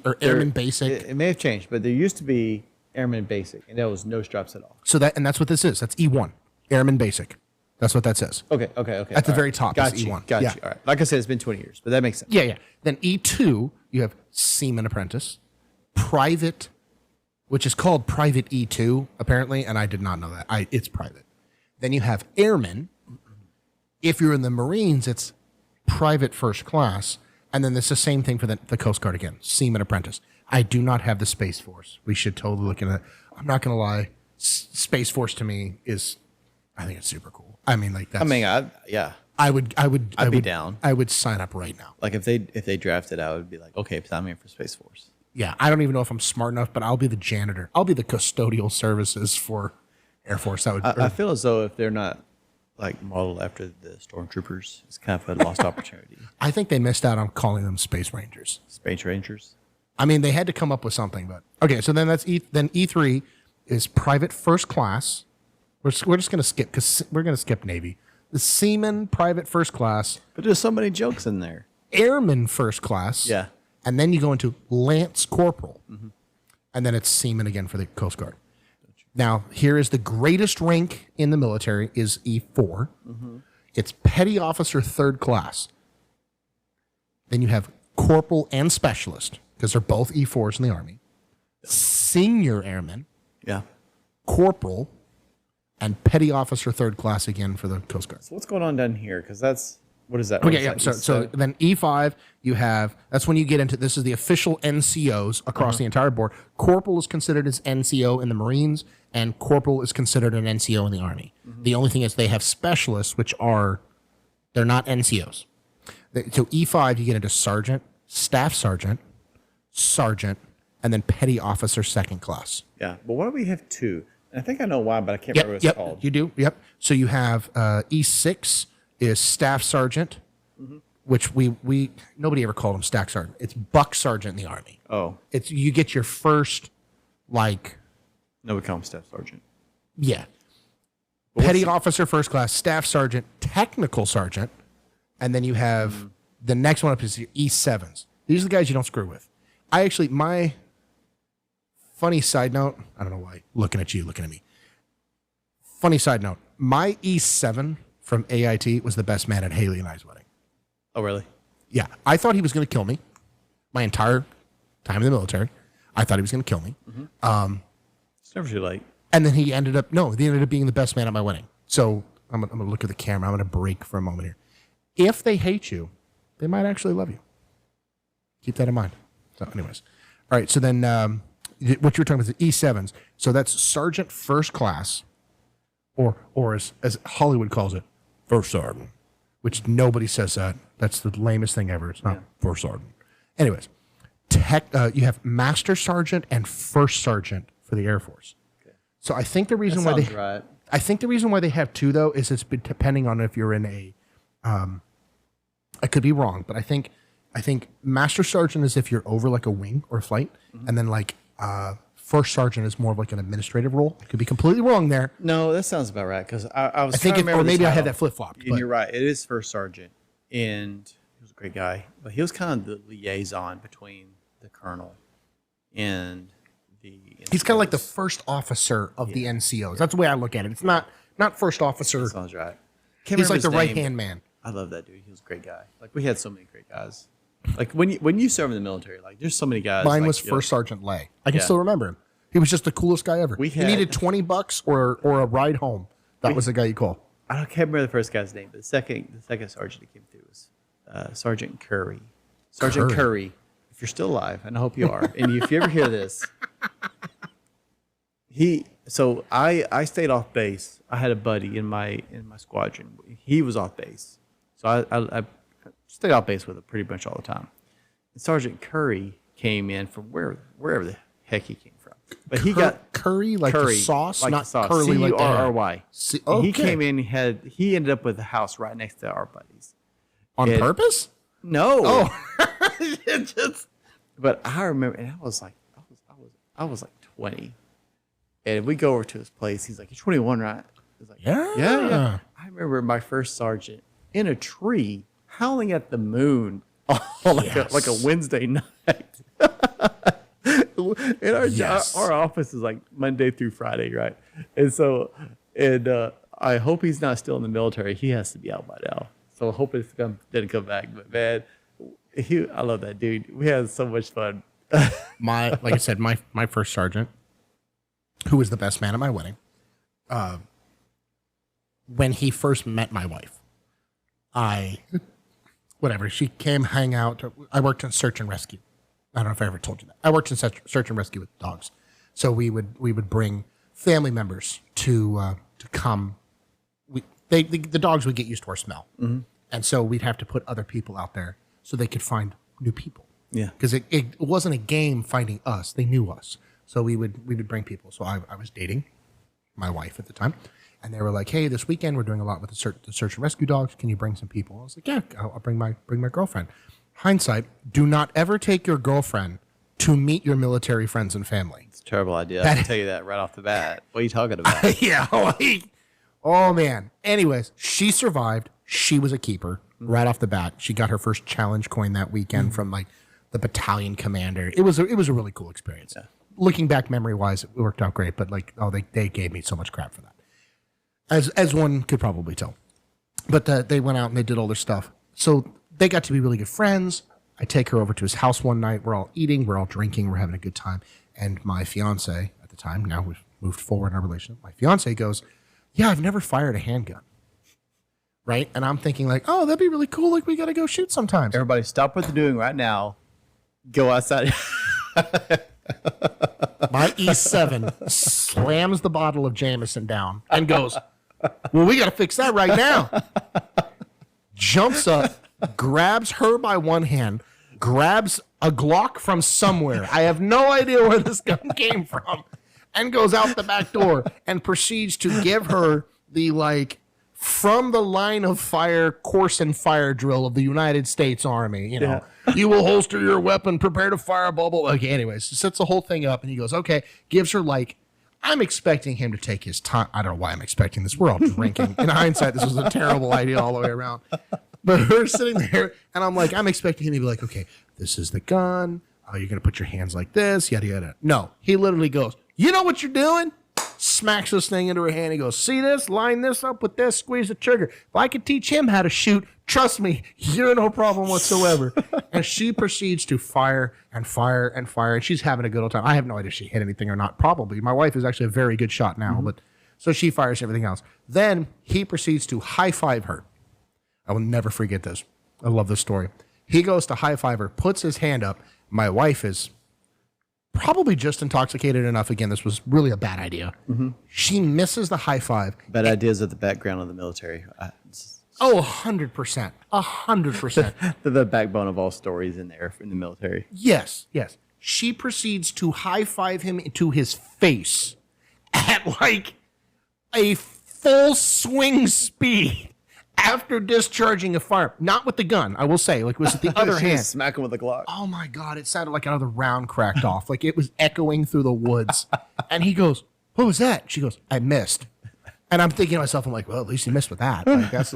[SPEAKER 2] or airman basic.
[SPEAKER 1] It may have changed, but there used to be airman basic, and there was no straps at all.
[SPEAKER 2] So that's what this is. That's E1, airman basic. That's what that says.
[SPEAKER 1] Okay.
[SPEAKER 2] At the very top
[SPEAKER 1] Got
[SPEAKER 2] is
[SPEAKER 1] you.
[SPEAKER 2] E1.
[SPEAKER 1] Got
[SPEAKER 2] Yeah.
[SPEAKER 1] you. All right. Like I said, it's been 20 years, but that makes sense.
[SPEAKER 2] Yeah. Then E2, you have seaman apprentice, private, which is called private E2 apparently, and I did not know that. It's private. Then you have airman. If you're in the Marines, it's private first class. And then it's the same thing for the Coast Guard again, seaman apprentice. I do not have the Space Force. We should totally look at it. I'm not going to lie. Space Force to me I think it's super cool. I mean, that's.
[SPEAKER 1] I mean, yeah.
[SPEAKER 2] I'd
[SPEAKER 1] be down.
[SPEAKER 2] I would sign up right now.
[SPEAKER 1] Like if they drafted, I would be like, okay, I'm here for Space Force.
[SPEAKER 2] Yeah, I don't even know if I'm smart enough, but I'll be the janitor. I'll be the custodial services for Air Force. That would.
[SPEAKER 1] I feel as though if they're not like modeled after the stormtroopers, it's kind of a lost opportunity.
[SPEAKER 2] I think they missed out on calling them Space Rangers.
[SPEAKER 1] Space Rangers.
[SPEAKER 2] I mean, they had to come up with something, but okay. So then then E3 is private first class. We're just gonna skip because we're gonna skip Navy. The seaman private first class,
[SPEAKER 1] But there's so many jokes in there.
[SPEAKER 2] airman first class.
[SPEAKER 1] Yeah.
[SPEAKER 2] And then you go into lance corporal, and then it's seaman again for the Coast Guard. Now, here is the greatest rank in the military is E4. It's petty officer third class. Then you have corporal and specialist, because they're both E4s in the Army. Senior airman,
[SPEAKER 1] Yeah.
[SPEAKER 2] corporal, and petty officer third class again for the Coast Guard.
[SPEAKER 1] So what's going on down here? Because what is that?
[SPEAKER 2] Okay, yeah. So then E5, that's when you get into, this is the official NCOs across the entire board. Corporal is considered as NCO in the Marines, and corporal is considered an NCO in the Army. The only thing is they have specialists, they're not NCOs. So E5, you get into sergeant, staff sergeant, and then petty officer second class.
[SPEAKER 1] Yeah. But why do we have two? And I think I know why, but I can't remember what it's called.
[SPEAKER 2] You do. Yep. So you have E6 is staff sergeant, which we nobody ever called him staff sergeant. It's buck sergeant in the Army.
[SPEAKER 1] Oh.
[SPEAKER 2] It's you get your first
[SPEAKER 1] No, we call him staff sergeant.
[SPEAKER 2] petty officer first class, staff sergeant, technical sergeant, and then you have the next one up is your E7s. These are the guys you don't screw with. My funny side note, I don't know why, looking at me. Funny side note, my E7 from AIT was the best man at Haley and I's wedding.
[SPEAKER 1] Oh, really?
[SPEAKER 2] Yeah, I thought he was going to kill me my entire time in the military. I thought he was going to kill me.
[SPEAKER 1] It's never too late.
[SPEAKER 2] And then he ended up being the best man at my wedding. So I'm going to look at the camera. I'm going to break for a moment here. If they hate you, they might actually love you. Keep that in mind. So anyways. All right. So then what you were talking about is the E7s. So that's sergeant first class, or as Hollywood calls it, first sergeant, which nobody says that. That's the lamest thing ever. It's not first sergeant. Anyways, you have master sergeant and first sergeant for the Air Force. Okay. So I think the reason I think the reason why they have two though is it's depending on if you're in a I could be wrong, but I think master sergeant is if you're over like a wing or a flight, and then first sergeant is more of like an administrative role. I could be completely wrong there.
[SPEAKER 1] No, that sounds about right because I was.
[SPEAKER 2] I think, or maybe I had that flip flop.
[SPEAKER 1] And you're right. It is first sergeant, and he was a great guy, but he was kind of the liaison between the colonel and the.
[SPEAKER 2] He's kind of like the first officer of the NCOs. That's the way I look at it. It's not first officer.
[SPEAKER 1] That sounds right. Can't
[SPEAKER 2] He's
[SPEAKER 1] remember
[SPEAKER 2] like the
[SPEAKER 1] his
[SPEAKER 2] right
[SPEAKER 1] name.
[SPEAKER 2] hand man.
[SPEAKER 1] I love that dude. He was a great guy. Like we had so many great guys. Like when you serve in the military, like there's so many guys.
[SPEAKER 2] Mine
[SPEAKER 1] like,
[SPEAKER 2] was
[SPEAKER 1] you know,
[SPEAKER 2] First Sergeant Lay. I can
[SPEAKER 1] Yeah.
[SPEAKER 2] still remember him. He was just the coolest guy ever.
[SPEAKER 1] We
[SPEAKER 2] He
[SPEAKER 1] had-
[SPEAKER 2] needed $20 or a ride home. That was the guy you call.
[SPEAKER 1] can't remember the first guy's name, but the second sergeant that came through was Sergeant Curry. Sergeant Curry. If you're still alive, and I hope you are, and if you ever hear this, I stayed off base. I had a buddy in my squadron. He was off base, so I stayed off base with him pretty much all the time. And Sergeant Curry came in from wherever the heck he came from, but he got
[SPEAKER 2] curry like the sauce,
[SPEAKER 1] like
[SPEAKER 2] not
[SPEAKER 1] the sauce.
[SPEAKER 2] curly like the hair.
[SPEAKER 1] Curry.
[SPEAKER 2] Okay.
[SPEAKER 1] He came in. He ended up with a house right next to our buddies.
[SPEAKER 2] On purpose?
[SPEAKER 1] No.
[SPEAKER 2] Oh,
[SPEAKER 1] But I remember, and I was like 20, and we go over to his place. He's like, "You're 21, right?" I was like, yeah. I remember my first sergeant in a tree howling at the moon like a Wednesday night. And our office is like Monday through Friday, right? And so, I hope he's not still in the military. He has to be out by now. So I hope it didn't come back. But man, I love that dude. We had so much fun.
[SPEAKER 2] like I said, my first sergeant, who was the best man at my wedding, when he first met my wife, she came hang out. I worked in search and rescue. I don't know if I ever told you that. I worked in search and rescue with dogs. So we would bring family members to come. The dogs would get used to our smell. Mm-hmm. And so we'd have to put other people out there so they could find new people.
[SPEAKER 1] Yeah.
[SPEAKER 2] Because it wasn't a game finding us. They knew us. So we would bring people. So I was dating my wife at the time. And they were like, hey, this weekend we're doing a lot with the search and rescue dogs. Can you bring some people? I was like, yeah, I'll bring my girlfriend. Hindsight, do not ever take your girlfriend to meet your military friends and family.
[SPEAKER 1] It's a terrible idea. I can tell you that right off the bat. What are you talking about?
[SPEAKER 2] Yeah. Oh, man. Anyways, she survived. She was a keeper right off the bat. She got her first challenge coin that weekend from like the battalion commander. It was a really cool experience. Yeah. Looking back memory wise, it worked out great. But they gave me so much crap for that, as one could probably tell. But they went out and they did all their stuff. So they got to be really good friends. I take her over to his house one night. We're all eating. We're all drinking. We're having a good time. And my fiance at the time, now we've moved forward in our relationship, my fiance goes, yeah, I've never fired a handgun. Right? And I'm thinking like, oh, that'd be really cool. Like, we got to go shoot sometimes.
[SPEAKER 1] Everybody stop what they're doing right now. Go outside.
[SPEAKER 2] My E7 slams the bottle of Jameson down and goes, well, we got to fix that right now. Jumps up, grabs her by one hand, grabs a Glock from somewhere. I have no idea where this gun came from. And goes out the back door and proceeds to give her the from the line of fire course and fire drill of the United States Army. You know, You will holster your weapon, prepare to fire, blah, blah. Okay, anyways, sets the whole thing up and he goes, okay, gives her I'm expecting him to take his time. I don't know why I'm expecting this. We're all drinking. In hindsight, this was a terrible idea all the way around. But we're sitting there and I'm expecting him to be like, okay, this is the gun. Oh, you're going to put your hands like this, yada, yada. No, he literally goes, you know what you're doing? Smacks this thing into her hand. He goes, see this? Line this up with this, squeeze the trigger. If I could teach him how to shoot, trust me, you're no problem whatsoever. And she proceeds to fire and fire and fire. And she's having a good old time. I have no idea if she hit anything or not. Probably. My wife is actually a very good shot now. But so she fires everything else. Then he proceeds to high five her. I will never forget this. I love this story. He goes to high five her, puts his hand up. My wife is probably just intoxicated enough. Again, this was really a bad idea. Mm-hmm. She misses the high five.
[SPEAKER 1] Bad ideas at the background of the military.
[SPEAKER 2] 100%. 100%.
[SPEAKER 1] The backbone of all stories in there in the military.
[SPEAKER 2] Yes. She proceeds to high five him into his face at a full swing speed after discharging a fire. Not with the gun, I will say. It was with the other hand.
[SPEAKER 1] Smack him with the Glock.
[SPEAKER 2] Oh my God, it sounded like another round cracked off. It was echoing through the woods. And he goes, what was that? She goes, I missed. And I'm thinking to myself, I'm like, well, at least you missed with that. That's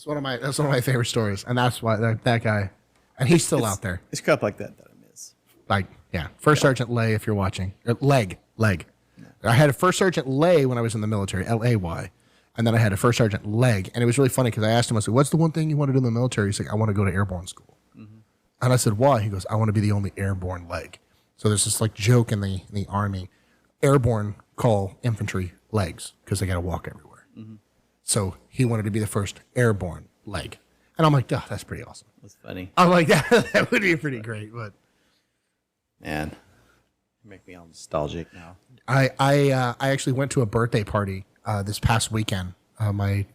[SPEAKER 2] one of my favorite stories. And that's why that guy, and he's still out there.
[SPEAKER 1] It's crap like that I miss.
[SPEAKER 2] First Sergeant Lay, if you're watching. Leg. I had a First Sergeant Lay when I was in the military, Lay. And then I had a first sergeant leg. And it was really funny because I asked him, I said, what's the one thing you want to do in the military? He's like, I want to go to airborne school. And I said, why? He goes, I want to be the only airborne leg. So there's this like joke in the Army. Airborne call infantry legs because they got to walk everywhere. So he wanted to be the first airborne leg. And I'm like, oh, that's pretty awesome.
[SPEAKER 1] That's funny.
[SPEAKER 2] I'm like, that would be pretty great. But
[SPEAKER 1] man, you make me all nostalgic now.
[SPEAKER 2] I actually went to a birthday party this past weekend. My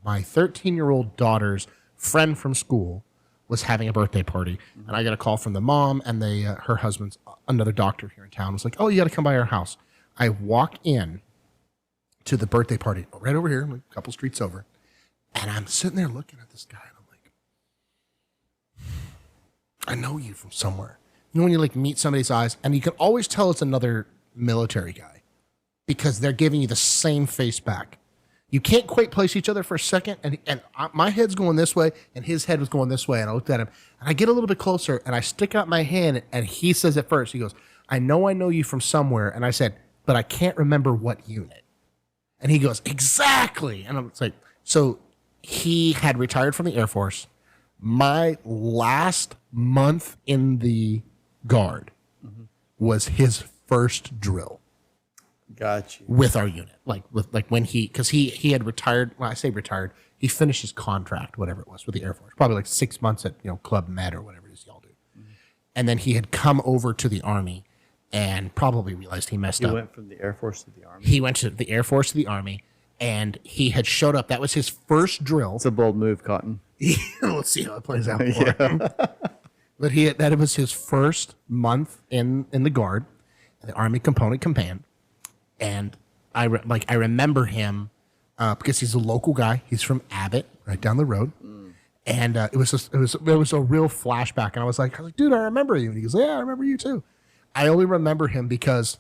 [SPEAKER 2] 13-year-old daughter's friend from school was having a birthday party, and I got a call from the mom and her husband's another doctor here in town. Was like, "Oh, you got to come by our house." I walk in to the birthday party right over here, like a couple streets over, and I'm sitting there looking at this guy, and I'm like, "I know you from somewhere." You know when you like meet somebody's eyes, and you can always tell it's another military guy because they're giving you the same face back. You can't quite place each other for a second, and my head's going this way, and his head was going this way, and I looked at him, and I get a little bit closer, and I stick out my hand, and he says it first. He goes, I know you from somewhere, and I said, but I can't remember what unit. And he goes, exactly, and I'm like, so he had retired from the Air Force. My last month in the Guard was his first drill.
[SPEAKER 1] Got you.
[SPEAKER 2] With our unit, when because he had retired. Well, I say retired. He finished his contract, whatever it was, with the Air Force. Probably like 6 months at Club Med or whatever it is y'all do. And then he had come over to the Army, and probably realized he messed up.
[SPEAKER 1] He went from the Air Force to the Army.
[SPEAKER 2] He went to the Air Force to the Army, and he had showed up. That was his first drill.
[SPEAKER 1] It's a bold move, Cotton.
[SPEAKER 2] Let's see how it plays out for him. But that was his first month in the Guard, the Army Component Command. And I remember him because he's a local guy. He's from Abbott, right down the road. And it was a real flashback. And I was like, dude, I remember you. And he goes, yeah, I remember you too. I only remember him because,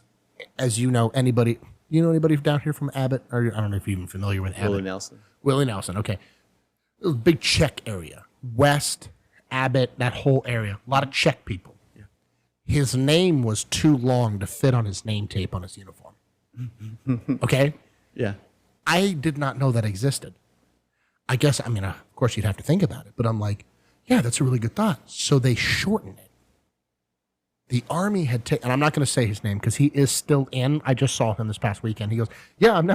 [SPEAKER 2] as you know, anybody down here from Abbott? Or I don't know if you're even familiar with Abbott. Willie Nelson. Okay. It was a big Czech area. West, Abbott, that whole area. A lot of Czech people. Yeah. His name was too long to fit on his name tape on his uniform. Okay?
[SPEAKER 1] Yeah.
[SPEAKER 2] I did not know that existed. I guess, of course you'd have to think about it, but I'm like, yeah, that's a really good thought. So they shortened it. The Army had taken, and I'm not going to say his name because he is still in. I just saw him this past weekend. He goes, yeah, I'm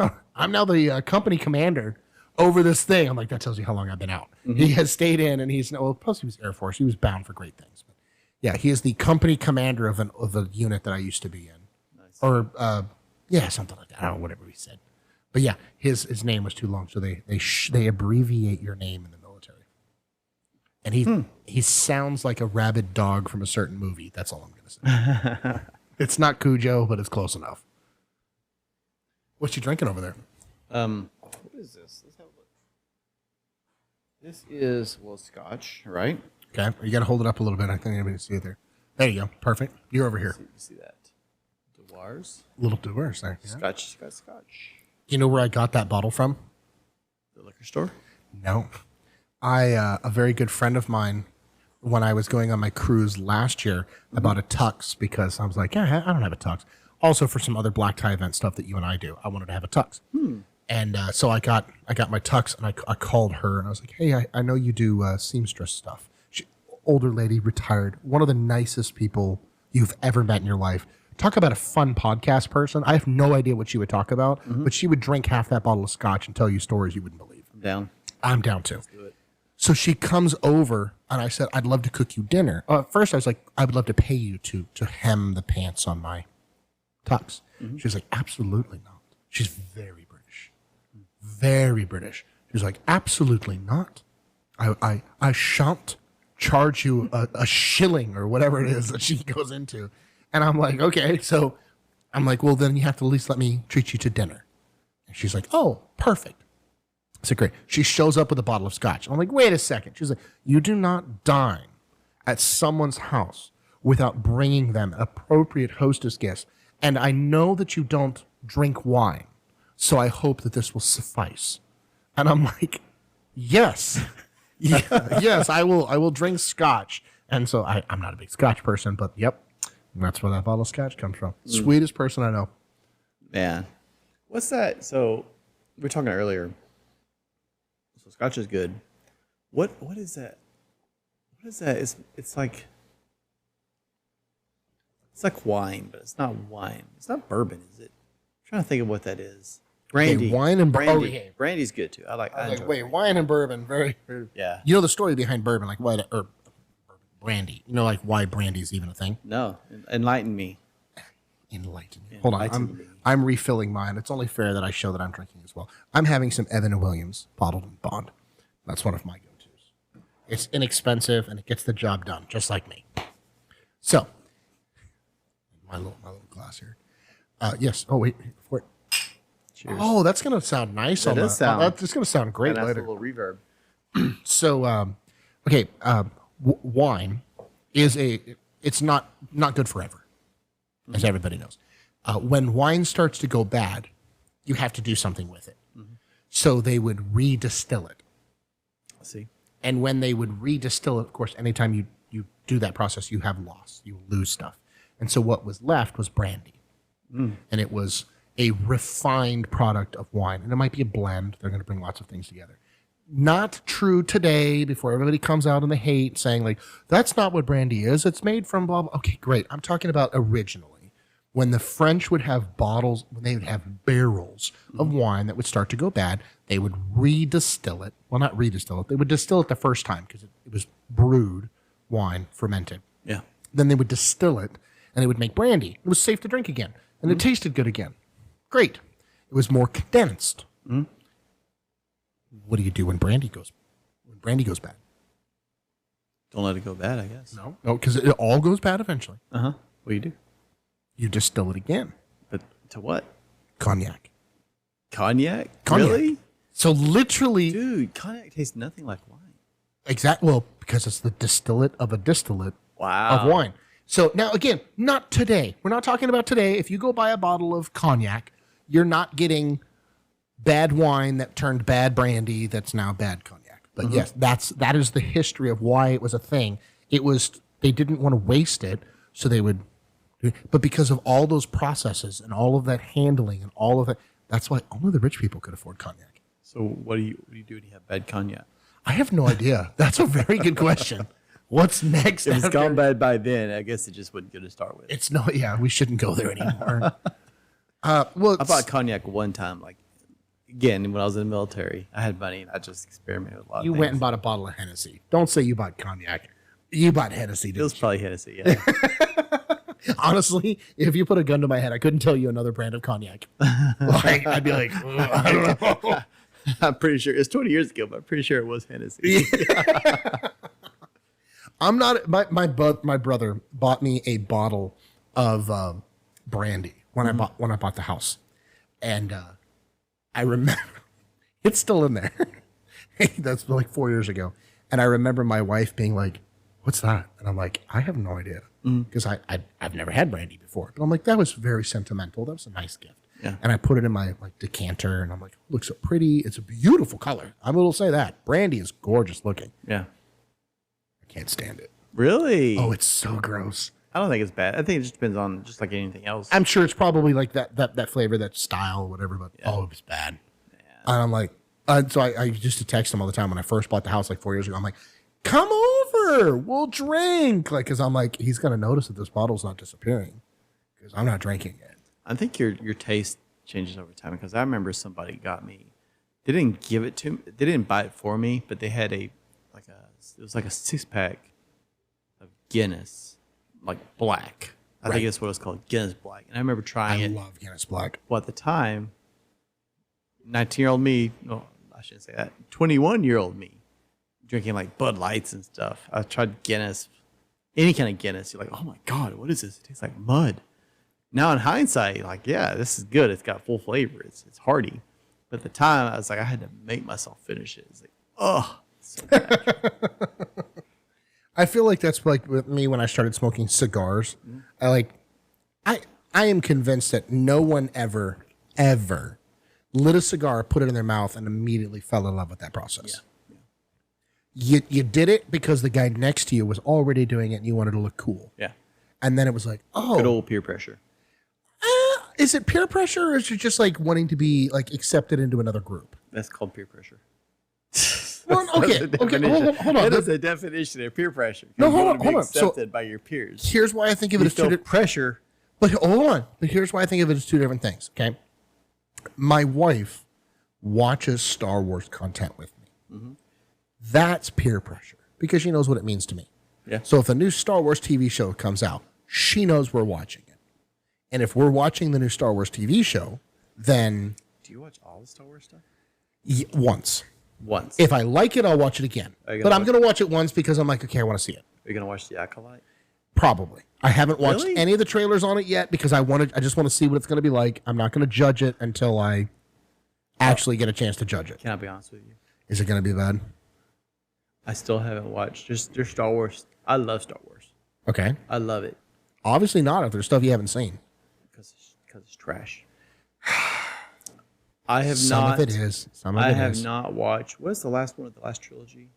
[SPEAKER 2] now the company commander over this thing. I'm like, that tells you how long I've been out. He has stayed in, and plus he was Air Force. He was bound for great things. But yeah, he is the company commander of a unit that I used to be in. Nice. Or, yeah, something like that. I don't know, whatever he said. But yeah, his name was too long, so they abbreviate your name in the military. And he sounds like a rabid dog from a certain movie. That's all I'm going to say. It's not Cujo, but it's close enough. What's you drinking over there?
[SPEAKER 1] What is this? Let's have a look. This is scotch, right?
[SPEAKER 2] Okay, you got to hold it up a little bit. I think anybody can see it there. There you go. Perfect. You're over here.
[SPEAKER 1] You see that? Dewar's.
[SPEAKER 2] Little Dewar's there. Yeah.
[SPEAKER 1] Scotch.
[SPEAKER 2] You know where I got that bottle from?
[SPEAKER 1] The liquor store?
[SPEAKER 2] No. A very good friend of mine, when I was going on my cruise last year, I bought a tux because I was like, yeah, I don't have a tux. Also for some other black tie event stuff that you and I do, I wanted to have a tux. And so I got my tux, and I called her, and I was like, hey, I know you do seamstress stuff. Older lady, retired, one of the nicest people you've ever met in your life. Talk about a fun podcast person. I have no idea what she would talk about, but she would drink half that bottle of scotch and tell you stories you wouldn't believe. I'm down too. Let's do it. So she comes over, and I said, I'd love to cook you dinner. At first, I was like, I would love to pay you to hem the pants on my tux. She was like, absolutely not. She's very British. Very British. She was like, absolutely not. I shan't charge you a shilling or whatever it is that she goes into. And I'm like, okay. So I'm like, well, then you have to at least let me treat you to dinner. And she's like, oh, perfect. I said, great. She shows up with a bottle of scotch. I'm like, wait a second. She's like, you do not dine at someone's house without bringing them appropriate hostess gifts. And I know that you don't drink wine, so I hope that this will suffice. And I'm like, yes. Yes, I will drink scotch. And so I'm not a big scotch person, but yep. That's where that bottle of scotch comes from. Sweetest person I know.
[SPEAKER 1] Man. What's that? So we were talking earlier. Scotch is good. What is that? What is that? It's like wine, but it's not wine. It's not bourbon, is it? I'm trying to think of what that is. Brandy.
[SPEAKER 2] Okay, wine and
[SPEAKER 1] brandy.
[SPEAKER 2] okay.
[SPEAKER 1] Brandy's good too. I enjoy
[SPEAKER 2] wait, wine and bourbon, very, very.
[SPEAKER 1] Yeah.
[SPEAKER 2] You know the story behind bourbon, like what or brandy. You know, like why brandy is even a thing.
[SPEAKER 1] No, enlighten me.
[SPEAKER 2] Enlighten me. Hold on, I'm refilling mine. It's only fair that I show that I'm drinking as well. I'm having some Evan & Williams bottled in bond. That's one of my go-tos. It's inexpensive and it gets the job done, just like me. So, my little glass here. Yes. Oh wait, before it.
[SPEAKER 1] Cheers.
[SPEAKER 2] Oh, that's gonna sound nice.
[SPEAKER 1] That does sound.
[SPEAKER 2] That's gonna sound great
[SPEAKER 1] That's
[SPEAKER 2] later.
[SPEAKER 1] a little reverb.
[SPEAKER 2] So, okay, wine is it's not good forever, as everybody knows. When wine starts to go bad, you have to do something with it. Mm-hmm. So they would redistill it.
[SPEAKER 1] See,
[SPEAKER 2] and when they would redistill it, of course, anytime you do that process, you have loss, you lose stuff, and so what was left was brandy, and it was a refined product of wine, and it might be a blend. They're going to bring lots of things together. Not true today, before everybody comes out in the hate saying, like, that's not what brandy is. It's made from blah, blah. Okay, great. I'm talking about originally. When the French would have bottles, when they would have barrels of wine that would start to go bad, they would redistill it. Well, not redistill it. They would distill it the first time because it was brewed wine, fermented.
[SPEAKER 1] Yeah.
[SPEAKER 2] Then they would distill it, and they would make brandy. It was safe to drink again, and it tasted good again. Great. It was more condensed. What do you do when brandy goes bad?
[SPEAKER 1] Don't let it go bad, I guess.
[SPEAKER 2] No, because it all goes bad eventually.
[SPEAKER 1] What do you do?
[SPEAKER 2] You distill it again.
[SPEAKER 1] But to what?
[SPEAKER 2] Cognac.
[SPEAKER 1] Cognac?
[SPEAKER 2] Really? So literally,
[SPEAKER 1] dude, cognac tastes nothing like wine.
[SPEAKER 2] Exactly. Well, because it's the distillate of a distillate
[SPEAKER 1] of
[SPEAKER 2] wine. So now, again, not today. We're not talking about today. If you go buy a bottle of cognac, you're not getting bad wine that turned bad brandy that's now bad cognac. But yes, that is the history of why it was a thing. It was, they didn't want to waste it, so they would, but because of all those processes and all of that handling and all of that, that's why only the rich people could afford cognac.
[SPEAKER 1] So what do you do when you have bad cognac?
[SPEAKER 2] I have no idea. That's a very good question. What's next?
[SPEAKER 1] If it's gone bad by then, I guess it just wasn't good to start with.
[SPEAKER 2] It's no, yeah, we shouldn't go there anymore. Well,
[SPEAKER 1] I bought cognac one time, like, again, when I was in the military. I had money and I just experimented with a lot of things.
[SPEAKER 2] You went and bought a bottle of Hennessy. Don't say you bought cognac. You bought Hennessy.
[SPEAKER 1] It was probably Hennessy, yeah.
[SPEAKER 2] Honestly, if you put a gun to my head, I couldn't tell you another brand of cognac. Like, I'd be like, I don't know.
[SPEAKER 1] I'm pretty sure it's 20 years ago, but I'm pretty sure it was Hennessy.
[SPEAKER 2] I'm not. My brother bought me a bottle of brandy when I bought the house, and I remember it's still in there. That's like 4 years ago, and I remember my wife being like, "What's that?" And I'm like, "I have no idea," because I've never had brandy before. But I'm like, that was very sentimental. That was a nice gift.
[SPEAKER 1] Yeah.
[SPEAKER 2] And I put it in my like decanter, and I'm like, looks so pretty. It's a beautiful color. I will say that brandy is gorgeous looking.
[SPEAKER 1] Yeah.
[SPEAKER 2] I can't stand it.
[SPEAKER 1] Really?
[SPEAKER 2] Oh, it's so gross.
[SPEAKER 1] I don't think it's bad. I think it just depends on just like anything else.
[SPEAKER 2] I'm sure it's probably like that flavor, that style, whatever. But oh, it was bad. Yeah. And I'm like, so I used to text him all the time when I first bought the house like 4 years ago. I'm like, come over, we'll drink. Like, because I'm like, he's gonna notice that this bottle's not disappearing because I'm not drinking it.
[SPEAKER 1] I think your taste changes over time because I remember somebody got me. They didn't give it to me. They didn't buy it for me, but they had it was like a 6-pack of Guinness, like black. I think that's what it's called, Guinness Black. And I remember trying it.
[SPEAKER 2] I love Guinness Black.
[SPEAKER 1] Well, at the time, 19-year-old me, no, I shouldn't say that, 21-year-old me, drinking like Bud Lights and stuff. I tried Guinness, any kind of Guinness. You're like, oh my God, what is this? It tastes like mud. Now in hindsight, like, yeah, this is good. It's got full flavor. It's hearty. But at the time, I was like, I had to make myself finish it. It's like, oh, so bad.
[SPEAKER 2] I feel like that's like with me when I started smoking cigars. I am convinced that no one ever lit a cigar, put it in their mouth, and immediately fell in love with that process. Yeah. You did it because the guy next to you was already doing it and you wanted to look cool.
[SPEAKER 1] Yeah.
[SPEAKER 2] And then it was like, oh.
[SPEAKER 1] Good old peer pressure.
[SPEAKER 2] Is it peer pressure or is it just like wanting to be like accepted into another group?
[SPEAKER 1] That's called peer pressure.
[SPEAKER 2] Well, okay. Hold on.
[SPEAKER 1] That is a definition of peer pressure.
[SPEAKER 2] No,
[SPEAKER 1] You
[SPEAKER 2] hold
[SPEAKER 1] want
[SPEAKER 2] on,
[SPEAKER 1] to be
[SPEAKER 2] hold on. So-
[SPEAKER 1] accepted by your peers.
[SPEAKER 2] Here's why I think of it
[SPEAKER 1] You
[SPEAKER 2] as two
[SPEAKER 1] feel
[SPEAKER 2] different.
[SPEAKER 1] pressure.
[SPEAKER 2] But hold on. But here's why I think of it as two different things. Okay. My wife watches Star Wars content with me.
[SPEAKER 1] Mm-hmm.
[SPEAKER 2] That's peer pressure because she knows what it means to me.
[SPEAKER 1] Yeah.
[SPEAKER 2] So if a new Star Wars TV show comes out, she knows we're watching it. And if we're watching the new Star Wars TV show, then
[SPEAKER 1] Do you watch all the Star Wars stuff?
[SPEAKER 2] once.
[SPEAKER 1] Once.
[SPEAKER 2] If I like it, I'll watch it again.
[SPEAKER 1] Are you
[SPEAKER 2] But
[SPEAKER 1] gonna
[SPEAKER 2] I'm
[SPEAKER 1] watch-
[SPEAKER 2] going to watch it once because I'm like, okay, I want to see it.
[SPEAKER 1] Are you going to watch The Acolyte?
[SPEAKER 2] Probably. I haven't watched
[SPEAKER 1] Really?
[SPEAKER 2] any of the trailers on it yet because I just want to see what it's going to be like. I'm not going to judge it until I actually get a chance to judge it.
[SPEAKER 1] Can I be honest with you?
[SPEAKER 2] Is it going to be bad?
[SPEAKER 1] I still haven't watched. Just their Star Wars. I love Star Wars.
[SPEAKER 2] Okay.
[SPEAKER 1] I love it
[SPEAKER 2] Obviously not if there's stuff you haven't seen.
[SPEAKER 1] because it's trash. I have
[SPEAKER 2] Some
[SPEAKER 1] not.
[SPEAKER 2] of it is. Some of
[SPEAKER 1] I
[SPEAKER 2] it
[SPEAKER 1] have
[SPEAKER 2] is.
[SPEAKER 1] not watched. What is the last one of the last trilogy?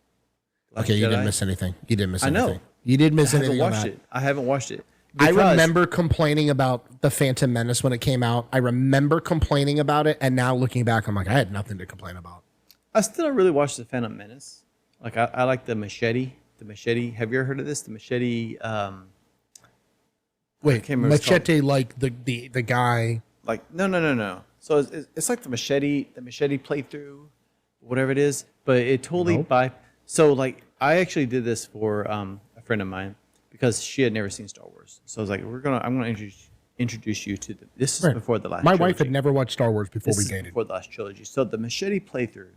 [SPEAKER 1] Last
[SPEAKER 2] Okay, you
[SPEAKER 1] Jedi?
[SPEAKER 2] didn't miss anything. You didn't miss
[SPEAKER 1] I know.
[SPEAKER 2] anything. You did miss
[SPEAKER 1] I haven't
[SPEAKER 2] anything on
[SPEAKER 1] watched
[SPEAKER 2] that.
[SPEAKER 1] it. I haven't watched it.
[SPEAKER 2] I
[SPEAKER 1] Because-
[SPEAKER 2] remember complaining about The Phantom Menace when it came out. I remember complaining about it, and now looking back, I'm like, I had nothing to complain about.
[SPEAKER 1] I still don't really watch the Phantom Menace. Like I like the machete. The machete. Have you ever heard of this? The machete.
[SPEAKER 2] Wait,
[SPEAKER 1] can't remember what it's
[SPEAKER 2] Machete, like the guy.
[SPEAKER 1] Like no. So it's like the machete playthrough, whatever it is. But it totally
[SPEAKER 2] Nope.
[SPEAKER 1] So like I actually did this for a friend of mine because she had never seen Star Wars. So I was like, I'm gonna introduce you to this is
[SPEAKER 2] Right.
[SPEAKER 1] before the last.
[SPEAKER 2] My
[SPEAKER 1] trilogy.
[SPEAKER 2] wife had never watched Star Wars before
[SPEAKER 1] This
[SPEAKER 2] we
[SPEAKER 1] is
[SPEAKER 2] dated.
[SPEAKER 1] before the last trilogy. So the machete playthrough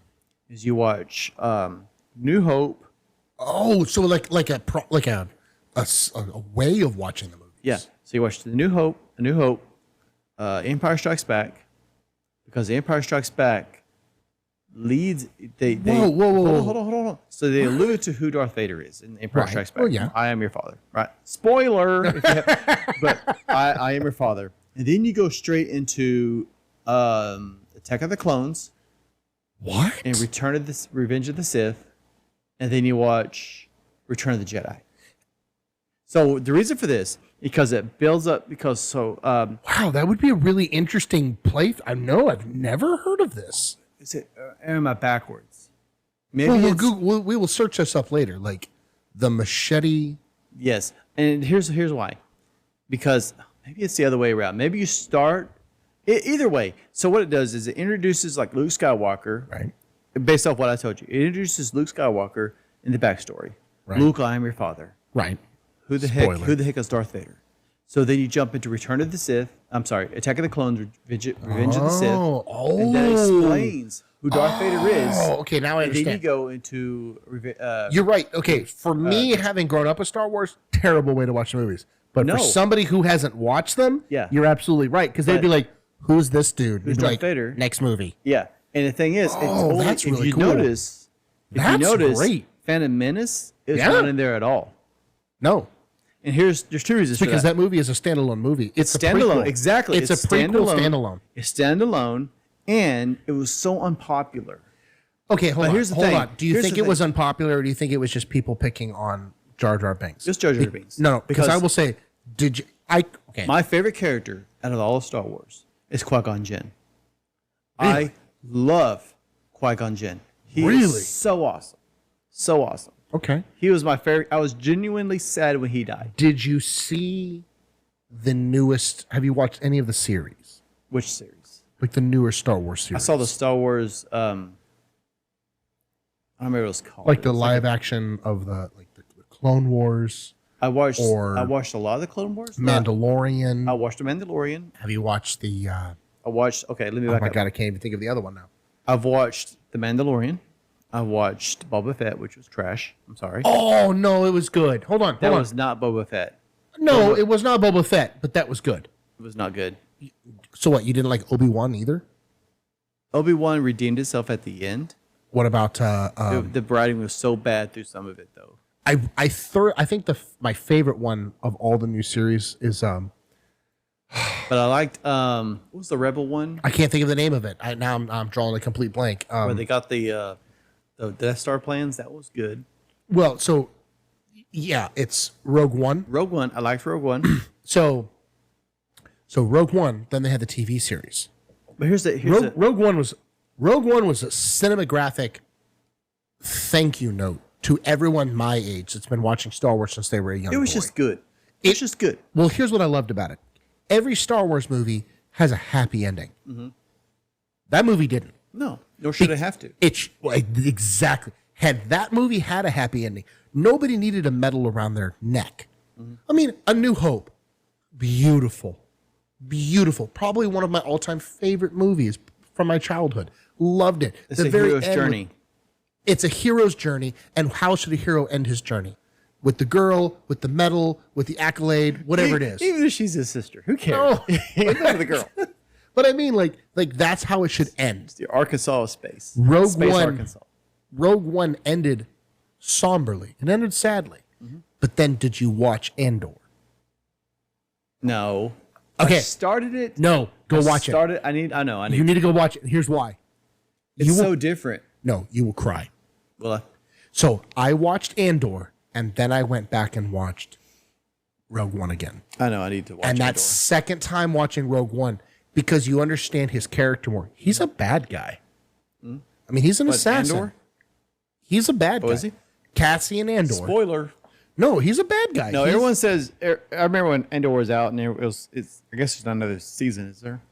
[SPEAKER 1] is you watch New Hope.
[SPEAKER 2] Oh, so like a way of watching the movies.
[SPEAKER 1] Yeah. So you watch the New Hope, Empire Strikes Back, because the Empire Strikes Back leads.
[SPEAKER 2] Whoa.
[SPEAKER 1] Hold on. So they allude to who Darth Vader is in Empire
[SPEAKER 2] Right.
[SPEAKER 1] Strikes Back.
[SPEAKER 2] Well, yeah.
[SPEAKER 1] I am your father. Right. Spoiler. But I am your father. And then you go straight into Attack of the Clones
[SPEAKER 2] What?
[SPEAKER 1] and Revenge of the Sith, and then you watch Return of the Jedi. So the reason for this, because it builds up,
[SPEAKER 2] Wow, that would be a really interesting play. I've never heard of this.
[SPEAKER 1] is it, am I backwards? Maybe
[SPEAKER 2] Well,
[SPEAKER 1] it's,
[SPEAKER 2] we will search this up later. Like the machete.
[SPEAKER 1] yes, and here's why, because maybe it's the other way around. Maybe you start either way. So what it does is it introduces like Luke Skywalker,
[SPEAKER 2] Right.
[SPEAKER 1] based off what I told you. It introduces Luke Skywalker in the backstory.
[SPEAKER 2] Right.
[SPEAKER 1] Luke, I am your father.
[SPEAKER 2] Right.
[SPEAKER 1] Who the heck is Darth Vader? So then you jump into Return of the Sith. I'm sorry, Attack of the Clones, Revenge of the Sith. And that explains who Darth Vader is.
[SPEAKER 2] Oh, okay. Now I
[SPEAKER 1] And then you
[SPEAKER 2] understand.
[SPEAKER 1] go into
[SPEAKER 2] You're right. Okay, for me, having grown up with Star Wars, terrible way to watch the movies. But
[SPEAKER 1] No.
[SPEAKER 2] for somebody who hasn't watched them,
[SPEAKER 1] Yeah.
[SPEAKER 2] you're absolutely right. Because they'd
[SPEAKER 1] But-
[SPEAKER 2] be like, "Who's this dude?"
[SPEAKER 1] Who's
[SPEAKER 2] You'd be
[SPEAKER 1] Darth
[SPEAKER 2] like,
[SPEAKER 1] Vader?
[SPEAKER 2] Next movie.
[SPEAKER 1] yeah. And the thing is, it's
[SPEAKER 2] Oh,
[SPEAKER 1] only,
[SPEAKER 2] that's
[SPEAKER 1] if
[SPEAKER 2] really
[SPEAKER 1] you
[SPEAKER 2] cool.
[SPEAKER 1] notice,
[SPEAKER 2] That's great.
[SPEAKER 1] Phantom Menace is
[SPEAKER 2] Yeah.
[SPEAKER 1] not in there at all.
[SPEAKER 2] No,
[SPEAKER 1] And there's two reasons for
[SPEAKER 2] because that movie is a standalone movie. It's a
[SPEAKER 1] standalone.
[SPEAKER 2] prequel.
[SPEAKER 1] Exactly.
[SPEAKER 2] It's a prequel standalone.
[SPEAKER 1] It's standalone, and it was so unpopular.
[SPEAKER 2] Okay, hold on.
[SPEAKER 1] here's the
[SPEAKER 2] hold
[SPEAKER 1] thing.
[SPEAKER 2] on. Do you
[SPEAKER 1] Here's
[SPEAKER 2] think
[SPEAKER 1] the
[SPEAKER 2] it was unpopular, or do you think it was just people picking on Jar Jar Binks?
[SPEAKER 1] Just Jar Jar Binks.
[SPEAKER 2] No, because I will say, did you? Okay.
[SPEAKER 1] My favorite character out of all of Star Wars is Qui-Gon Jinn.
[SPEAKER 2] Really?
[SPEAKER 1] I love Qui-Gon Jinn. He
[SPEAKER 2] Really?
[SPEAKER 1] is so awesome. So awesome.
[SPEAKER 2] Okay.
[SPEAKER 1] He was my favorite. I was genuinely sad when he died.
[SPEAKER 2] Did you see the newest? Have you watched any of the series?
[SPEAKER 1] Which series?
[SPEAKER 2] Like the newer Star Wars
[SPEAKER 1] I
[SPEAKER 2] series?
[SPEAKER 1] saw the Star Wars. I don't remember what it was called.
[SPEAKER 2] like the
[SPEAKER 1] It was
[SPEAKER 2] live action of the Clone Wars,
[SPEAKER 1] I watched.
[SPEAKER 2] or
[SPEAKER 1] I watched a lot of the Clone Wars.
[SPEAKER 2] Mandalorian.
[SPEAKER 1] I watched the Mandalorian.
[SPEAKER 2] Have you watched the?
[SPEAKER 1] I watched. Okay, let me
[SPEAKER 2] Oh
[SPEAKER 1] back
[SPEAKER 2] my
[SPEAKER 1] up.
[SPEAKER 2] god, I can't even think of the other one now.
[SPEAKER 1] I've watched the Mandalorian. I watched Boba Fett, which was trash. I'm sorry.
[SPEAKER 2] Oh no, it was good. Hold on,
[SPEAKER 1] that
[SPEAKER 2] hold on.
[SPEAKER 1] was not Boba Fett.
[SPEAKER 2] No, it was not Boba Fett, but that was good.
[SPEAKER 1] It was not good.
[SPEAKER 2] So what? You didn't like Obi-Wan either?
[SPEAKER 1] Obi-Wan redeemed itself at the end.
[SPEAKER 2] What about
[SPEAKER 1] The writing was so bad through some of it, though.
[SPEAKER 2] I think my favorite one of all the new series is
[SPEAKER 1] But I liked what was the Rebel one
[SPEAKER 2] I can't think of the name of it. I'm drawing a complete blank.
[SPEAKER 1] where they got the Death Star plans. That was good.
[SPEAKER 2] Well, so yeah, it's Rogue One.
[SPEAKER 1] Rogue One. I liked Rogue One.
[SPEAKER 2] So Rogue One. Then they had the TV series.
[SPEAKER 1] But here's the
[SPEAKER 2] Rogue One was a cinematographic thank you note to everyone my age that's been watching Star Wars since they were a young boy.
[SPEAKER 1] It was just good. It's just good.
[SPEAKER 2] Well, here's what I loved about it. Every Star Wars movie has a happy ending. Mm-hmm. That movie didn't.
[SPEAKER 1] No, nor should it have to.
[SPEAKER 2] Exactly. Had that movie had a happy ending, nobody needed a medal around their neck. Mm-hmm. I mean, A New Hope, beautiful. Beautiful. Probably one of my all-time favorite movies from my childhood. Loved it.
[SPEAKER 1] It's a hero's journey.
[SPEAKER 2] It's a hero's journey, and how should a hero end his journey? With the girl, with the medal, with the accolade, whatever it is.
[SPEAKER 1] Even if she's his sister, who cares? Oh. The girl.
[SPEAKER 2] But I mean, like that's how it should end.
[SPEAKER 1] It's the Arkansas of space.
[SPEAKER 2] Rogue One ended somberly. It ended sadly. Mm-hmm. But then, did you watch Andor?
[SPEAKER 1] No.
[SPEAKER 2] Okay.
[SPEAKER 1] I started it.
[SPEAKER 2] No, go watch it.
[SPEAKER 1] I need.
[SPEAKER 2] You need to go watch it. Here's why.
[SPEAKER 1] It's so different.
[SPEAKER 2] No, you will cry.
[SPEAKER 1] Well,
[SPEAKER 2] so I watched Andor, and then I went back and watched Rogue One again.
[SPEAKER 1] I know. I need to watch
[SPEAKER 2] And
[SPEAKER 1] Andor.
[SPEAKER 2] that second time watching Rogue One, because you understand his character more. He's a bad guy. I mean, he's an assassin. Andor? He's a bad guy.
[SPEAKER 1] Is he?
[SPEAKER 2] Cassian Andor.
[SPEAKER 1] Spoiler.
[SPEAKER 2] No, he's a bad guy.
[SPEAKER 1] No, everyone says. I remember when Andor was out, and I guess there's not another season, is there?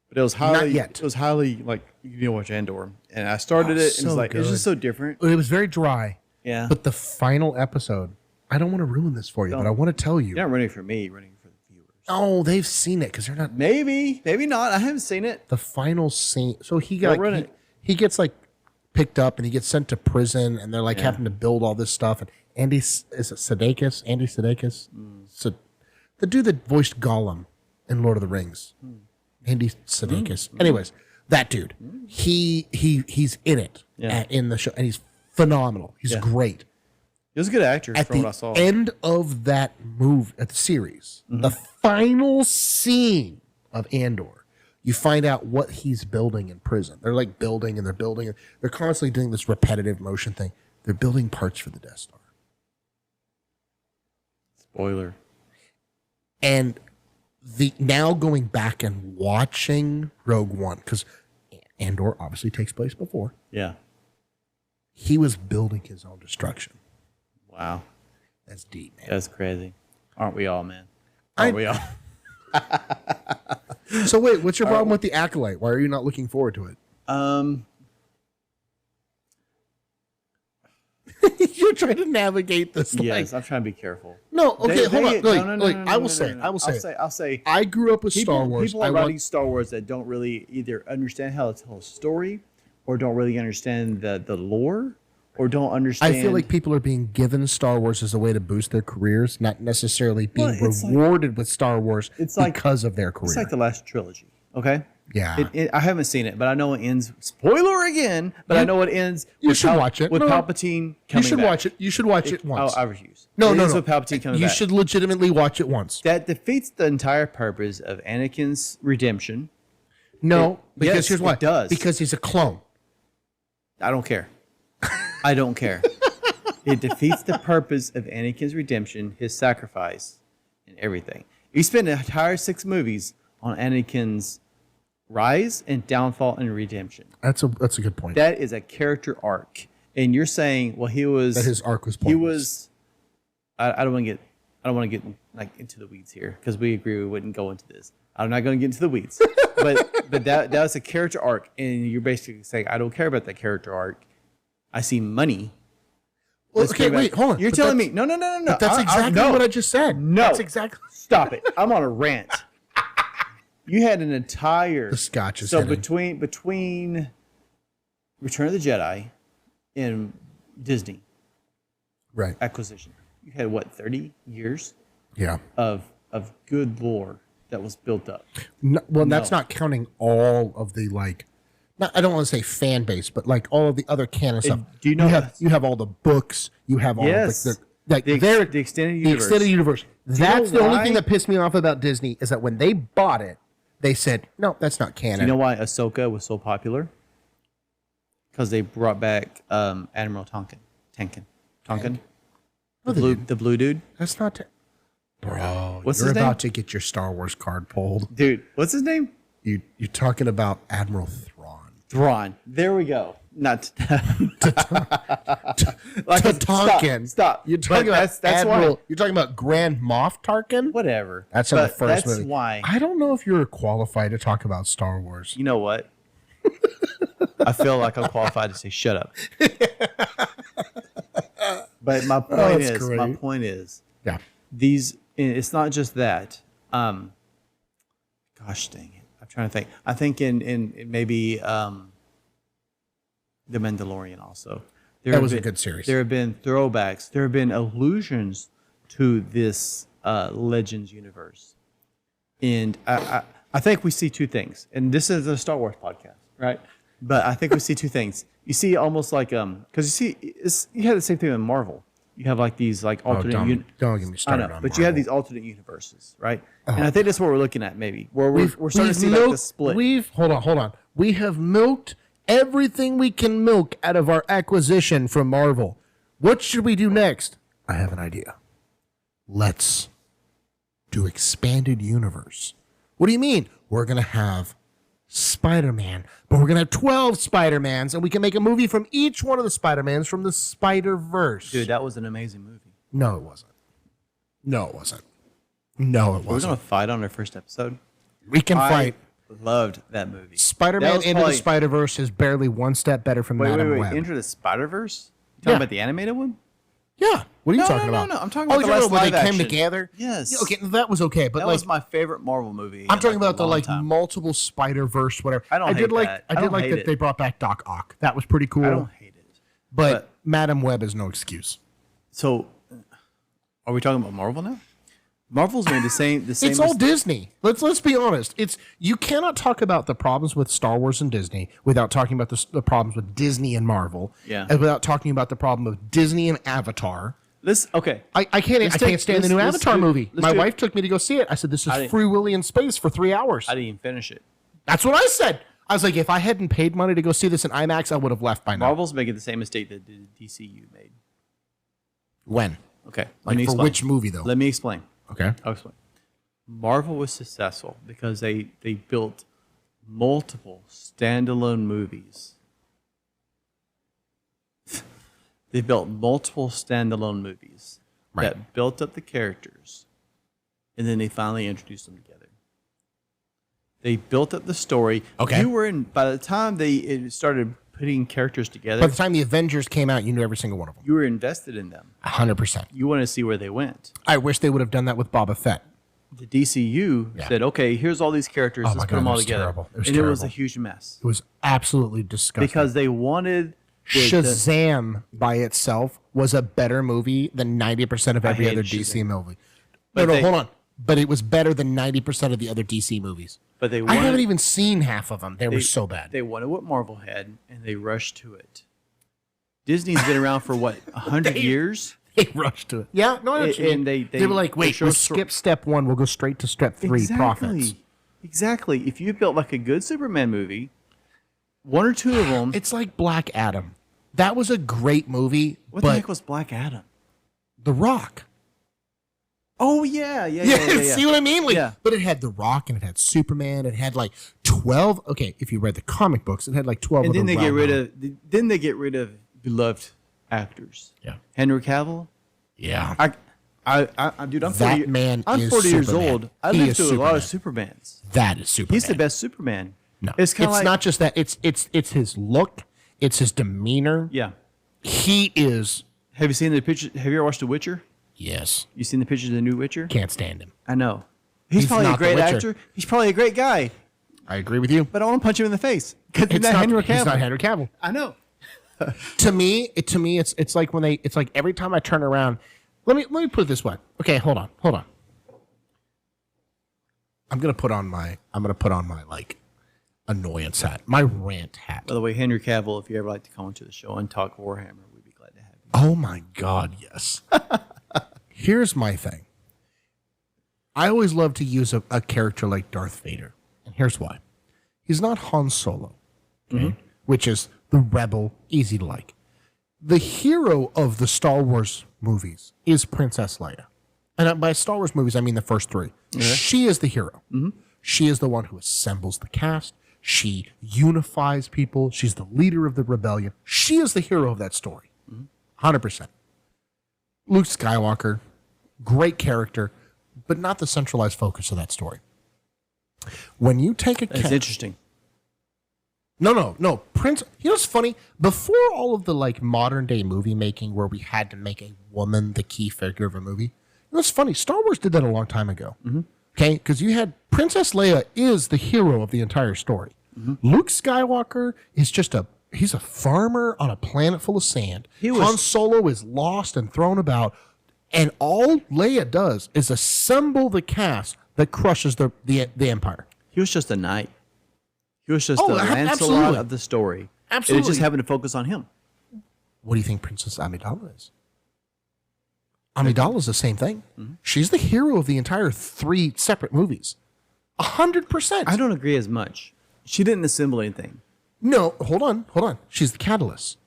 [SPEAKER 1] But it was highly.
[SPEAKER 2] Not yet.
[SPEAKER 1] It was highly like you need to watch Andor, and I started it, and it's like it's just so different.
[SPEAKER 2] It was very dry.
[SPEAKER 1] Yeah.
[SPEAKER 2] But the final episode, I don't want to ruin this for you, but I want to tell you.
[SPEAKER 1] You're not running for me, you're running for the viewers.
[SPEAKER 2] Oh, they've seen it because they're not.
[SPEAKER 1] Maybe not. I haven't seen it.
[SPEAKER 2] The final scene. So he got he gets like picked up and he gets sent to prison, and they're like having to build all this stuff. And Andy Sudeikis, the dude that voiced Gollum in Lord of the Rings. Andy Sudeikis. Anyways, that dude, he's in it in the show, and he's phenomenal. He's great.
[SPEAKER 1] He was a good actor from what I saw.
[SPEAKER 2] At the end of that at the series, the final scene of Andor, you find out what he's building in prison. They're like building and they're building. They're constantly doing this repetitive motion thing. They're building parts for the Death Star.
[SPEAKER 1] Spoiler.
[SPEAKER 2] And now going back and watching Rogue One, because Andor obviously takes place before.
[SPEAKER 1] Yeah.
[SPEAKER 2] He was building his own destruction.
[SPEAKER 1] Wow.
[SPEAKER 2] That's deep, man.
[SPEAKER 1] That's crazy. Aren't we all, man? Aren't we all?
[SPEAKER 2] So wait, what's your problem with the Acolyte? Why are you not looking forward to it? You're trying to navigate this.
[SPEAKER 1] Yes, I'm trying to be careful.
[SPEAKER 2] No, okay, hold on.
[SPEAKER 1] No,
[SPEAKER 2] I will say.
[SPEAKER 1] I'll say.
[SPEAKER 2] I grew up with Star Wars.
[SPEAKER 1] People are writing Star Wars that don't really either understand how to tell a story, or don't really understand the lore, or don't understand.
[SPEAKER 2] I feel like people are being given Star Wars as a way to boost their careers, not necessarily being rewarded with Star Wars because of their career.
[SPEAKER 1] It's like the last trilogy. Okay.
[SPEAKER 2] Yeah.
[SPEAKER 1] I haven't seen it, but I know it ends. Spoiler again, but I know it ends.
[SPEAKER 2] You should watch it
[SPEAKER 1] with Palpatine coming back.
[SPEAKER 2] You should watch it. You should watch it once.
[SPEAKER 1] I refuse.
[SPEAKER 2] No.
[SPEAKER 1] With Palpatine coming back.
[SPEAKER 2] You should legitimately watch it once.
[SPEAKER 1] That defeats the entire purpose of Anakin's redemption.
[SPEAKER 2] No, because here's why.
[SPEAKER 1] It does.
[SPEAKER 2] Because he's a clone.
[SPEAKER 1] I don't care. I don't care. It defeats the purpose of Anakin's redemption, his sacrifice, and everything. You spend an entire 6 movies on Anakin's rise and downfall and redemption.
[SPEAKER 2] That's a good point.
[SPEAKER 1] That is a character arc, and you're saying, well, that
[SPEAKER 2] his arc was pointless.
[SPEAKER 1] He was. I don't want to get like into the weeds here because we agree we wouldn't go into this. I'm not going to get into the weeds, but that was a character arc, and you're basically saying I don't care about that character arc. I see money.
[SPEAKER 2] Well, okay, wait, hold on.
[SPEAKER 1] You're telling me no.
[SPEAKER 2] But that's exactly what I just said.
[SPEAKER 1] No,
[SPEAKER 2] that's exactly.
[SPEAKER 1] Stop it. I'm on a rant. You had an entire
[SPEAKER 2] the Scotch is
[SPEAKER 1] so
[SPEAKER 2] hitting.
[SPEAKER 1] between Return of the Jedi and Disney acquisition. You had what 30 years of good lore that was built up.
[SPEAKER 2] That's not counting all of the I don't want to say fan base, but like all of the other canon stuff.
[SPEAKER 1] Do you know
[SPEAKER 2] you have all the books, you have all
[SPEAKER 1] the extended universe.
[SPEAKER 2] The extended universe. That's the only thing that pissed me off about Disney is that when they bought it, they said, no, that's not canon.
[SPEAKER 1] Do you know why Ahsoka was so popular? Because they brought back Admiral Tonkin. The blue dude.
[SPEAKER 2] That's not... Bro,
[SPEAKER 1] what's
[SPEAKER 2] you're
[SPEAKER 1] his name?
[SPEAKER 2] About to get your Star Wars card pulled.
[SPEAKER 1] Dude, what's his name?
[SPEAKER 2] You're talking about Admiral Thrawn.
[SPEAKER 1] Thrawn. There we go. Not
[SPEAKER 2] Tarkin.
[SPEAKER 1] Stop.
[SPEAKER 2] You're talking about
[SPEAKER 1] that's why.
[SPEAKER 2] You're talking about Grand Moff Tarkin.
[SPEAKER 1] Whatever.
[SPEAKER 2] That's in the first
[SPEAKER 1] that's
[SPEAKER 2] movie.
[SPEAKER 1] Why.
[SPEAKER 2] I don't know if you're qualified to talk about Star Wars.
[SPEAKER 1] You know what? I feel like I'm qualified to say shut up. But my point is,
[SPEAKER 2] yeah,
[SPEAKER 1] it's not just that. Gosh dang it. I'm trying to think. I think in maybe The Mandalorian also.
[SPEAKER 2] That was a good series.
[SPEAKER 1] There have been throwbacks. There have been allusions to this Legends universe. And I think we see two things. And this is a Star Wars podcast, right? But I think we see two things. You see almost like because you have the same thing in Marvel. You have like these like alternate.
[SPEAKER 2] Don't get me started.
[SPEAKER 1] I know, but you have these alternate universes, right? And I think that's what we're looking at, maybe where we're starting to see like the split.
[SPEAKER 2] Hold on. We have milked everything we can milk out of our acquisition from Marvel. What should we do next? I have an idea. Let's do expanded universe. What do you mean? We're gonna have Spider-Man, but we're gonna have 12 Spider-Mans, and we can make a movie from each one of the Spider-Mans from the Spider-Verse.
[SPEAKER 1] Dude, that was an amazing movie.
[SPEAKER 2] No, it wasn't.
[SPEAKER 1] We're gonna fight on our first episode.
[SPEAKER 2] We can fight.
[SPEAKER 1] Loved that movie.
[SPEAKER 2] Spider-Man Into the Spider-Verse is barely one step better from Madam Web.
[SPEAKER 1] Into the Spider-Verse? You talking about the animated one?
[SPEAKER 2] Yeah. What are you talking about?
[SPEAKER 1] No. I'm talking about the last
[SPEAKER 2] where
[SPEAKER 1] live
[SPEAKER 2] they
[SPEAKER 1] action.
[SPEAKER 2] came together.
[SPEAKER 1] Yes.
[SPEAKER 2] Yeah, okay, that was okay, but
[SPEAKER 1] that was my favorite Marvel movie.
[SPEAKER 2] I'm talking about the multiple Spider-Verse, whatever.
[SPEAKER 1] I did like
[SPEAKER 2] that they brought back Doc Ock. That was pretty cool.
[SPEAKER 1] I don't hate it,
[SPEAKER 2] but Madam Web is no excuse.
[SPEAKER 1] So, are we talking about Marvel now? Marvel's made the same.
[SPEAKER 2] It's all Disney. Let's be honest. You cannot talk about the problems with Star Wars and Disney without talking about the problems with Disney and Marvel.
[SPEAKER 1] Yeah.
[SPEAKER 2] And without talking about the problem of Disney and Avatar.
[SPEAKER 1] Okay.
[SPEAKER 2] I can't stand the new Avatar movie. My wife took me to go see it. I said, "This is Free Willy in space for 3 hours."
[SPEAKER 1] I didn't even finish it.
[SPEAKER 2] That's what I said. I was like, if I hadn't paid money to go see this in IMAX, I would have left by now.
[SPEAKER 1] Marvel's making the same mistake that the DCU made.
[SPEAKER 2] When?
[SPEAKER 1] Okay.
[SPEAKER 2] For which movie though?
[SPEAKER 1] Let me explain.
[SPEAKER 2] Okay.
[SPEAKER 1] I'll explain. Marvel was successful because they built multiple standalone movies. They built multiple standalone movies that built up the characters, and then they finally introduced them together. They built up the story.
[SPEAKER 2] Okay.
[SPEAKER 1] By the time they started putting characters together.
[SPEAKER 2] By the time the Avengers came out, you knew every single one of them.
[SPEAKER 1] You were invested in them.
[SPEAKER 2] 100%.
[SPEAKER 1] You want to see where they went.
[SPEAKER 2] I wish they would have done that with Boba Fett.
[SPEAKER 1] The DCU said, okay, here's all these characters. Let's put them all together.
[SPEAKER 2] Terrible.
[SPEAKER 1] It was a huge mess.
[SPEAKER 2] It was absolutely disgusting.
[SPEAKER 1] Because they wanted...
[SPEAKER 2] Shazam by itself was a better movie than 90% of every other DC movie. No, hold on. But it was better than 90% of the other DC movies.
[SPEAKER 1] But I
[SPEAKER 2] haven't even seen half of them. They were so bad.
[SPEAKER 1] They wanted what Marvel had, and they rushed to it. Disney's been around for, 100 years?
[SPEAKER 2] They rushed to it. Yeah, no, and they were like, wait, we'll skip step 1. We'll go straight to step 3, profits.
[SPEAKER 1] Exactly. If you built like a good Superman movie, one or two of them...
[SPEAKER 2] It's like Black Adam. That was a great movie.
[SPEAKER 1] What the heck was Black Adam?
[SPEAKER 2] The Rock.
[SPEAKER 1] Oh, yeah.
[SPEAKER 2] See what I mean? But it had The Rock and it had Superman. It had like 12. Okay, if you read the comic books, it had like 12
[SPEAKER 1] and
[SPEAKER 2] of them.
[SPEAKER 1] Then they get rid of beloved actors.
[SPEAKER 2] Yeah.
[SPEAKER 1] Henry Cavill.
[SPEAKER 2] Yeah.
[SPEAKER 1] Dude, I'm
[SPEAKER 2] 40
[SPEAKER 1] years old. I lived through a lot of Supermans.
[SPEAKER 2] That is Superman.
[SPEAKER 1] He's the best Superman.
[SPEAKER 2] No, it's not just that. It's his look. It's his demeanor.
[SPEAKER 1] Yeah.
[SPEAKER 2] He is.
[SPEAKER 1] Have you seen the picture? Have you ever watched The Witcher?
[SPEAKER 2] Yes.
[SPEAKER 1] You seen the pictures of the new Witcher?
[SPEAKER 2] Can't stand him.
[SPEAKER 1] I know. He's probably a great actor. He's probably a great guy.
[SPEAKER 2] I agree with you.
[SPEAKER 1] But I want to punch him in the face because he's not Henry Cavill.
[SPEAKER 2] He's not Henry Cavill.
[SPEAKER 1] I know.
[SPEAKER 2] To me, it's like it's like every time I turn around. Let me put it this way. Okay, hold on. I'm gonna put on my like annoyance hat, my rant hat.
[SPEAKER 1] By the way, Henry Cavill, if you ever like to come onto the show and talk Warhammer, we'd be glad to have you.
[SPEAKER 2] Oh my God, yes. Here's my thing. I always love to use a character like Darth Vader, and here's why. He's not Han Solo, okay? Which is the rebel, easy to like. The hero of the Star Wars movies is Princess Leia. And by Star Wars movies, I mean the first 3. Okay. She is the hero. She is the one who assembles the cast. She unifies people. She's the leader of the rebellion. She is the hero of that story. 100%. Luke Skywalker, great character, but not the centralized focus of that story. When you take a
[SPEAKER 1] That's interesting.
[SPEAKER 2] No. Prince, you know what's funny? Before all of the like modern day movie making where we had to make a woman the key figure of a movie, you know what's funny? Star Wars did that a long time ago. Okay? Because you had Princess Leia is the hero of the entire story. Luke Skywalker is he's a farmer on a planet full of sand. Han Solo is lost and thrown about. And all Leia does is assemble the cast that crushes the Empire.
[SPEAKER 1] He was just a knight. He was just the Lancelot of the story.
[SPEAKER 2] Absolutely.
[SPEAKER 1] It just happened to focus on him.
[SPEAKER 2] What do you think Princess Amidala is? Amidala is the same thing. She's the hero of the entire 3 separate movies. 100%.
[SPEAKER 1] I don't agree as much. She didn't assemble anything.
[SPEAKER 2] No, hold on. She's the catalyst.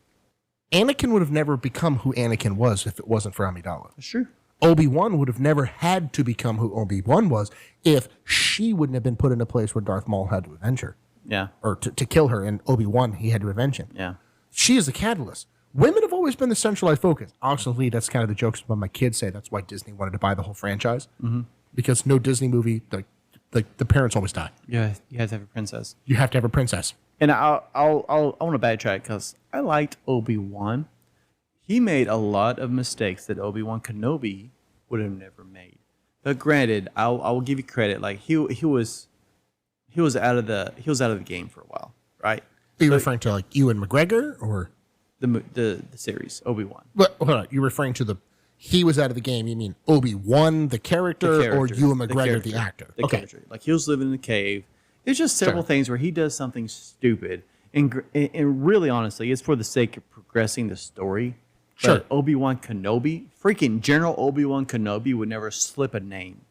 [SPEAKER 2] Anakin would have never become who Anakin was if it wasn't for Amidala.
[SPEAKER 1] That's true.
[SPEAKER 2] Obi-Wan would have never had to become who Obi-Wan was if she wouldn't have been put in a place where Darth Maul had to avenge her.
[SPEAKER 1] Yeah.
[SPEAKER 2] Or to kill her, and Obi-Wan, he had to avenge him.
[SPEAKER 1] Yeah.
[SPEAKER 2] She is the catalyst. Women have always been the centralized focus. Honestly, that's kind of the jokes when my kids say that's why Disney wanted to buy the whole franchise. Because no Disney movie, the parents always die.
[SPEAKER 1] Yeah, you have to have a princess.
[SPEAKER 2] You have to have a princess.
[SPEAKER 1] And I want to backtrack because I liked Obi-Wan. He made a lot of mistakes that Obi-Wan Kenobi would have never made. But granted, I will give you credit. Like he was out of the game for a while, right?
[SPEAKER 2] Are you referring to like Ewan McGregor or
[SPEAKER 1] the series Obi-Wan?
[SPEAKER 2] But hold on, you're referring to he was out of the game. You mean Obi-Wan the character or Ewan McGregor the actor?
[SPEAKER 1] The character. Like he was living in the cave. There's just several things where he does something stupid, and really honestly, it's for the sake of progressing the story. But Obi-Wan Kenobi, freaking General Obi-Wan Kenobi would never slip a name.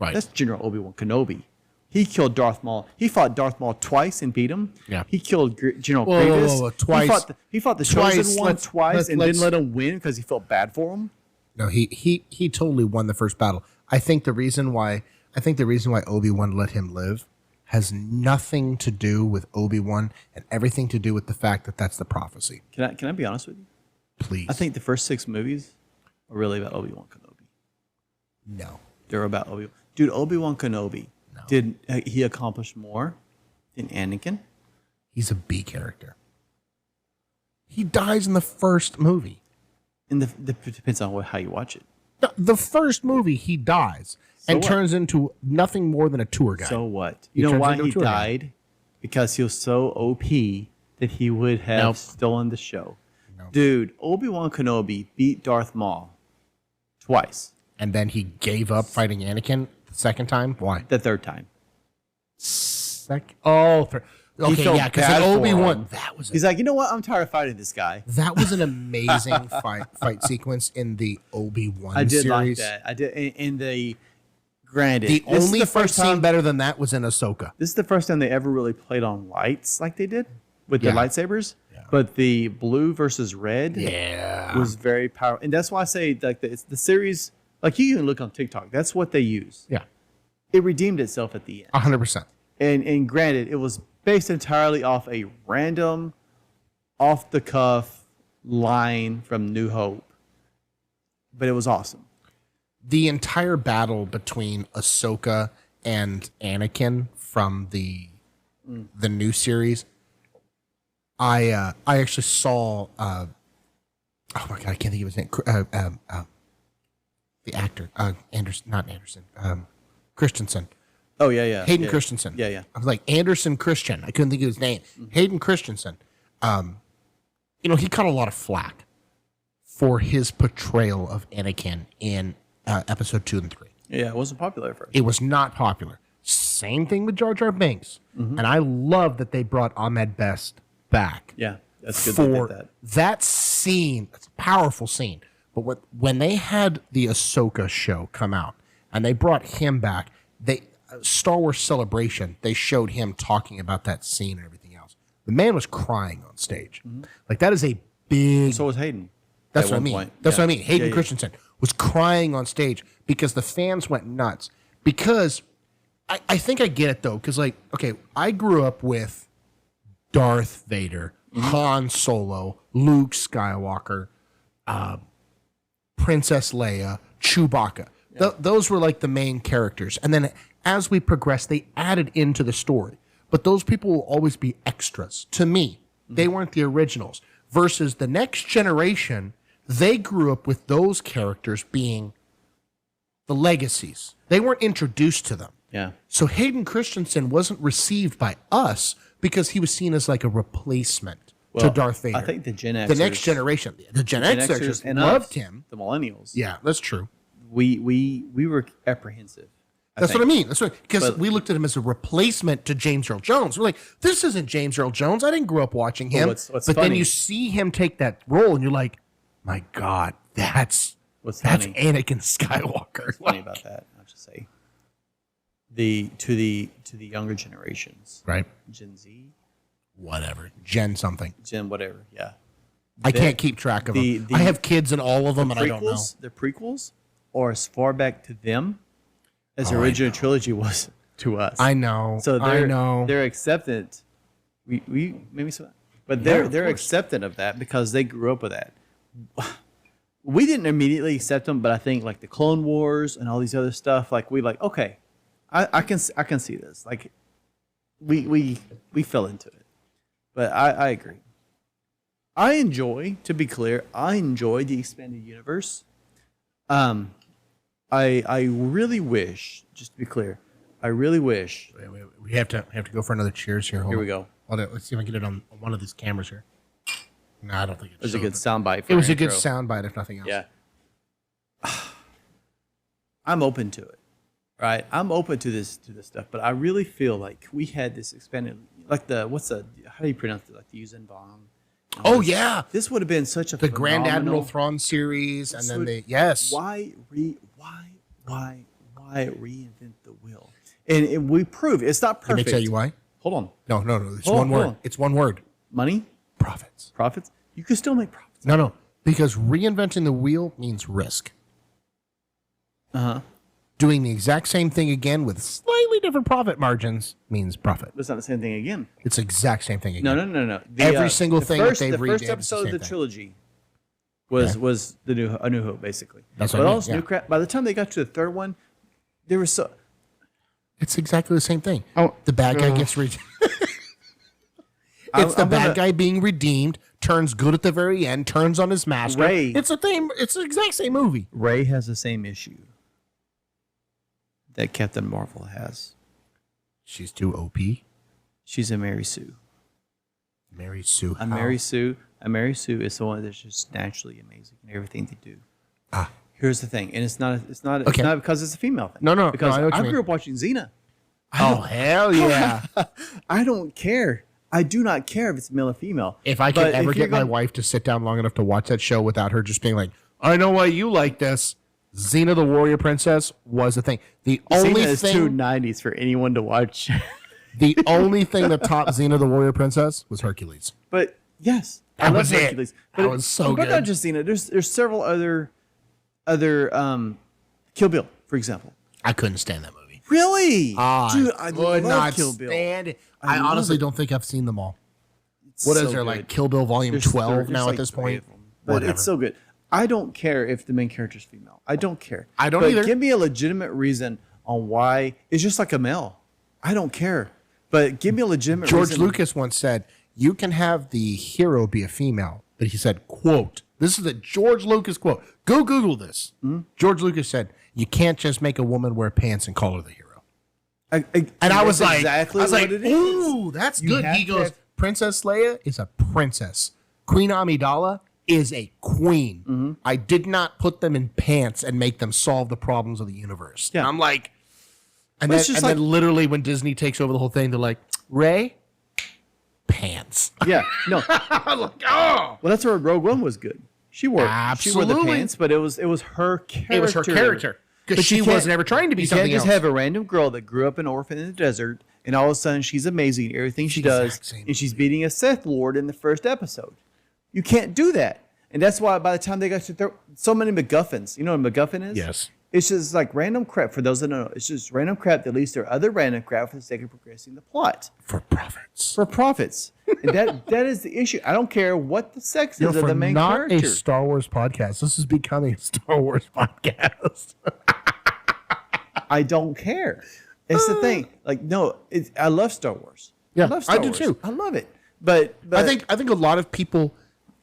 [SPEAKER 2] Right.
[SPEAKER 1] That's General Obi-Wan Kenobi. He killed Darth Maul. He fought Darth Maul twice and beat him.
[SPEAKER 2] Yeah.
[SPEAKER 1] He killed General Grievous.
[SPEAKER 2] Twice.
[SPEAKER 1] He fought the Chosen One twice and didn't let him win because he felt bad for him.
[SPEAKER 2] No, he totally won the first battle. I think the reason why Obi-Wan let him live has nothing to do with Obi-Wan and everything to do with the fact that that's the prophecy.
[SPEAKER 1] Can I be honest with you?
[SPEAKER 2] Please.
[SPEAKER 1] I think the first 6 movies are really about Obi-Wan Kenobi.
[SPEAKER 2] No.
[SPEAKER 1] They're about Obi-Wan. Dude, Obi-Wan Kenobi did he accomplish more than Anakin?
[SPEAKER 2] He's a B character. He dies in the first movie.
[SPEAKER 1] And it depends on how you watch it.
[SPEAKER 2] The first movie, he dies and turns into nothing more than a tour guide.
[SPEAKER 1] So what? You know why he died? Because he was so OP that he would have stolen the show. Nope. Dude, Obi-Wan Kenobi beat Darth Maul twice.
[SPEAKER 2] And then he gave up fighting Anakin the second time? Why?
[SPEAKER 1] The third time.
[SPEAKER 2] Okay, yeah, because Obi-Wan,
[SPEAKER 1] he's like, you know what? I'm tired of fighting this guy.
[SPEAKER 2] That was an amazing fight sequence in the Obi-Wan series.
[SPEAKER 1] I did like that. I did in the granted.
[SPEAKER 2] The only first scene better than that was in Ahsoka.
[SPEAKER 1] This is the first time they ever really played on lights like they did with the lightsabers. Yeah. But the blue versus red was very powerful. And that's why I say like it's the series, like you can look on TikTok. That's what they use.
[SPEAKER 2] Yeah.
[SPEAKER 1] It redeemed itself at the end.
[SPEAKER 2] 100%.
[SPEAKER 1] And granted, it was based entirely off a random, off-the-cuff line from New Hope. But it was awesome.
[SPEAKER 2] The entire battle between Ahsoka and Anakin from the new series, I actually saw. Oh my god, I can't think of his name. The actor, Christensen.
[SPEAKER 1] Oh yeah.
[SPEAKER 2] Hayden Christensen.
[SPEAKER 1] Yeah.
[SPEAKER 2] I was like Anderson Christian. I couldn't think of his name. Hayden Christensen. He caught a lot of flack for his portrayal of Anakin in episode 2 and 3.
[SPEAKER 1] Yeah, it wasn't popular at first.
[SPEAKER 2] It was not popular. Same thing with Jar Jar Binks. And I love that they brought Ahmed Best back.
[SPEAKER 1] Yeah, that's good for
[SPEAKER 2] that scene. It's a powerful scene. But when they had the Ahsoka show come out and they brought him back, Star Wars Celebration, they showed him talking about that scene and everything else. The man was crying on stage. Like that is a big.
[SPEAKER 1] So was Hayden.
[SPEAKER 2] That's what I mean. That's what I mean. Hayden Christensen was crying on stage because the fans went nuts. Because I think I get it though, because like, okay, I grew up with Darth Vader, Han Solo, Luke Skywalker, Princess Leia, Chewbacca. Those were like the main characters. And then as we progressed, they added into the story. But those people will always be extras. To me, they weren't the originals. Versus the next generation, they grew up with those characters being the legacies. They weren't introduced to them.
[SPEAKER 1] Yeah.
[SPEAKER 2] So Hayden Christensen wasn't received by us because he was seen as like a replacement to Darth Vader.
[SPEAKER 1] I think the Gen Xers,
[SPEAKER 2] the next generation, the Gen Xers just
[SPEAKER 1] and
[SPEAKER 2] loved
[SPEAKER 1] us,
[SPEAKER 2] him.
[SPEAKER 1] the millennials.
[SPEAKER 2] Yeah, that's true.
[SPEAKER 1] We were apprehensive.
[SPEAKER 2] That's what I mean. That's right. Because we looked at him as a replacement to James Earl Jones. We're like, this isn't James Earl Jones. I didn't grow up watching him.
[SPEAKER 1] What's
[SPEAKER 2] but
[SPEAKER 1] funny,
[SPEAKER 2] then you see him take that role, and you're like, my God, that's Anakin Skywalker.
[SPEAKER 1] What's funny about that? I'll just say to the younger generations,
[SPEAKER 2] right?
[SPEAKER 1] Gen Z,
[SPEAKER 2] whatever, Gen something,
[SPEAKER 1] Gen whatever. Yeah,
[SPEAKER 2] I can't keep track of them. I have kids in all of them, and I don't know.
[SPEAKER 1] The prequels are as far back to them as the original trilogy was to us.
[SPEAKER 2] I know.
[SPEAKER 1] So they're acceptant. We maybe so, but they're acceptant of that because they grew up with that. We didn't immediately accept them, but I think like the Clone Wars and all these other stuff, like we like okay, I can see this. Like we fell into it, but I agree. To be clear, I enjoy the expanded universe. I really wish, just to be clear, I really wish.
[SPEAKER 2] Wait, we have to go for another cheers here.
[SPEAKER 1] Here we go.
[SPEAKER 2] Let's see if I can get it on one of these cameras here. No, I don't think
[SPEAKER 1] it was a good soundbite.
[SPEAKER 2] It was a good soundbite, if nothing else.
[SPEAKER 1] Yeah. I'm open to it, right? I'm open to this stuff, but I really feel like we had this expanded, like how do you pronounce it? Like the Yuuzhan
[SPEAKER 2] Oh yeah,
[SPEAKER 1] this would have been such a
[SPEAKER 2] the Grand Admiral Thrawn series, and then
[SPEAKER 1] why reinvent the wheel? And we prove it's not perfect.
[SPEAKER 2] Let me tell you why.
[SPEAKER 1] Hold on.
[SPEAKER 2] No. It's one word. It's one word.
[SPEAKER 1] Money.
[SPEAKER 2] Profits.
[SPEAKER 1] You can still make profits.
[SPEAKER 2] No. Because reinventing the wheel means risk. Doing the exact same thing again with slightly different profit margins means profit.
[SPEAKER 1] It's not the same thing again.
[SPEAKER 2] It's the exact same thing again.
[SPEAKER 1] No.
[SPEAKER 2] Every single thing that they've redid.
[SPEAKER 1] The first episode of the trilogy was A New Hope, basically.
[SPEAKER 2] That's what I mean.
[SPEAKER 1] New crap. By the time they got to the third one, there was so.
[SPEAKER 2] It's exactly the same thing.
[SPEAKER 1] Oh,
[SPEAKER 2] the bad guy gets redeemed. It's the bad guy being redeemed, turns good at the very end, turns on his master. It's the exact same movie.
[SPEAKER 1] Rey has the same issue that Captain Marvel has.
[SPEAKER 2] She's too OP.
[SPEAKER 1] She's a Mary Sue.
[SPEAKER 2] Mary Sue.
[SPEAKER 1] A Mary Sue is the one that's just naturally amazing in everything they do. Here's the thing, and it's not because it's a female thing.
[SPEAKER 2] No.
[SPEAKER 1] Because
[SPEAKER 2] I
[SPEAKER 1] grew up watching Xena.
[SPEAKER 2] Oh hell yeah!
[SPEAKER 1] I don't care. I do not care if it's male or female.
[SPEAKER 2] If I could ever get my wife to sit down long enough to watch that show without her just being like, I know why you like this. Xena the Warrior Princess was a thing. The only
[SPEAKER 1] Xena is too 90s for anyone to watch.
[SPEAKER 2] The only thing that topped Xena the Warrior Princess was Hercules.
[SPEAKER 1] But yes,
[SPEAKER 2] that was
[SPEAKER 1] Hercules.
[SPEAKER 2] But that was so good.
[SPEAKER 1] But not just Xena. There's several other Kill Bill, for example.
[SPEAKER 2] I couldn't stand that movie.
[SPEAKER 1] Really?
[SPEAKER 2] Dude, I
[SPEAKER 1] would
[SPEAKER 2] not
[SPEAKER 1] Kill Bill.
[SPEAKER 2] stand it. I honestly don't think I've seen them all. What is there, like Kill Bill Volume 12 now at this point?
[SPEAKER 1] But it's so good. I don't care if the main character's female. I don't care.
[SPEAKER 2] I don't either.
[SPEAKER 1] Give me a legitimate reason on why. It's just like a male. I don't care. But give me a legitimate reason.
[SPEAKER 2] George Lucas once said, you can have the hero be a female. But he said, quote, this is a George Lucas quote. Go Google this. George Lucas said, you can't just make a woman wear pants and call her the hero. I was like, ooh, that's good. He goes, Princess Leia is a princess. Queen Amidala is a queen. I did not put them in pants and make them solve the problems of the universe. Yeah. And I'm like, and then literally when Disney takes over the whole thing, they're like, Rey, pants.
[SPEAKER 1] Yeah, no.
[SPEAKER 2] I was like, oh.
[SPEAKER 1] Well, that's where Rogue One was good. She wore the pants, but it was her character.
[SPEAKER 2] It was her character. Because she wasn't ever trying to be something else.
[SPEAKER 1] You can't just have a random girl that grew up an orphan in the desert, and all of a sudden she's amazing at everything she does, and she's beating a Sith Lord in the first episode. You can't do that. And that's why by the time they got to so many MacGuffins, you know what a MacGuffin is?
[SPEAKER 2] Yes.
[SPEAKER 1] It's just like random crap. For those that don't know, it's just random crap that leads to other random crap for the sake of progressing the plot.
[SPEAKER 2] For profits.
[SPEAKER 1] For profits. And that is the issue. I don't care what the sex is of the main character.
[SPEAKER 2] Not a Star Wars podcast. This is becoming a Star Wars podcast.
[SPEAKER 1] I don't care. It's the thing. Like, no, I love Star Wars.
[SPEAKER 2] Yeah,
[SPEAKER 1] I love Star Wars.
[SPEAKER 2] too.
[SPEAKER 1] I love it. But
[SPEAKER 2] I think a lot of people,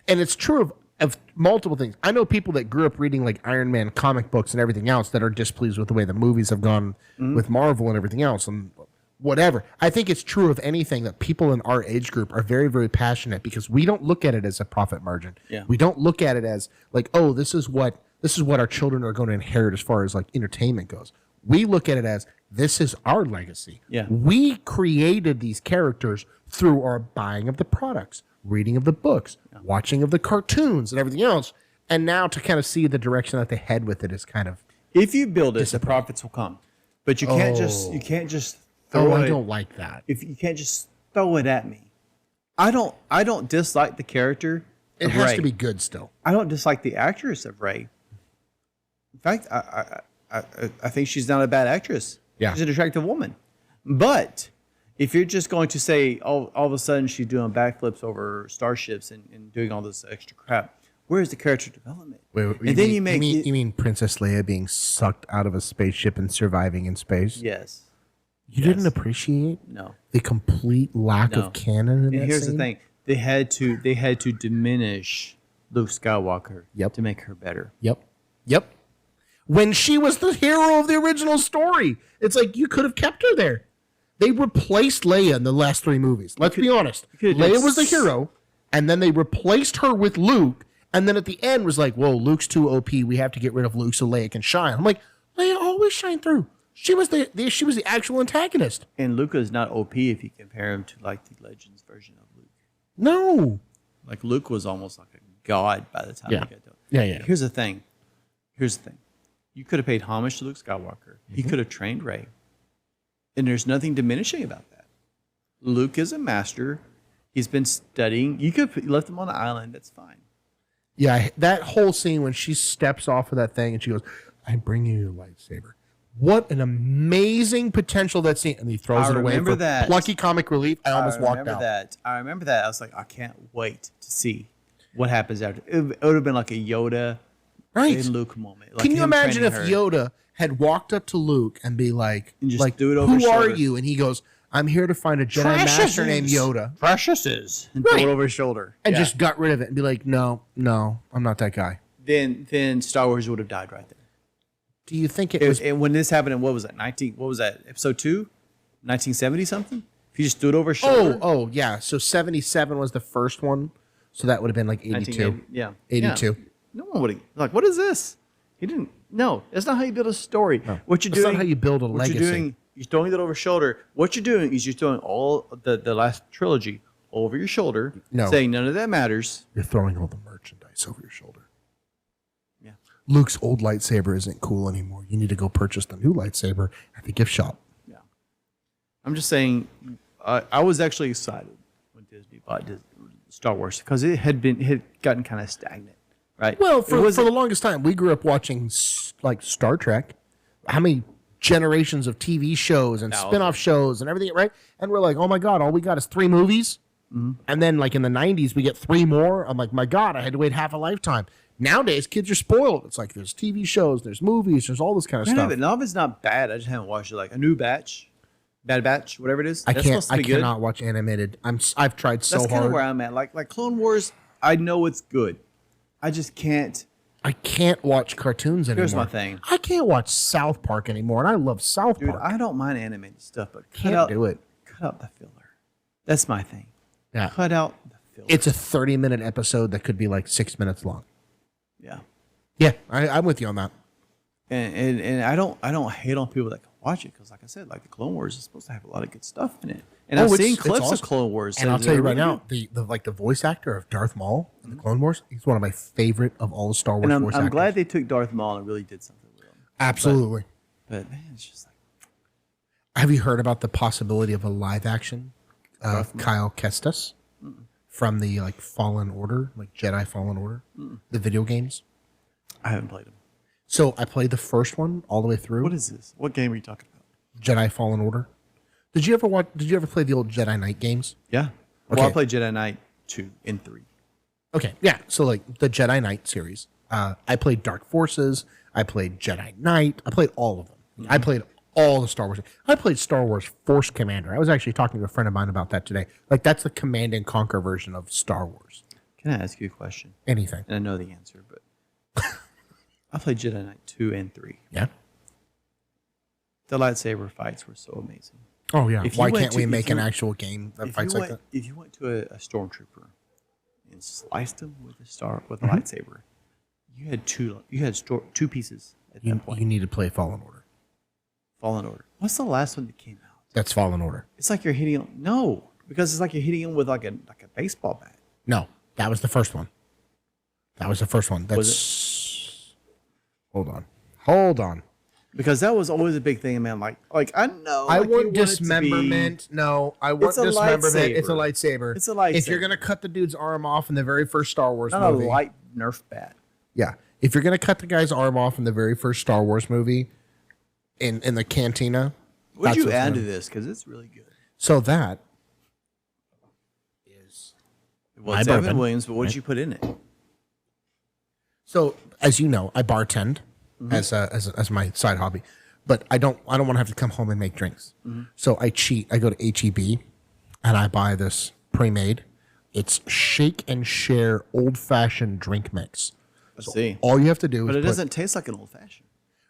[SPEAKER 2] and it's true of multiple things. I know people that grew up reading like Iron Man comic books and everything else that are displeased with the way the movies have gone with Marvel and everything else and whatever. I think it's true of anything that people in our age group are very, very passionate because we don't look at it as a profit margin.
[SPEAKER 1] Yeah.
[SPEAKER 2] We don't look at it as like, oh, this is what our children are going to inherit as far as like entertainment goes. We look at it as this is our legacy.
[SPEAKER 1] Yeah.
[SPEAKER 2] We created these characters through our buying of the products, reading of the books, watching of the cartoons and everything else. And now to kind of see the direction that they head with it is kind of,
[SPEAKER 1] if you build it, the profits will come. But you can't just throw it.
[SPEAKER 2] I don't like that.
[SPEAKER 1] If you can't just throw it at me. I don't dislike the character.
[SPEAKER 2] It has to be good still.
[SPEAKER 1] I don't dislike the actress of Rey. In fact, I think she's not a bad actress.
[SPEAKER 2] Yeah.
[SPEAKER 1] She's an attractive woman. But if you're just going to say, all of a sudden she's doing backflips over starships and doing all this extra crap, where's the character development?
[SPEAKER 2] You mean Princess Leia being sucked out of a spaceship and surviving in space?
[SPEAKER 1] Yes.
[SPEAKER 2] You didn't appreciate the complete lack of canon in that
[SPEAKER 1] here's
[SPEAKER 2] scene?
[SPEAKER 1] the thing. They had to diminish Luke Skywalker to make her better.
[SPEAKER 2] Yep. When she was the hero of the original story. It's like you could have kept her there. They replaced Leia in the last 3 movies. Let's be honest. Leia was the hero, and then they replaced her with Luke, and then at the end was like, whoa, Luke's too OP. We have to get rid of Luke so Leia can shine. I'm like, Leia always shined through. She was the actual antagonist.
[SPEAKER 1] And Luke is not OP if you compare him to like the Legends version of Luke.
[SPEAKER 2] No.
[SPEAKER 1] Like Luke was almost like a god by the time he got done.
[SPEAKER 2] Yeah.
[SPEAKER 1] Here's the thing. You could have paid homage to Luke Skywalker. He could have trained Rey. And there's nothing diminishing about that. Luke is a master. He's been studying. You could have left him on the island. That's fine.
[SPEAKER 2] Yeah, that whole scene when she steps off of that thing and she goes, I bring you your lightsaber. What an amazing potential that scene. And he throws it away for plucky comic relief. I almost walked out.
[SPEAKER 1] I remember that. I was like, I can't wait to see what happens after. It would have been like a Yoda and Luke moment. Like
[SPEAKER 2] Can you imagine if Yoda had walked up to Luke and be like,
[SPEAKER 1] do it over
[SPEAKER 2] who
[SPEAKER 1] shoulder.
[SPEAKER 2] are you? And he goes, I'm here to find a Jedi Master named Yoda.
[SPEAKER 1] Precious is. And throw it over his shoulder.
[SPEAKER 2] And just got rid of it and be like, no, I'm not that guy.
[SPEAKER 1] Then Star Wars would have died right there.
[SPEAKER 2] Do you think it was...
[SPEAKER 1] And when this happened in, what was that, episode 2? 1970 something? If you just threw it over his shoulder?
[SPEAKER 2] Oh, yeah. So 77 was the first one. So that would have been like 82. 82.
[SPEAKER 1] Yeah. No one would have, like, what is this? He didn't, no. That's not how you build a story. No. What you're doing...
[SPEAKER 2] That's not how you build a legacy.
[SPEAKER 1] You're throwing it over your shoulder. What you're doing is you're throwing all the last trilogy over your shoulder, saying none of that matters.
[SPEAKER 2] You're throwing all the merchandise over your shoulder.
[SPEAKER 1] Yeah.
[SPEAKER 2] Luke's old lightsaber isn't cool anymore. You need to go purchase the new lightsaber at the gift shop.
[SPEAKER 1] Yeah. I'm just saying, I was actually excited when Disney bought Star Wars because it had gotten kind of stagnant, right?
[SPEAKER 2] Well, for the longest time, we grew up watching like Star Trek. How many generations of TV shows and spin-off shows and everything, right? And we're like, oh my God, all we got is 3 movies. Mm-hmm. And then like in the 90s, we get 3 more. I'm like, my God, I had to wait half a lifetime. Nowadays, kids are spoiled. It's like there's TV shows, there's movies, there's all this kind of stuff.
[SPEAKER 1] None of it's not bad. I just haven't watched it. Like a new batch, Bad Batch, whatever it is.
[SPEAKER 2] I cannot watch animated. I've tried so hard.
[SPEAKER 1] That's kind of where I'm at. Like Clone Wars, I know it's good. I just can't.
[SPEAKER 2] I can't watch cartoons anymore.
[SPEAKER 1] Here's my thing.
[SPEAKER 2] I can't watch South Park anymore, and I love South Park.
[SPEAKER 1] Dude, I don't mind animated stuff, but
[SPEAKER 2] can't do it.
[SPEAKER 1] Cut out the filler. That's my thing.
[SPEAKER 2] Yeah.
[SPEAKER 1] Cut out the filler.
[SPEAKER 2] It's a 30-minute episode that could be like 6 minutes long.
[SPEAKER 1] Yeah.
[SPEAKER 2] Yeah, I'm with you on that.
[SPEAKER 1] And I don't hate on people that can watch it because, like I said, like the Clone Wars is supposed to have a lot of good stuff in it. And I've seen clips of Clone Wars.
[SPEAKER 2] And I'll tell you right now, the voice actor of Darth Maul in the Clone Wars, he's one of my favorite of all the Star Wars voice actors.
[SPEAKER 1] I'm glad they took Darth Maul and really did something with him.
[SPEAKER 2] Absolutely.
[SPEAKER 1] But man, it's just like.
[SPEAKER 2] Have you heard about the possibility of a live action of Kyle Kestis from the like Fallen Order, like Jedi Fallen Order, the video games?
[SPEAKER 1] I haven't played them.
[SPEAKER 2] So I played the first one all the way through.
[SPEAKER 1] What is this? What game are you talking about?
[SPEAKER 2] Jedi Fallen Order. Did you ever play the old Jedi Knight games?
[SPEAKER 1] Yeah.
[SPEAKER 2] Okay.
[SPEAKER 1] Well, I played Jedi Knight 2 and 3.
[SPEAKER 2] Okay, yeah. So like the Jedi Knight series. I played Dark Forces. I played Jedi Knight. I played all of them. Mm-hmm. I played all the Star Wars. I played Star Wars Force Commander. I was actually talking to a friend of mine about that today. Like that's the Command and Conquer version of Star Wars.
[SPEAKER 1] Can I ask you a question?
[SPEAKER 2] Anything.
[SPEAKER 1] And I know the answer, but I played Jedi Knight 2 and 3.
[SPEAKER 2] Yeah.
[SPEAKER 1] The lightsaber fights were so amazing.
[SPEAKER 2] Oh yeah. Why can't we make an actual game that fights like that?
[SPEAKER 1] If you went to a stormtrooper and sliced him with a lightsaber, you had two pieces at that point.
[SPEAKER 2] You need to play Fallen Order.
[SPEAKER 1] Fallen Order. What's the last one that came out?
[SPEAKER 2] That's Fallen Order.
[SPEAKER 1] It's like you're hitting him. No, because it's like you're hitting him with like a baseball bat.
[SPEAKER 2] No, that was the first one. That's Hold on.
[SPEAKER 1] Because that was always a big thing, man. Like I know.
[SPEAKER 2] I
[SPEAKER 1] like
[SPEAKER 2] want dismemberment. No, I want dismemberment. It's a lightsaber.
[SPEAKER 1] It's a lightsaber.
[SPEAKER 2] If you're gonna cut the dude's arm off in the very first Star Wars
[SPEAKER 1] not
[SPEAKER 2] movie,
[SPEAKER 1] a light Nerf bat.
[SPEAKER 2] Yeah, if you're gonna cut the guy's arm off in the very first Star Wars movie, in the cantina,
[SPEAKER 1] what'd you add to this? Because it's really good.
[SPEAKER 2] So that is
[SPEAKER 1] it's Evan Williams, but what did you put in it?
[SPEAKER 2] So as you know, I bartend. As my side hobby, but I don't want to have to come home and make drinks. So I cheat. I go to HEB and I buy this pre-made. It's shake and share old fashioned drink mix.
[SPEAKER 1] Let's see.
[SPEAKER 2] All you have to do
[SPEAKER 1] but
[SPEAKER 2] is
[SPEAKER 1] it doesn't taste like an old fashioned.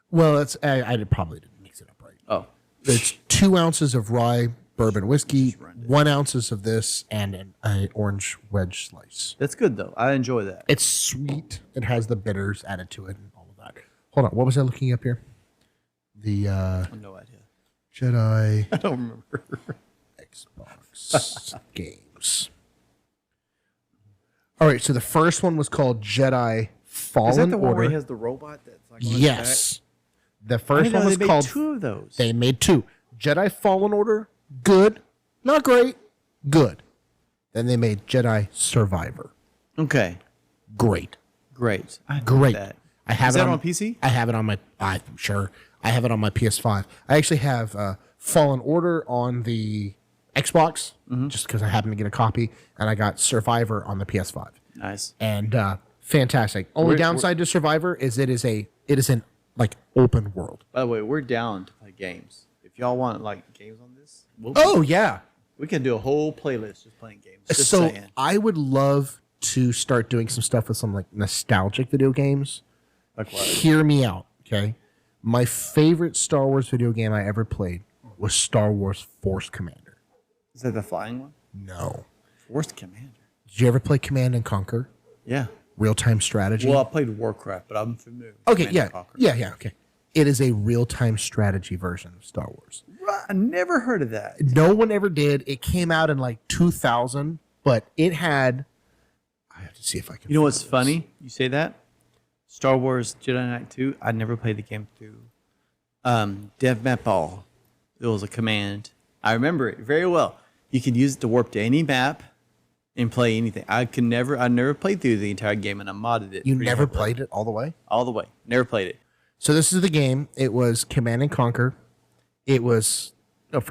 [SPEAKER 2] Well, I probably didn't mix it up right.
[SPEAKER 1] Oh,
[SPEAKER 2] it's 2 ounces of rye bourbon whiskey, 1 ounces of this, and an orange wedge slice.
[SPEAKER 1] That's good though. I enjoy that.
[SPEAKER 2] It's sweet. It has the bitters added to it and all of that. Hold on. What was I looking up here? The
[SPEAKER 1] I have no idea.
[SPEAKER 2] Jedi.
[SPEAKER 1] I don't remember.
[SPEAKER 2] Xbox games. All right. So the first one was called Jedi Fallen Order.
[SPEAKER 1] Is that the one where he has the robot that's like?
[SPEAKER 2] Yes. The first one was called.
[SPEAKER 1] They made 2 of those.
[SPEAKER 2] They made 2. Jedi Fallen Order. Good. Not great. Good. Then they made Jedi Survivor.
[SPEAKER 1] Okay.
[SPEAKER 2] Great.
[SPEAKER 1] Great.
[SPEAKER 2] Great.
[SPEAKER 1] That.
[SPEAKER 2] I have
[SPEAKER 1] Is
[SPEAKER 2] it
[SPEAKER 1] that on PC?
[SPEAKER 2] I have it on my. I'm sure. I have it on my PS5. I actually have Fallen Order on the Xbox, just because I happened to get a copy, and I got Survivor on the PS5.
[SPEAKER 1] Nice.
[SPEAKER 2] And fantastic. Only downside to Survivor is it is an like open world.
[SPEAKER 1] By the way, we're down to play games. If y'all want like games on this,
[SPEAKER 2] Yeah.
[SPEAKER 1] We can do a whole playlist just playing games. Just
[SPEAKER 2] So
[SPEAKER 1] saying.
[SPEAKER 2] I would love to start doing some stuff with some like nostalgic video games.
[SPEAKER 1] Like what?
[SPEAKER 2] Hear me out, okay? My favorite Star Wars video game I ever played was Star Wars Force Commander.
[SPEAKER 1] Is that the flying one?
[SPEAKER 2] No.
[SPEAKER 1] Force Commander.
[SPEAKER 2] Did you ever play Command and Conquer?
[SPEAKER 1] Yeah.
[SPEAKER 2] Real-time strategy?
[SPEAKER 1] Well, I played Warcraft, but I'm familiar with
[SPEAKER 2] Okay,
[SPEAKER 1] Command
[SPEAKER 2] yeah.
[SPEAKER 1] and Conquer.
[SPEAKER 2] Yeah, okay. It is a real-time strategy version of Star Wars.
[SPEAKER 1] I never heard of that.
[SPEAKER 2] No one ever did. It came out in like 2000, but it had... I have to see if I can...
[SPEAKER 1] You know what's funny? You say that? Star Wars Jedi Knight 2, I never played the game through. Dev Mapall. It was a command. I remember it very well. You could use it to warp to any map and play anything. I never played through the entire game, and I modded it.
[SPEAKER 2] You never played it all the way?
[SPEAKER 1] All the way. Never played it.
[SPEAKER 2] So this is the game. It was Command and Conquer. It was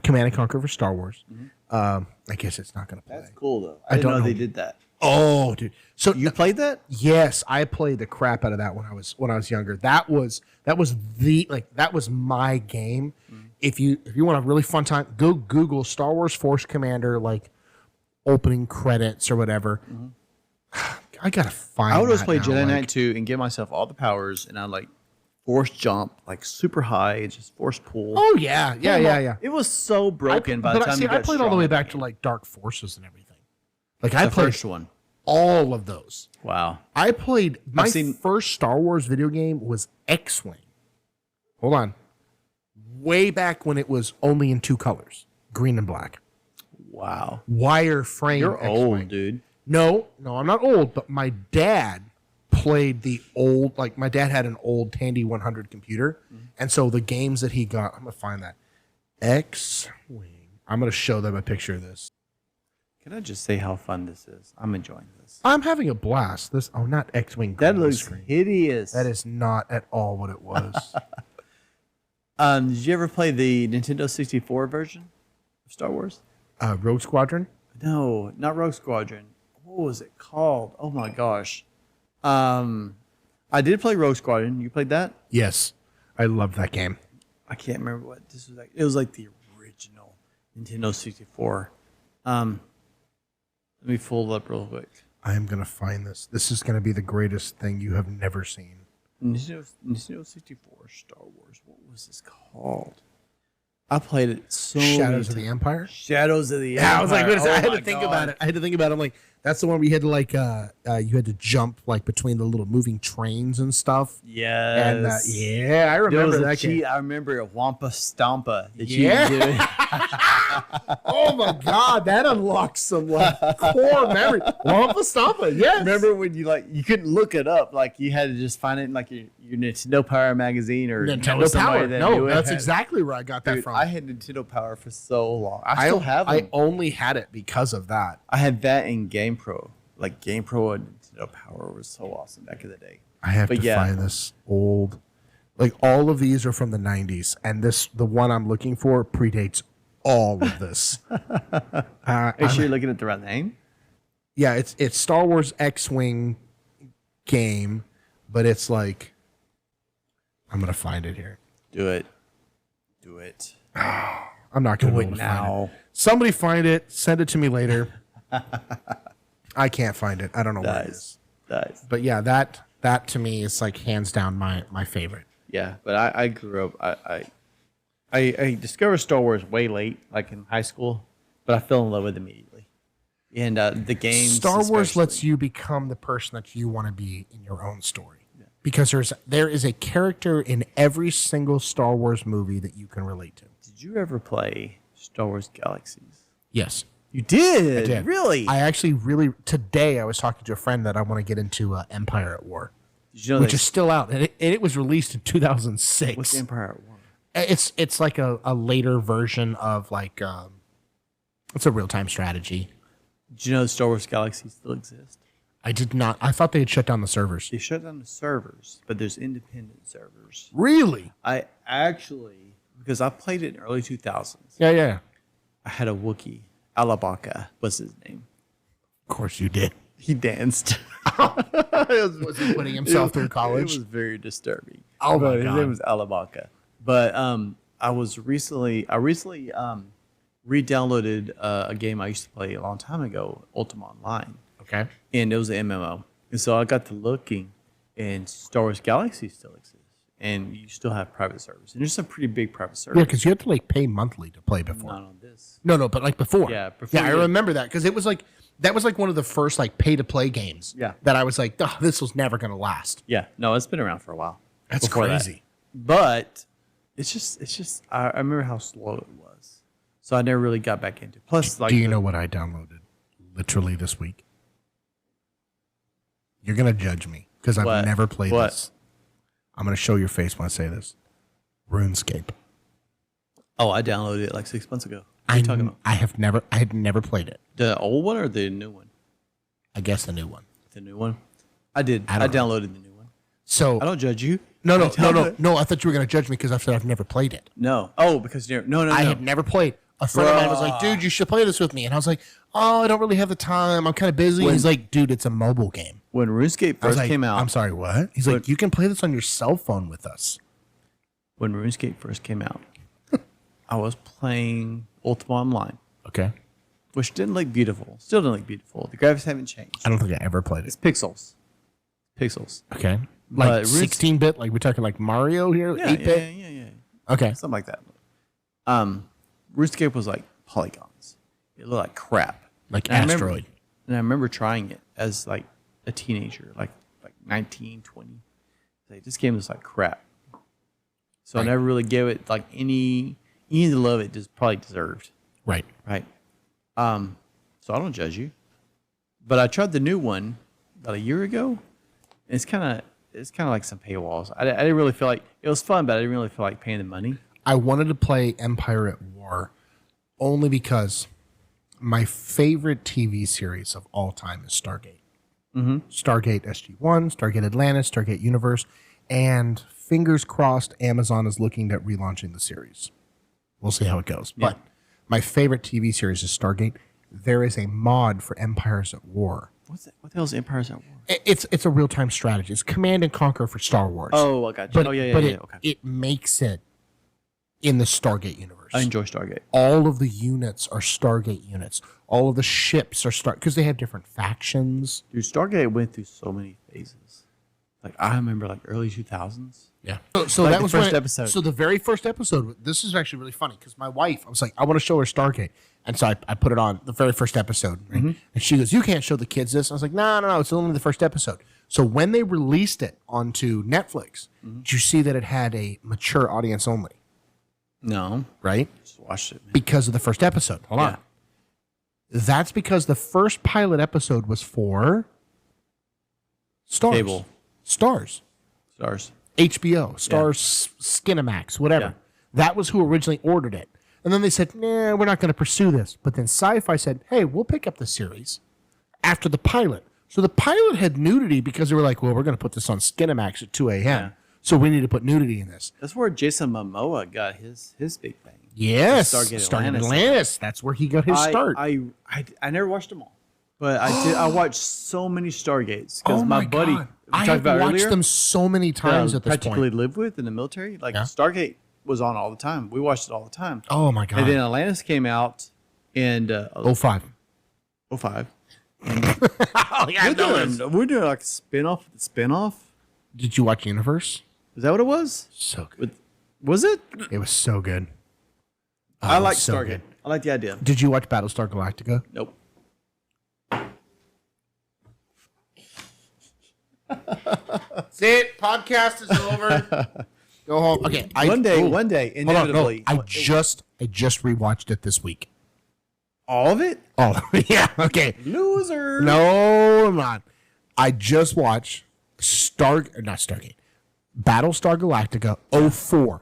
[SPEAKER 2] Command and Conquer for Star Wars. I guess it's not going to play.
[SPEAKER 1] That's cool, though. I didn't know they did that.
[SPEAKER 2] Oh, dude! So
[SPEAKER 1] you played that?
[SPEAKER 2] Yes, I played the crap out of that when I was younger. That was my game. If you want a really fun time, go Google Star Wars Force Commander like opening credits or whatever. I gotta find.
[SPEAKER 1] I would always play Jedi Knight 2 and give myself all the powers, and I like force jump like super high, just force pull.
[SPEAKER 2] Oh yeah.
[SPEAKER 1] It was so broken by the time you got
[SPEAKER 2] I played all the way back to like Dark Forces and everything. Like
[SPEAKER 1] I
[SPEAKER 2] played
[SPEAKER 1] first one.
[SPEAKER 2] All of those.
[SPEAKER 1] Wow.
[SPEAKER 2] I played my first Star Wars video game was X-Wing. Hold on. Way back when it was only in 2 colors, green and black.
[SPEAKER 1] Wow.
[SPEAKER 2] Wireframe.
[SPEAKER 1] You're
[SPEAKER 2] X-Wing.
[SPEAKER 1] old, dude.
[SPEAKER 2] No, I'm not old, but my dad played the old, like my dad had an old Tandy 100 computer. And so the games that he got, I'm going to find that. X-Wing. I'm going to show them a picture of this.
[SPEAKER 1] Can I just say how fun this is? I'm enjoying this.
[SPEAKER 2] I'm having a blast. This not X-Wing.
[SPEAKER 1] That looks hideous.
[SPEAKER 2] That is not at all what it was.
[SPEAKER 1] Did you ever play the Nintendo 64 version of Star Wars?
[SPEAKER 2] Rogue Squadron?
[SPEAKER 1] No, not Rogue Squadron. What was it called? Oh my gosh. I did play Rogue Squadron. You played that?
[SPEAKER 2] Yes. I love that game.
[SPEAKER 1] I can't remember what this was like. It was like the original Nintendo 64. Let me pull it up real quick.
[SPEAKER 2] I am going to find this. This is going to be the greatest thing you have never seen.
[SPEAKER 1] Nintendo 64 Star Wars. What was this called? I played it so
[SPEAKER 2] Shadows of the Empire?
[SPEAKER 1] Shadows of the Empire.
[SPEAKER 2] Yeah, I was like, wait a second. I had
[SPEAKER 1] my
[SPEAKER 2] to think
[SPEAKER 1] God.
[SPEAKER 2] about it. I'm like, that's the one where you had to like, you had to jump like between the little moving trains and stuff.
[SPEAKER 1] Yes.
[SPEAKER 2] And yeah, I remember that game.
[SPEAKER 1] I remember a Wampa Stompa that
[SPEAKER 2] Yeah.
[SPEAKER 1] you did.
[SPEAKER 2] Oh my God, that unlocks some like core memory. Wampa Stompa, yes.
[SPEAKER 1] Remember when you couldn't look it up, like you had to just find it in like your Nintendo Power magazine or
[SPEAKER 2] Nintendo
[SPEAKER 1] somebody
[SPEAKER 2] Power.
[SPEAKER 1] that
[SPEAKER 2] No,
[SPEAKER 1] knew it.
[SPEAKER 2] that's exactly where I got that
[SPEAKER 1] Dude,
[SPEAKER 2] from.
[SPEAKER 1] I had Nintendo Power for so long. I still have them.
[SPEAKER 2] I only had it because of that.
[SPEAKER 1] I had that in Game Pro. Like Game Pro and Nintendo Power was so awesome back in the day.
[SPEAKER 2] I have to find this old. Like all of these are from the 90s, and the one I'm looking for predates all of this.
[SPEAKER 1] Are you sure you're looking at the right name?
[SPEAKER 2] Yeah, it's Star Wars X-Wing game, but it's like I'm gonna find it here.
[SPEAKER 1] Do it.
[SPEAKER 2] I'm not gonna
[SPEAKER 1] Do
[SPEAKER 2] be
[SPEAKER 1] it
[SPEAKER 2] able to
[SPEAKER 1] now.
[SPEAKER 2] find it. Somebody find it. Send it to me later. I can't find it. I don't know where it is.
[SPEAKER 1] Nice.
[SPEAKER 2] But yeah, that to me is like hands down my favorite.
[SPEAKER 1] Yeah, but I grew up. I discovered Star Wars way late, like in high school, but I fell in love with it immediately. And the games.
[SPEAKER 2] Star Wars
[SPEAKER 1] especially.
[SPEAKER 2] lets you become the person that you want to be in your own story. Yeah. Because there is a character in every single Star Wars movie that you can relate to.
[SPEAKER 1] Did you ever play Star Wars Galaxies?
[SPEAKER 2] Yes.
[SPEAKER 1] You did?
[SPEAKER 2] I did.
[SPEAKER 1] Really?
[SPEAKER 2] I actually today I was talking to a friend that I want to get into Empire at War,
[SPEAKER 1] Did you know
[SPEAKER 2] which
[SPEAKER 1] that-
[SPEAKER 2] is still out, and it was released in 2006.
[SPEAKER 1] What's Empire at War?
[SPEAKER 2] It's like a later version of like it's a real time strategy.
[SPEAKER 1] Did you know Star Wars Galaxies still exist?
[SPEAKER 2] I did not. I thought they had shut down the servers.
[SPEAKER 1] They shut down the servers, but there's independent servers.
[SPEAKER 2] Really?
[SPEAKER 1] I actually, because I played it in early 2000s,
[SPEAKER 2] Yeah.
[SPEAKER 1] I had a Wookiee. Alabaka was his name.
[SPEAKER 2] Of course you did.
[SPEAKER 1] He danced.
[SPEAKER 2] Was he putting himself through
[SPEAKER 1] It
[SPEAKER 2] college?
[SPEAKER 1] was very disturbing.
[SPEAKER 2] Oh my
[SPEAKER 1] But his
[SPEAKER 2] God.
[SPEAKER 1] name was Alabaka. But I recently re-downloaded a game I used to play a long time ago, Ultima Online,
[SPEAKER 2] Okay.
[SPEAKER 1] and it was an MMO. And so I got to looking, and Star Wars Galaxy still exists, and you still have private servers, and there's some pretty big private servers.
[SPEAKER 2] Yeah, because you had to like pay monthly to play before.
[SPEAKER 1] Not on this.
[SPEAKER 2] No, but like before.
[SPEAKER 1] Yeah, before
[SPEAKER 2] Yeah, I
[SPEAKER 1] you-
[SPEAKER 2] remember that because it was like that was like one of the first like pay to play games.
[SPEAKER 1] Yeah.
[SPEAKER 2] That I was like, oh, this was never gonna last.
[SPEAKER 1] Yeah, no, it's been around for a while.
[SPEAKER 2] That's
[SPEAKER 1] before that.
[SPEAKER 2] crazy.
[SPEAKER 1] But it's just I remember how slow it was, so I never really got back into it. Plus, like,
[SPEAKER 2] Do you know what I downloaded literally this week? You're gonna judge me because I've
[SPEAKER 1] What?
[SPEAKER 2] never played
[SPEAKER 1] What?
[SPEAKER 2] this. I'm gonna show your face when I say this. RuneScape.
[SPEAKER 1] Oh, I downloaded it like 6 months ago. What are you talking about?
[SPEAKER 2] I had never played it.
[SPEAKER 1] The old one or the new one?
[SPEAKER 2] I guess the new one.
[SPEAKER 1] The new one. I did.
[SPEAKER 2] I
[SPEAKER 1] I,
[SPEAKER 2] don't know.
[SPEAKER 1] downloaded the new one.
[SPEAKER 2] So
[SPEAKER 1] I don't judge you.
[SPEAKER 2] no.
[SPEAKER 1] I
[SPEAKER 2] I thought you were gonna judge me because I said I've never played it.
[SPEAKER 1] No. Oh, because you're no.
[SPEAKER 2] I had never played. A friend of mine was like, dude, you should play this with me. And I was like, oh, I don't really have the time. I'm kind of busy. He's like, dude, it's a mobile game.
[SPEAKER 1] When RuneScape
[SPEAKER 2] I was
[SPEAKER 1] first
[SPEAKER 2] like,
[SPEAKER 1] came out.
[SPEAKER 2] I'm sorry, what? He's like, you can play this on your cell phone with us.
[SPEAKER 1] When RuneScape first came out, I was playing Ultima Online,
[SPEAKER 2] Okay.
[SPEAKER 1] which didn't look beautiful. Still didn't look beautiful. The graphics haven't changed.
[SPEAKER 2] I don't think I ever played
[SPEAKER 1] It's
[SPEAKER 2] it.
[SPEAKER 1] pixels. Pixels.
[SPEAKER 2] Okay. Like
[SPEAKER 1] But
[SPEAKER 2] 16-bit? Like we're talking like Mario here?
[SPEAKER 1] Yeah,
[SPEAKER 2] 8-bit?
[SPEAKER 1] yeah.
[SPEAKER 2] Okay.
[SPEAKER 1] Something like that. RuneScape was like polygons. It looked like crap.
[SPEAKER 2] Like
[SPEAKER 1] And I remember-
[SPEAKER 2] Asteroid.
[SPEAKER 1] And I remember trying it as like a teenager, like 19, 20. Like, this game is like crap. So
[SPEAKER 2] Right.
[SPEAKER 1] I never really gave it like any of the love it just probably deserved.
[SPEAKER 2] Right.
[SPEAKER 1] Right. So I don't judge you. But I tried the new one about a year ago. And it's kind of like some paywalls. I didn't really feel like it was fun, but I didn't really feel like paying the money.
[SPEAKER 2] I wanted to play Empire at War only because my favorite TV series of all time is Stargate. Stargate SG-1, Stargate Atlantis, Stargate Universe, and fingers crossed Amazon is looking at relaunching the series. We'll see how it goes.
[SPEAKER 1] Yeah.
[SPEAKER 2] But my favorite TV series is Stargate. There is a mod for Empires at War.
[SPEAKER 1] What's that? What the hell is Empires at War?
[SPEAKER 2] It's a real-time strategy. It's Command and Conquer for Star Wars.
[SPEAKER 1] Oh, I got you.
[SPEAKER 2] But,
[SPEAKER 1] Okay.
[SPEAKER 2] It makes it in the Stargate universe.
[SPEAKER 1] I enjoy Stargate.
[SPEAKER 2] All of the units are Stargate units. All of the ships are because they have different factions.
[SPEAKER 1] Dude, Stargate went through so many phases. Like I remember, like early 2000s.
[SPEAKER 2] Yeah. So
[SPEAKER 1] Like
[SPEAKER 2] that
[SPEAKER 1] the
[SPEAKER 2] was
[SPEAKER 1] first
[SPEAKER 2] when
[SPEAKER 1] episode.
[SPEAKER 2] So the very first episode. This is actually really funny because my wife, I was like, I want to show her Stargate, and so I put it on the very first episode, right? And she goes, "You can't show the kids this." I was like, "No, it's only the first episode." So when they released it onto Netflix, did you see that it had a mature audience only?
[SPEAKER 1] No,
[SPEAKER 2] Right?
[SPEAKER 1] just watched it. Man.
[SPEAKER 2] Because of the first episode. Hold on. That's because the first pilot episode was for Stars.
[SPEAKER 1] Cable.
[SPEAKER 2] Stars.
[SPEAKER 1] Stars.
[SPEAKER 2] HBO. Stars, Skinamax, whatever.
[SPEAKER 1] Yeah.
[SPEAKER 2] That was who originally ordered it. And then they said, nah, we're not going to pursue this. But then Sci-Fi said, hey, we'll pick up the series after the pilot. So the pilot had nudity because they were like, well, we're going to put this on Skinamax at 2 a.m.
[SPEAKER 1] Yeah.
[SPEAKER 2] So we need to put nudity in this.
[SPEAKER 1] That's where Jason Momoa got his big thing.
[SPEAKER 2] Yes.
[SPEAKER 1] Stargate
[SPEAKER 2] Stargate
[SPEAKER 1] Atlantis.
[SPEAKER 2] Atlantis. That's where he got his start.
[SPEAKER 1] I never watched them all, but I did. I watched so many Stargates because my buddy
[SPEAKER 2] God.
[SPEAKER 1] we
[SPEAKER 2] I
[SPEAKER 1] talked
[SPEAKER 2] have
[SPEAKER 1] about
[SPEAKER 2] watched
[SPEAKER 1] earlier,
[SPEAKER 2] them so many
[SPEAKER 1] that I
[SPEAKER 2] times at this
[SPEAKER 1] practically
[SPEAKER 2] point.
[SPEAKER 1] lived with in the military. Like
[SPEAKER 2] Yeah.
[SPEAKER 1] Stargate was on all the time. We watched it all the time.
[SPEAKER 2] Oh, my God.
[SPEAKER 1] And then Atlantis came out in
[SPEAKER 2] 05.
[SPEAKER 1] 05.
[SPEAKER 2] Oh, yeah,
[SPEAKER 1] We're doing like a spin-off.
[SPEAKER 2] Did you watch Universe?
[SPEAKER 1] Is that what it was?
[SPEAKER 2] So good.
[SPEAKER 1] Was it?
[SPEAKER 2] It was so good. Oh,
[SPEAKER 1] I
[SPEAKER 2] it was
[SPEAKER 1] like
[SPEAKER 2] so
[SPEAKER 1] Stargate.
[SPEAKER 2] good.
[SPEAKER 1] I like the idea.
[SPEAKER 2] Did you watch Battlestar Galactica?
[SPEAKER 1] Nope.
[SPEAKER 2] That's it. Podcast is over. Go home. Okay.
[SPEAKER 1] One day,
[SPEAKER 2] hold on, no.
[SPEAKER 1] inevitably.
[SPEAKER 2] I just rewatched it this week.
[SPEAKER 1] All of it?
[SPEAKER 2] Oh, yeah. Okay.
[SPEAKER 1] Loser.
[SPEAKER 2] No, I'm not. I just watched not Stargate. Battlestar Galactica 04.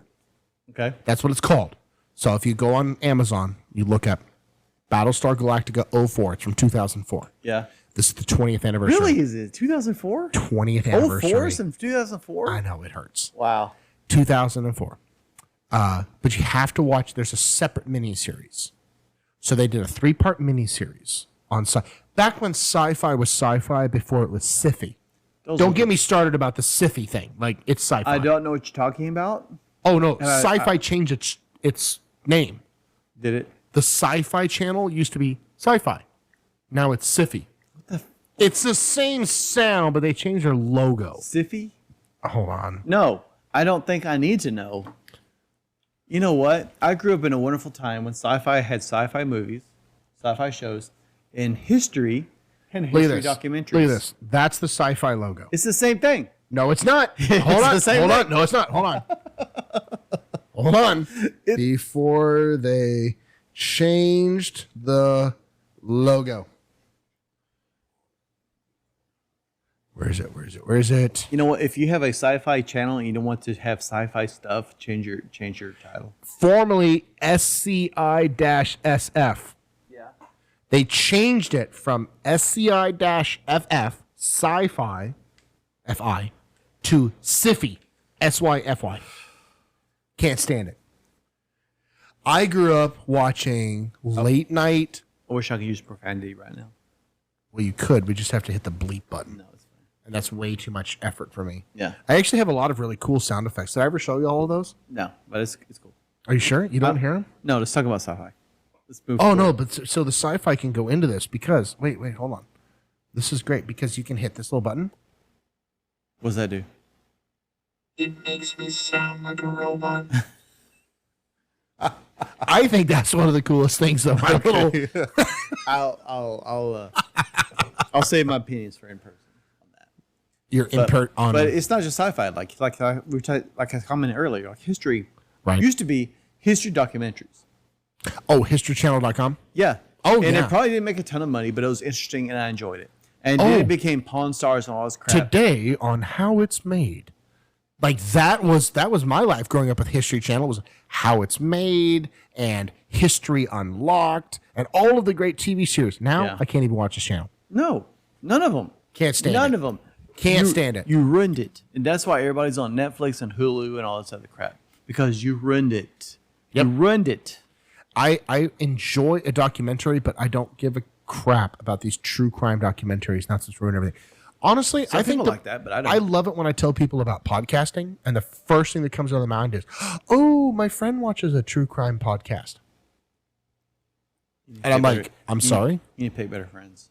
[SPEAKER 1] Okay.
[SPEAKER 2] That's what it's called. So if you go on Amazon, you look up Battlestar Galactica 04. It's from 2004.
[SPEAKER 1] Yeah.
[SPEAKER 2] This is the 20th anniversary.
[SPEAKER 1] Really? Is it 2004?
[SPEAKER 2] 20th
[SPEAKER 1] Oh,
[SPEAKER 2] anniversary.
[SPEAKER 1] 04 since 2004?
[SPEAKER 2] I know, it hurts.
[SPEAKER 1] Wow.
[SPEAKER 2] 2004. But you have to watch, there's a separate miniseries. So they did a 3-part miniseries on back when sci-fi was sci-fi before it was sci-fi. Don't get me started about the sci-fi thing. Like, it's sci-fi.
[SPEAKER 1] I don't know what you're talking about.
[SPEAKER 2] Oh, no. Sci-fi changed its name.
[SPEAKER 1] Did it?
[SPEAKER 2] The Sci-Fi Channel used to be Sci-Fi. Now it's sci-fi. It's the same sound, but they changed their logo.
[SPEAKER 1] Siffy?
[SPEAKER 2] Hold on.
[SPEAKER 1] No, I don't think I need to know. You know what? I grew up in a wonderful time when sci-fi had sci-fi movies, sci-fi shows, and history and history documentaries.
[SPEAKER 2] Look at this. That's the Sci-Fi logo.
[SPEAKER 1] It's the same thing.
[SPEAKER 2] No, it's not. Hold on.
[SPEAKER 1] the same
[SPEAKER 2] Hold
[SPEAKER 1] thing.
[SPEAKER 2] on. No, it's not. Hold on. Hold on. Before they changed the logo. Where is it?
[SPEAKER 1] You know what? If you have a sci-fi channel and you don't want to have sci-fi stuff, change your title.
[SPEAKER 2] Formerly SCI-SF.
[SPEAKER 1] Yeah.
[SPEAKER 2] They changed it from SCI-FF, Sci-Fi, FI, to SIFI, SYFY. Can't stand it. I grew up watching late night.
[SPEAKER 1] I wish I could use profanity right now.
[SPEAKER 2] Well, you could. We just have to hit the bleep button.
[SPEAKER 1] No, it's fine.
[SPEAKER 2] And that's way too much effort for me.
[SPEAKER 1] Yeah.
[SPEAKER 2] I actually have a lot of really cool sound effects. Did I ever show you all of those?
[SPEAKER 1] No, but it's cool.
[SPEAKER 2] Are you sure? You don't hear them?
[SPEAKER 1] No, let's talk about sci-fi. Let's move.
[SPEAKER 2] Oh,
[SPEAKER 1] forward.
[SPEAKER 2] no. But so the sci-fi can go into this because, wait, hold on. This is great because you can hit this little button.
[SPEAKER 1] What does that do?
[SPEAKER 3] It makes me sound like a robot.
[SPEAKER 2] I think that's one of the coolest things, though. My little,
[SPEAKER 1] I'll save my opinions for in person on that.
[SPEAKER 2] your input on.
[SPEAKER 1] But it's not just sci-fi. Like I commented earlier, like history
[SPEAKER 2] Right.
[SPEAKER 1] used to be history documentaries.
[SPEAKER 2] Oh, historychannel.com?
[SPEAKER 1] Yeah.
[SPEAKER 2] Oh,
[SPEAKER 1] and
[SPEAKER 2] yeah.
[SPEAKER 1] it probably didn't make a ton of money, but it was interesting and I enjoyed it. And
[SPEAKER 2] Oh.
[SPEAKER 1] then it became Pawn Stars and all this crap.
[SPEAKER 2] Today on How It's Made. Like that was my life growing up with History Channel, was how it's made and History Unlocked and all of the great TV series. Now I can't even watch this channel.
[SPEAKER 1] No, none of them.
[SPEAKER 2] Can't stand it.
[SPEAKER 1] None of them.
[SPEAKER 2] Can't stand it.
[SPEAKER 1] You ruined it. And that's why everybody's on Netflix and Hulu and all this other crap. Because you ruined it.
[SPEAKER 2] Yep.
[SPEAKER 1] You ruined it.
[SPEAKER 2] I enjoy a documentary, but I don't give a crap about these true crime documentaries. Not to ruin everything. Honestly, I think
[SPEAKER 1] like that, but I don't.
[SPEAKER 2] I love it when I tell people about podcasting, and the first thing that comes out of the mind is, "Oh, my friend watches a true crime podcast," and I'm like, "I'm sorry."
[SPEAKER 1] You need to pick better friends.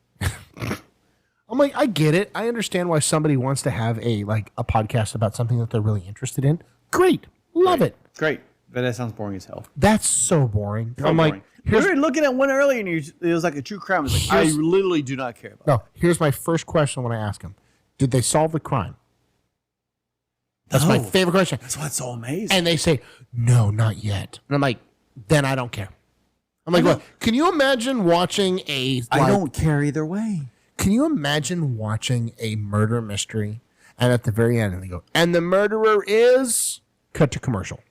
[SPEAKER 2] I'm like, I get it. I understand why somebody wants to have a podcast about something that they're really interested in. Great, love it.
[SPEAKER 1] Great, but that sounds boring as hell.
[SPEAKER 2] That's so boring. I'm like,
[SPEAKER 1] we were looking at one earlier, and it was like a true crime. It's like, I literally do not care about.
[SPEAKER 2] No, here's my first question when I ask them: did they solve the crime? That's my favorite question.
[SPEAKER 1] That's why it's so amazing.
[SPEAKER 2] And they say, no, not yet. And I'm like, then I don't care. I'm like, what? Can you imagine watching a...
[SPEAKER 1] I don't care either way.
[SPEAKER 2] Can you imagine watching a murder mystery and at the very end and they go, and the murderer is... cut to commercial.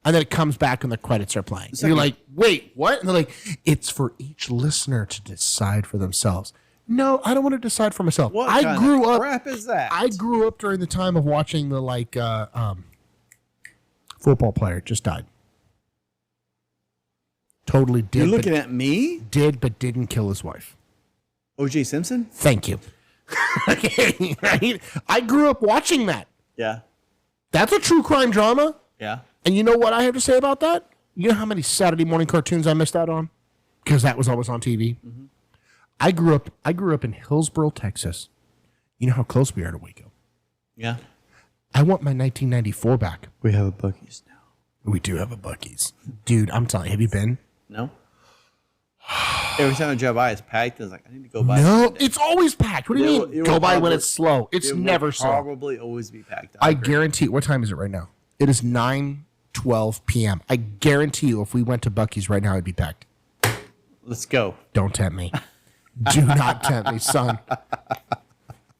[SPEAKER 2] And then it comes back and the credits are playing. And you're like, wait, what? And they're like, it's for each listener to decide for themselves. No, I don't want to decide for myself.
[SPEAKER 1] What kind of crap is that?
[SPEAKER 2] I grew up during the time of watching the football player just died. Totally did.
[SPEAKER 1] You're looking at me?
[SPEAKER 2] Did, but didn't kill his wife.
[SPEAKER 1] O.J. Simpson?
[SPEAKER 2] Thank you. I grew up watching that.
[SPEAKER 1] Yeah.
[SPEAKER 2] That's a true crime drama.
[SPEAKER 1] Yeah.
[SPEAKER 2] And you know what I have to say about that? You know how many Saturday morning cartoons I missed out on? Because that was always on TV. Mm-hmm. I grew up in Hillsboro, Texas. You know how close we are to Waco.
[SPEAKER 1] Yeah.
[SPEAKER 2] I want my 1994 back.
[SPEAKER 1] We have a Buc-ee's now.
[SPEAKER 2] We do have a Buc-ee's. Dude, I'm telling you, have you been?
[SPEAKER 1] No. Every time I drive by, it's packed. I was like, I need to go by.
[SPEAKER 2] No, it's always packed. What do you mean? Go by when it's slow. It's never slow.
[SPEAKER 1] Probably always be packed.
[SPEAKER 2] I guarantee. What time is it right now? It is 9:12 p.m. I guarantee you, if we went to Buc-ee's right now, it'd be packed.
[SPEAKER 1] Let's go.
[SPEAKER 2] Don't tempt me. Do not tempt me, son.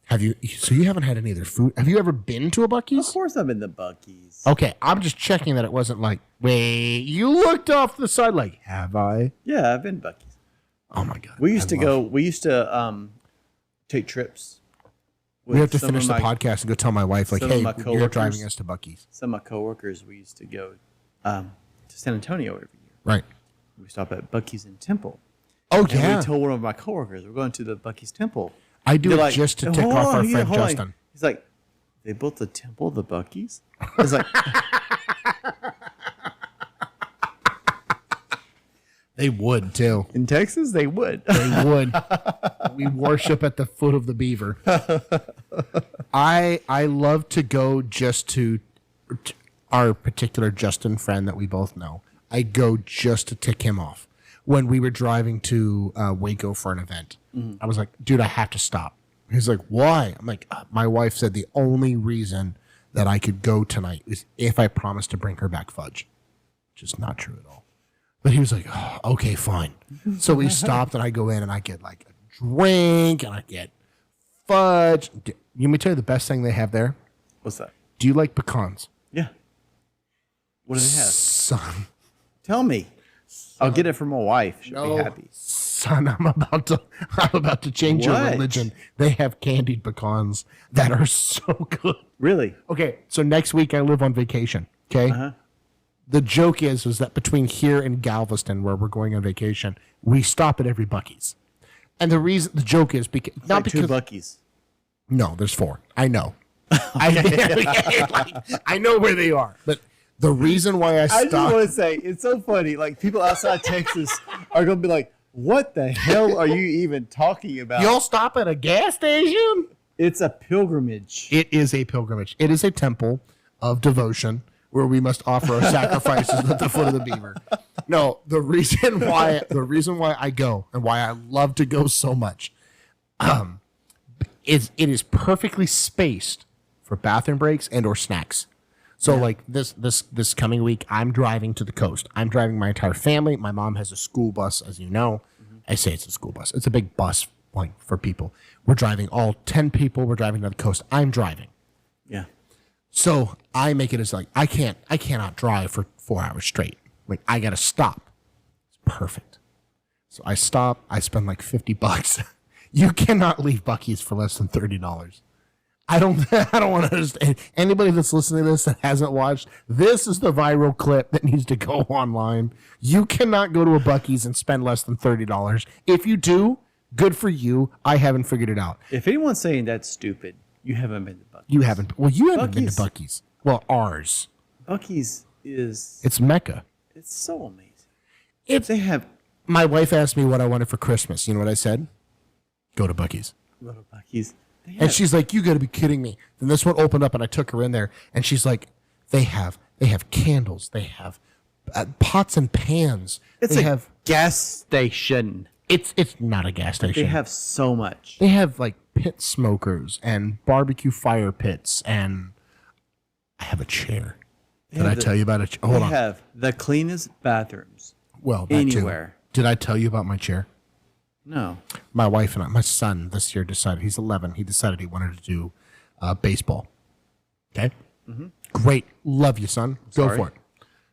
[SPEAKER 2] Have you? So you haven't had any of their food? Have you ever been to a Buc-ee's?
[SPEAKER 1] Of course, I've been to Buc-ee's.
[SPEAKER 2] Okay, I'm just checking that it wasn't like, wait, you looked off the side like, have I?
[SPEAKER 1] Yeah, I've been to Buc-ee's.
[SPEAKER 2] Oh my god.
[SPEAKER 1] We used to take trips.
[SPEAKER 2] We have to finish the podcast and go tell my wife, like, hey, you're driving us to Buc-ee's.
[SPEAKER 1] Some of my coworkers, we used to go to San Antonio every year.
[SPEAKER 2] Right.
[SPEAKER 1] We stop at Buc-ee's in Temple.
[SPEAKER 2] Oh,
[SPEAKER 1] and
[SPEAKER 2] yeah.
[SPEAKER 1] we told one of my coworkers, we're going to the Buc-ee's Temple.
[SPEAKER 2] I do it just to tick off our friend Justin.
[SPEAKER 1] He's like, they built the temple, the Buc-ee's? He's like...
[SPEAKER 2] They would, too.
[SPEAKER 1] In Texas, they would.
[SPEAKER 2] They would. We worship at the foot of the beaver. I love to go just to our particular Justin friend that we both know. I go just to tick him off. When we were driving to Waco for an event, I was like, dude, I have to stop. He's like, why? I'm like, my wife said the only reason that I could go tonight is if I promised to bring her back fudge. Which is not true at all. But he was like, oh, okay, fine. So we stopped and I go in and I get like a drink and I get fudge. You may tell you the best thing they have there?
[SPEAKER 1] What's that?
[SPEAKER 2] Do you like pecans?
[SPEAKER 1] Yeah. What do they have?
[SPEAKER 2] Son.
[SPEAKER 1] Tell me. I'll get it for my wife. She'll be happy.
[SPEAKER 2] Son, I'm about to change your religion. They have candied pecans that are so good.
[SPEAKER 1] Really?
[SPEAKER 2] Okay, so next week I live on vacation. Okay. Uh-huh. The joke is that between here and Galveston, where we're going on vacation, we stop at every Buc-ee's. And the joke is because
[SPEAKER 1] it's not like because 2 Buc-ee's.
[SPEAKER 2] No, there's 4. I know. I know where they are, but. The reason why I stopped... I
[SPEAKER 1] just want to say, it's so funny. Like, people outside Texas are going to be like, what the hell are you even talking about?
[SPEAKER 2] Y'all stop at a gas station?
[SPEAKER 1] It's a pilgrimage.
[SPEAKER 2] It is a pilgrimage. It is a temple of devotion where we must offer our sacrifices at the foot of the beaver. No, the reason why I go and why I love to go so much is it is perfectly spaced for bathroom breaks and or snacks. So like this coming week, I'm driving to the coast. I'm driving my entire family. My mom has a school bus, as you know. Mm-hmm. I say it's a school bus. It's a big bus for people. We're driving all 10 people. We're driving to the coast. I'm driving.
[SPEAKER 1] Yeah.
[SPEAKER 2] So I make it as like I cannot drive for 4 hours straight. Like I gotta stop. It's perfect. So I stop. I spend like $50. You cannot leave Buc-ee's for less than $30. I don't want to understand. Anybody that's listening to this that hasn't watched, this is the viral clip that needs to go online. You cannot go to a Buc-ee's and spend less than $30. If you do, good for you. I haven't figured it out.
[SPEAKER 1] If anyone's saying that's stupid, you haven't been to Buc-ee's.
[SPEAKER 2] You haven't. Well, you haven't been to
[SPEAKER 1] Buc-ee's.
[SPEAKER 2] Buc-ee's. Well, ours.
[SPEAKER 1] Buc-ee's is
[SPEAKER 2] It's Mecca.
[SPEAKER 1] it's so amazing.
[SPEAKER 2] It's.
[SPEAKER 1] They have
[SPEAKER 2] My wife asked me what I wanted for Christmas. You know what I said? Go to Buc-ee's.
[SPEAKER 1] little Buc-ee's. They have,
[SPEAKER 2] And she's like, "You got to be kidding me!" Then this one opened up, and I took her in there, and she's like, "They have candles, they have pots and pans.
[SPEAKER 1] it's
[SPEAKER 2] they
[SPEAKER 1] a
[SPEAKER 2] have
[SPEAKER 1] gas station.
[SPEAKER 2] it's not a gas station.
[SPEAKER 1] They have so much.
[SPEAKER 2] They have like pit smokers and barbecue fire pits, and I have a chair. Did I tell you about it? Hold
[SPEAKER 1] They
[SPEAKER 2] on.
[SPEAKER 1] have the cleanest bathrooms
[SPEAKER 2] Well, that
[SPEAKER 1] anywhere.
[SPEAKER 2] too. Did I tell you about my chair?
[SPEAKER 1] No.
[SPEAKER 2] My wife and my son this year decided, he's 11, he decided he wanted to do baseball. Okay? Great. Love you, son. Go
[SPEAKER 1] Sorry.
[SPEAKER 2] for it.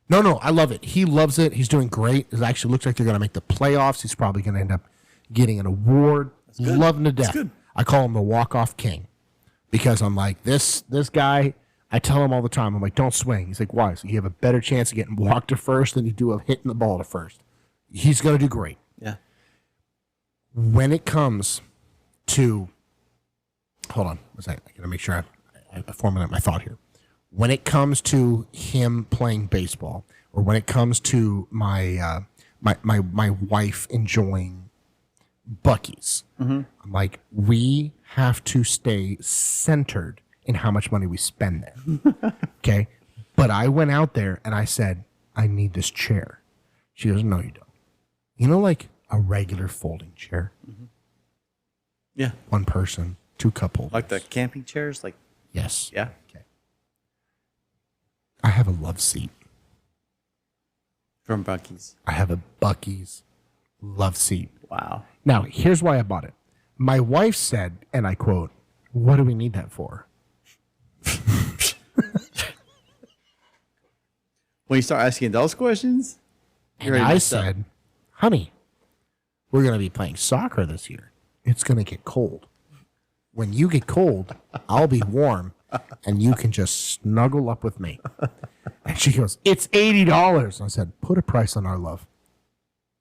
[SPEAKER 2] No, I love it. He loves it. He's doing great. It actually looks like they're going to make the playoffs. He's probably going to end up getting an award. Love him to death.
[SPEAKER 1] good.
[SPEAKER 2] I call him the walk-off king because I'm like, this guy, I tell him all the time, I'm like, don't swing. He's like, why? So you have a better chance of getting walked to first than you do of hitting the ball to first. He's going to do great.
[SPEAKER 1] Yeah.
[SPEAKER 2] When it comes to, hold on, I got to make sure I formulate my thought here. When it comes to him playing baseball, or when it comes to my my wife enjoying Buc-ee's, I'm like, we have to stay centered in how much money we spend there. Okay, but I went out there and I said, I need this chair. She goes, no, you don't. You know, like a regular folding chair.
[SPEAKER 1] Yeah.
[SPEAKER 2] One person, 2 couples.
[SPEAKER 1] Like the camping chairs. Like,
[SPEAKER 2] Yes.
[SPEAKER 1] yeah.
[SPEAKER 2] Okay. I have a love seat.
[SPEAKER 1] From Buc-ee's.
[SPEAKER 2] I have a Buc-ee's love seat.
[SPEAKER 1] Wow.
[SPEAKER 2] Now, here's why I bought it. My wife said, and I quote, "What do we need that for?"
[SPEAKER 1] When you start asking those questions,
[SPEAKER 2] And I said, "Honey, we're going to be playing soccer this year. It's going to get cold. When you get cold, I'll be warm, and you can just snuggle up with me." And she goes, "It's $80." I said, "Put a price on our love.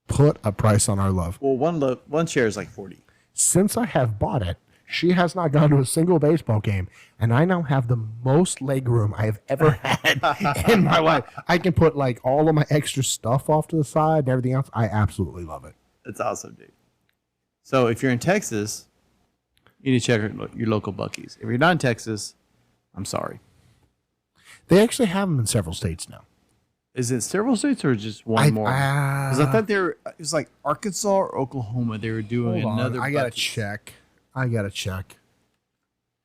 [SPEAKER 2] Put a price on our love."
[SPEAKER 1] well, one chair is like 40.
[SPEAKER 2] Since I have bought it, she has not gone to a single baseball game, and I now have the most leg room I have ever had in my life. I can put like all of my extra stuff off to the side and everything else. I absolutely love it.
[SPEAKER 1] That's awesome, dude. So if you're in Texas, you need to check your local Buc-ee's. If you're not in Texas, I'm sorry.
[SPEAKER 2] They actually have them in several states now.
[SPEAKER 1] Is it several states or just one more? Because I thought it was like Arkansas or Oklahoma. They were doing another.
[SPEAKER 2] I gotta
[SPEAKER 1] Buc-ee's.
[SPEAKER 2] check.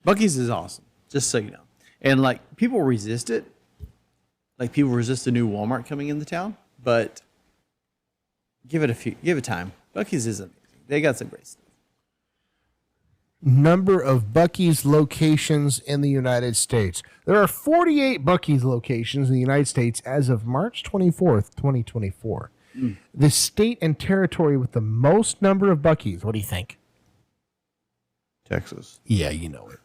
[SPEAKER 1] Buc-ee's is awesome, just so you know. And like people resist it. Like people resist the new Walmart coming into town, but give it time. Buc-ee's is amazing. They got some great stuff.
[SPEAKER 2] Number of Buc-ee's locations in the United States. There are 48 Buc-ee's locations in the United States as of March 24th, 2024. The state and territory with the most number of Buc-ee's. What do you think?
[SPEAKER 1] Texas.
[SPEAKER 2] Yeah, you know it.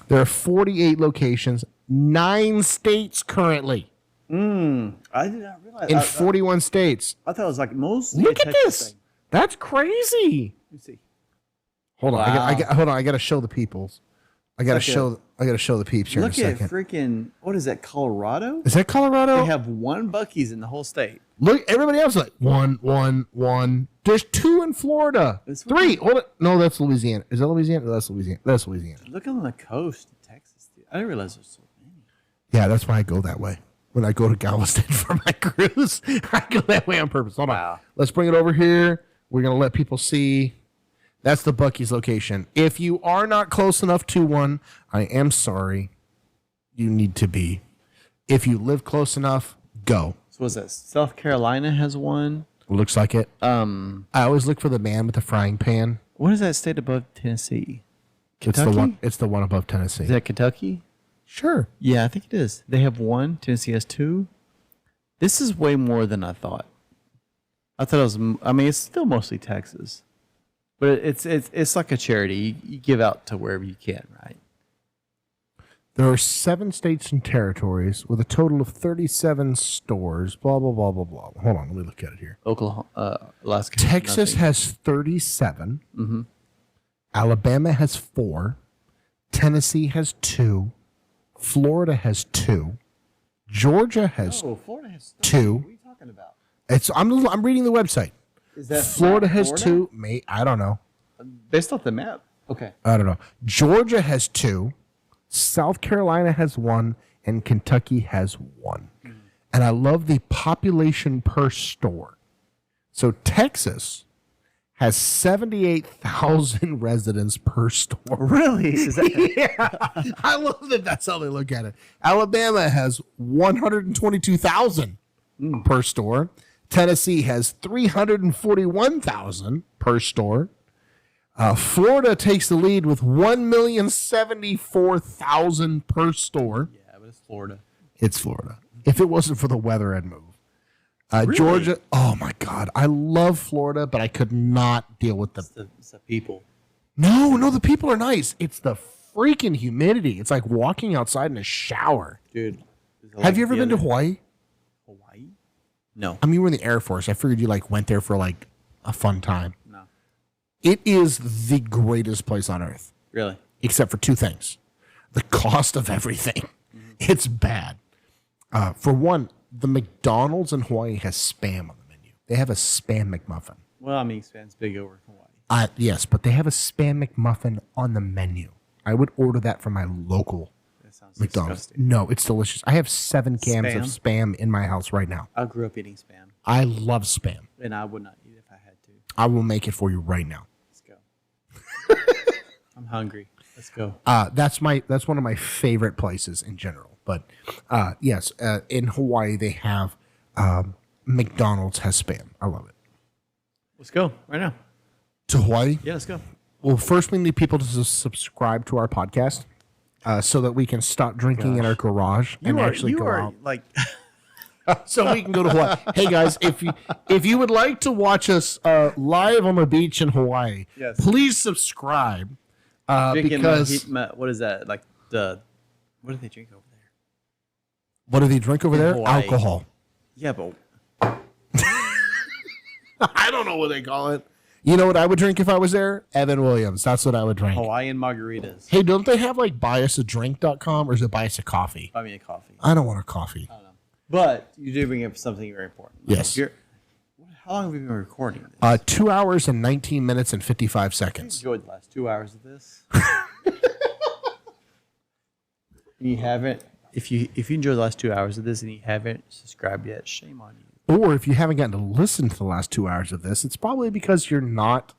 [SPEAKER 2] There are 48 locations, 9 states currently.
[SPEAKER 1] I did not realize.
[SPEAKER 2] In 41 states.
[SPEAKER 1] I thought it was like mostly.
[SPEAKER 2] Look
[SPEAKER 1] a
[SPEAKER 2] at
[SPEAKER 1] Texas
[SPEAKER 2] this.
[SPEAKER 1] thing.
[SPEAKER 2] That's crazy.
[SPEAKER 1] Let me see.
[SPEAKER 2] Hold on.
[SPEAKER 1] Wow.
[SPEAKER 2] Hold on. I got to show the peoples. I got to show the peeps here in a
[SPEAKER 1] Look at
[SPEAKER 2] second.
[SPEAKER 1] freaking, what is that, Colorado?
[SPEAKER 2] Is that Colorado?
[SPEAKER 1] They have one Buc-ee's in the whole state.
[SPEAKER 2] Look, everybody else is like one. There's 2 in Florida.
[SPEAKER 1] It's
[SPEAKER 2] 3. Hold it. No, that's Louisiana. Is that Louisiana? No, that's Louisiana. That's Louisiana.
[SPEAKER 1] Look on the coast of Texas, dude. I didn't realize there's so many.
[SPEAKER 2] Yeah, that's why I go that way. When I go to Galveston for my cruise, I go that way on purpose. Hold
[SPEAKER 1] Wow.
[SPEAKER 2] on. Let's bring it over here. We're going to let people see. That's the Buc-ee's location. If you are not close enough to one, I am sorry. You need to be. If you live close enough, go.
[SPEAKER 1] So what's that? South Carolina has one.
[SPEAKER 2] Looks like it. I always look for the man with the frying pan.
[SPEAKER 1] What is that state above Tennessee?
[SPEAKER 2] It's the
[SPEAKER 1] Kentucky?
[SPEAKER 2] one. It's the one above Tennessee.
[SPEAKER 1] Is that Kentucky?
[SPEAKER 2] Sure.
[SPEAKER 1] Yeah, I think it is. They have 1. Tennessee has 2. This is way more than I thought. I thought it was. I mean, it's still mostly Texas, but it's like a charity. You give out to wherever you can, right?
[SPEAKER 2] There are 7 states and territories with a total of 37 stores. Blah blah blah blah blah. Hold on, let me look at it here.
[SPEAKER 1] Oklahoma, Alaska.
[SPEAKER 2] Texas has 37.
[SPEAKER 1] Mm-hmm.
[SPEAKER 2] Alabama has 4. Tennessee has 2. Florida has 2. Georgia has
[SPEAKER 1] Florida has
[SPEAKER 2] 2.
[SPEAKER 1] What are you talking about?
[SPEAKER 2] I'm reading the website.
[SPEAKER 1] Is that
[SPEAKER 2] Florida has
[SPEAKER 1] Florida?
[SPEAKER 2] 2. I don't know.
[SPEAKER 1] Based off the map. Okay.
[SPEAKER 2] I don't know. Georgia has 2. South Carolina has 1, and Kentucky has 1. And I love the population per store. So Texas has 78,000 residents per store.
[SPEAKER 1] Really? Is that
[SPEAKER 2] Yeah, I love that. That's how they look at it. Alabama has 122,000 per store. Tennessee has 341,000 per store. Florida takes the lead with 1,074,000 per store.
[SPEAKER 1] Yeah, but it's Florida.
[SPEAKER 2] It's Florida. If it wasn't for the weather, I'd move.
[SPEAKER 1] Really?
[SPEAKER 2] Georgia. Oh my God, I love Florida, but I could not deal with
[SPEAKER 1] It's the people.
[SPEAKER 2] No, the people are nice. It's the freaking humidity. It's like walking outside in a shower.
[SPEAKER 1] Dude.
[SPEAKER 2] Have you ever been to Hawaii?
[SPEAKER 1] Hawaii? No.
[SPEAKER 2] I mean, we're in the Air Force. I figured you like went there for like a fun time.
[SPEAKER 1] No.
[SPEAKER 2] It is the greatest place on earth,
[SPEAKER 1] Really?
[SPEAKER 2] except for 2 things. The cost of everything. It's bad. For one, the McDonald's in Hawaii has Spam on the menu. They have a Spam McMuffin.
[SPEAKER 1] Well, I mean, Span's big over in Hawaii.
[SPEAKER 2] Yes, but they have a Spam McMuffin on the menu. I would order that from my local
[SPEAKER 1] That sounds
[SPEAKER 2] McDonald's.
[SPEAKER 1] disgusting.
[SPEAKER 2] No, it's delicious. I have 7 cans of
[SPEAKER 1] Spam?
[SPEAKER 2] Spam in my house right now.
[SPEAKER 1] I grew up eating Spam,
[SPEAKER 2] I love Spam.
[SPEAKER 1] and I would not eat it if I had to.
[SPEAKER 2] I will make it for you right now.
[SPEAKER 1] Let's go. I'm hungry. Let's go.
[SPEAKER 2] That's one of my favorite places in general. But yes, in Hawaii they have McDonald's has Spam. I love it.
[SPEAKER 1] Let's go right now.
[SPEAKER 2] To Hawaii?
[SPEAKER 1] Yeah, let's go.
[SPEAKER 2] Well, first we need people to subscribe to our podcast so that we can stop drinking in our garage and actually go out.
[SPEAKER 1] Like,
[SPEAKER 2] So we can go to Hawaii. Hey guys, if you would like to watch us live on the beach in Hawaii,
[SPEAKER 1] Yes.
[SPEAKER 2] please subscribe
[SPEAKER 1] drinking
[SPEAKER 2] because
[SPEAKER 1] what is that? Like what do they drink over there?
[SPEAKER 2] what do they drink over
[SPEAKER 1] In
[SPEAKER 2] there?
[SPEAKER 1] Hawaii.
[SPEAKER 2] Alcohol.
[SPEAKER 1] Yeah, but
[SPEAKER 2] I don't know what they call it. You know what I would drink if I was there? Evan Williams. That's what I would drink.
[SPEAKER 1] Hawaiian margaritas.
[SPEAKER 2] Hey, don't they have like buyusadrink.com or is it buy us a coffee?
[SPEAKER 1] Buy me a coffee.
[SPEAKER 2] I don't want a coffee.
[SPEAKER 1] I don't know. But you do bring up something very important. Like,
[SPEAKER 2] Yes.
[SPEAKER 1] how long have we been recording this?
[SPEAKER 2] 2 hours and 19 minutes and 55
[SPEAKER 1] I
[SPEAKER 2] seconds.
[SPEAKER 1] enjoyed the last 2 hours of this. You haven't. If you enjoyed the last 2 hours of this and you haven't subscribed yet, shame on you.
[SPEAKER 2] Or if you haven't gotten to listen to the last 2 hours of this, it's probably because you're not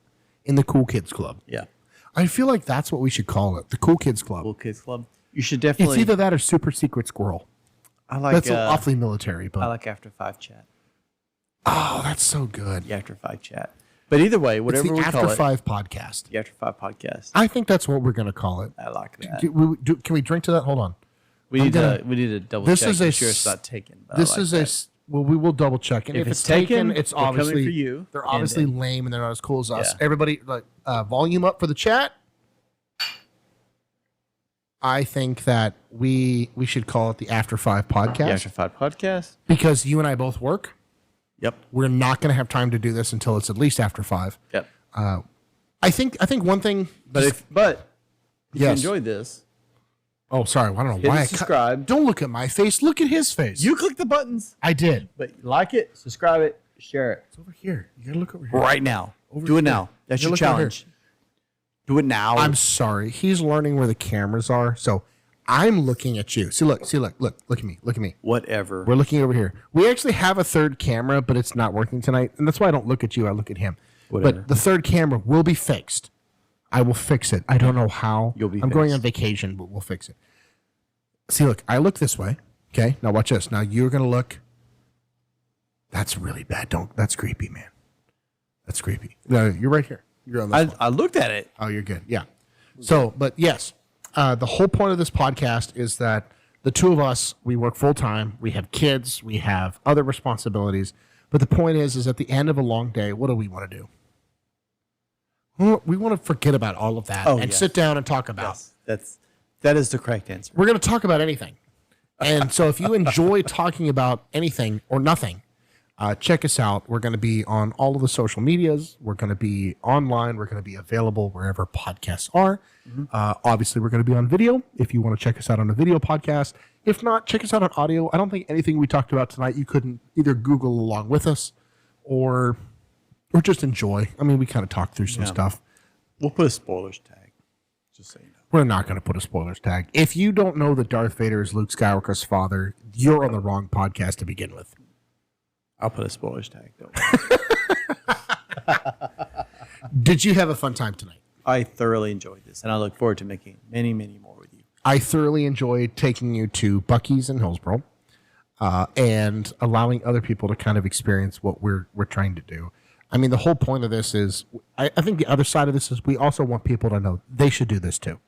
[SPEAKER 2] in the Cool Kids Club.
[SPEAKER 1] Yeah.
[SPEAKER 2] I feel like that's what we should call it, the Cool Kids Club.
[SPEAKER 1] Cool Kids Club. You should
[SPEAKER 2] It's
[SPEAKER 1] definitely.
[SPEAKER 2] either that or Super Secret Squirrel.
[SPEAKER 1] I like.
[SPEAKER 2] That's awfully military, but
[SPEAKER 1] I like After 5 chat.
[SPEAKER 2] oh, that's so good.
[SPEAKER 1] The After 5 chat. But either way,
[SPEAKER 2] It's
[SPEAKER 1] whatever
[SPEAKER 2] the
[SPEAKER 1] we
[SPEAKER 2] After
[SPEAKER 1] call it,
[SPEAKER 2] 5 podcast.
[SPEAKER 1] the After 5 podcast.
[SPEAKER 2] I think that's what we're going to call it.
[SPEAKER 1] I like that.
[SPEAKER 2] Can we drink to that? Hold on.
[SPEAKER 1] We need to double
[SPEAKER 2] This
[SPEAKER 1] check.
[SPEAKER 2] is a
[SPEAKER 1] Sure, it's not taken. But
[SPEAKER 2] This
[SPEAKER 1] I like
[SPEAKER 2] is
[SPEAKER 1] that.
[SPEAKER 2] well, we will double check. And
[SPEAKER 1] If
[SPEAKER 2] if
[SPEAKER 1] it's
[SPEAKER 2] it's taken,
[SPEAKER 1] taken,
[SPEAKER 2] it's
[SPEAKER 1] we're coming
[SPEAKER 2] obviously
[SPEAKER 1] for you.
[SPEAKER 2] They're
[SPEAKER 1] And
[SPEAKER 2] obviously
[SPEAKER 1] then-
[SPEAKER 2] lame and they're not as cool as us.
[SPEAKER 1] Yeah.
[SPEAKER 2] Everybody, like, volume up for the chat. I think that we should call it the After 5 podcast
[SPEAKER 1] The After 5 podcast.
[SPEAKER 2] because you and I both work.
[SPEAKER 1] Yep.
[SPEAKER 2] We're not going to have time to do this until it's at least after 5.
[SPEAKER 1] Yep.
[SPEAKER 2] I think one thing.
[SPEAKER 1] But if you
[SPEAKER 2] Yes.
[SPEAKER 1] enjoyed this,
[SPEAKER 2] Oh, sorry. I don't know
[SPEAKER 1] hit
[SPEAKER 2] why.
[SPEAKER 1] the subscribe.
[SPEAKER 2] Don't look at my face. Look at his face.
[SPEAKER 1] You click the buttons,
[SPEAKER 2] I did.
[SPEAKER 1] but like it, subscribe it, share it
[SPEAKER 2] It's over here. You gotta look over here.
[SPEAKER 1] right now. Do it now. That's
[SPEAKER 2] You
[SPEAKER 1] your
[SPEAKER 2] look over here.
[SPEAKER 1] challenge. Do it now.
[SPEAKER 2] I'm sorry. He's learning where the cameras are, so I'm looking at you. Look at me.
[SPEAKER 1] Whatever.
[SPEAKER 2] We're looking over here. We actually have a third camera, but it's not working tonight, and that's why I don't look at you. I look at him.
[SPEAKER 1] Whatever.
[SPEAKER 2] But the third camera will be fixed. I will fix it. I don't know how.
[SPEAKER 1] You'll be
[SPEAKER 2] I'm going
[SPEAKER 1] fixed.
[SPEAKER 2] on vacation, but we'll fix it. See, look, I look this way. Okay, now watch this. Now you're gonna look. That's really bad. That's creepy, man. That's creepy. No, you're right here. You're on this one.
[SPEAKER 1] I looked at it.
[SPEAKER 2] Oh, you're good. Yeah. So, but yes, The whole point of this podcast is that the two of us, we work full time. We have kids. We have other responsibilities. But the point is at the end of a long day, what do we want to do? We want to forget about all of that and sit down and talk about.
[SPEAKER 1] Yes, that is the correct answer.
[SPEAKER 2] We're going to talk about anything. And so if you enjoy talking about anything or nothing, check us out. We're going to be on all of the social medias. We're going to be online. We're going to be available wherever podcasts are. Obviously, we're going to be on video if you want to check us out on a video podcast. If not, check us out on audio. I don't think anything we talked about tonight you couldn't either Google along with us or just enjoy. I mean, we kind of talked through some stuff.
[SPEAKER 1] We'll put a spoilers tag, just so you know.
[SPEAKER 2] We're not going to put a spoilers tag. If you don't know that Darth Vader is Luke Skywalker's father, you're on the wrong podcast to begin with.
[SPEAKER 1] I'll put a spoilers tag. Don't worry.
[SPEAKER 2] Did you have a fun time tonight?
[SPEAKER 1] I thoroughly enjoyed this, and I look forward to making many, many more with you.
[SPEAKER 2] I thoroughly enjoyed taking you to Buc-ee's in Hillsboro and allowing other people to kind of experience what we're trying to do. I mean, the whole point of this is, I think the other side of this is we also want people to know they should do this too.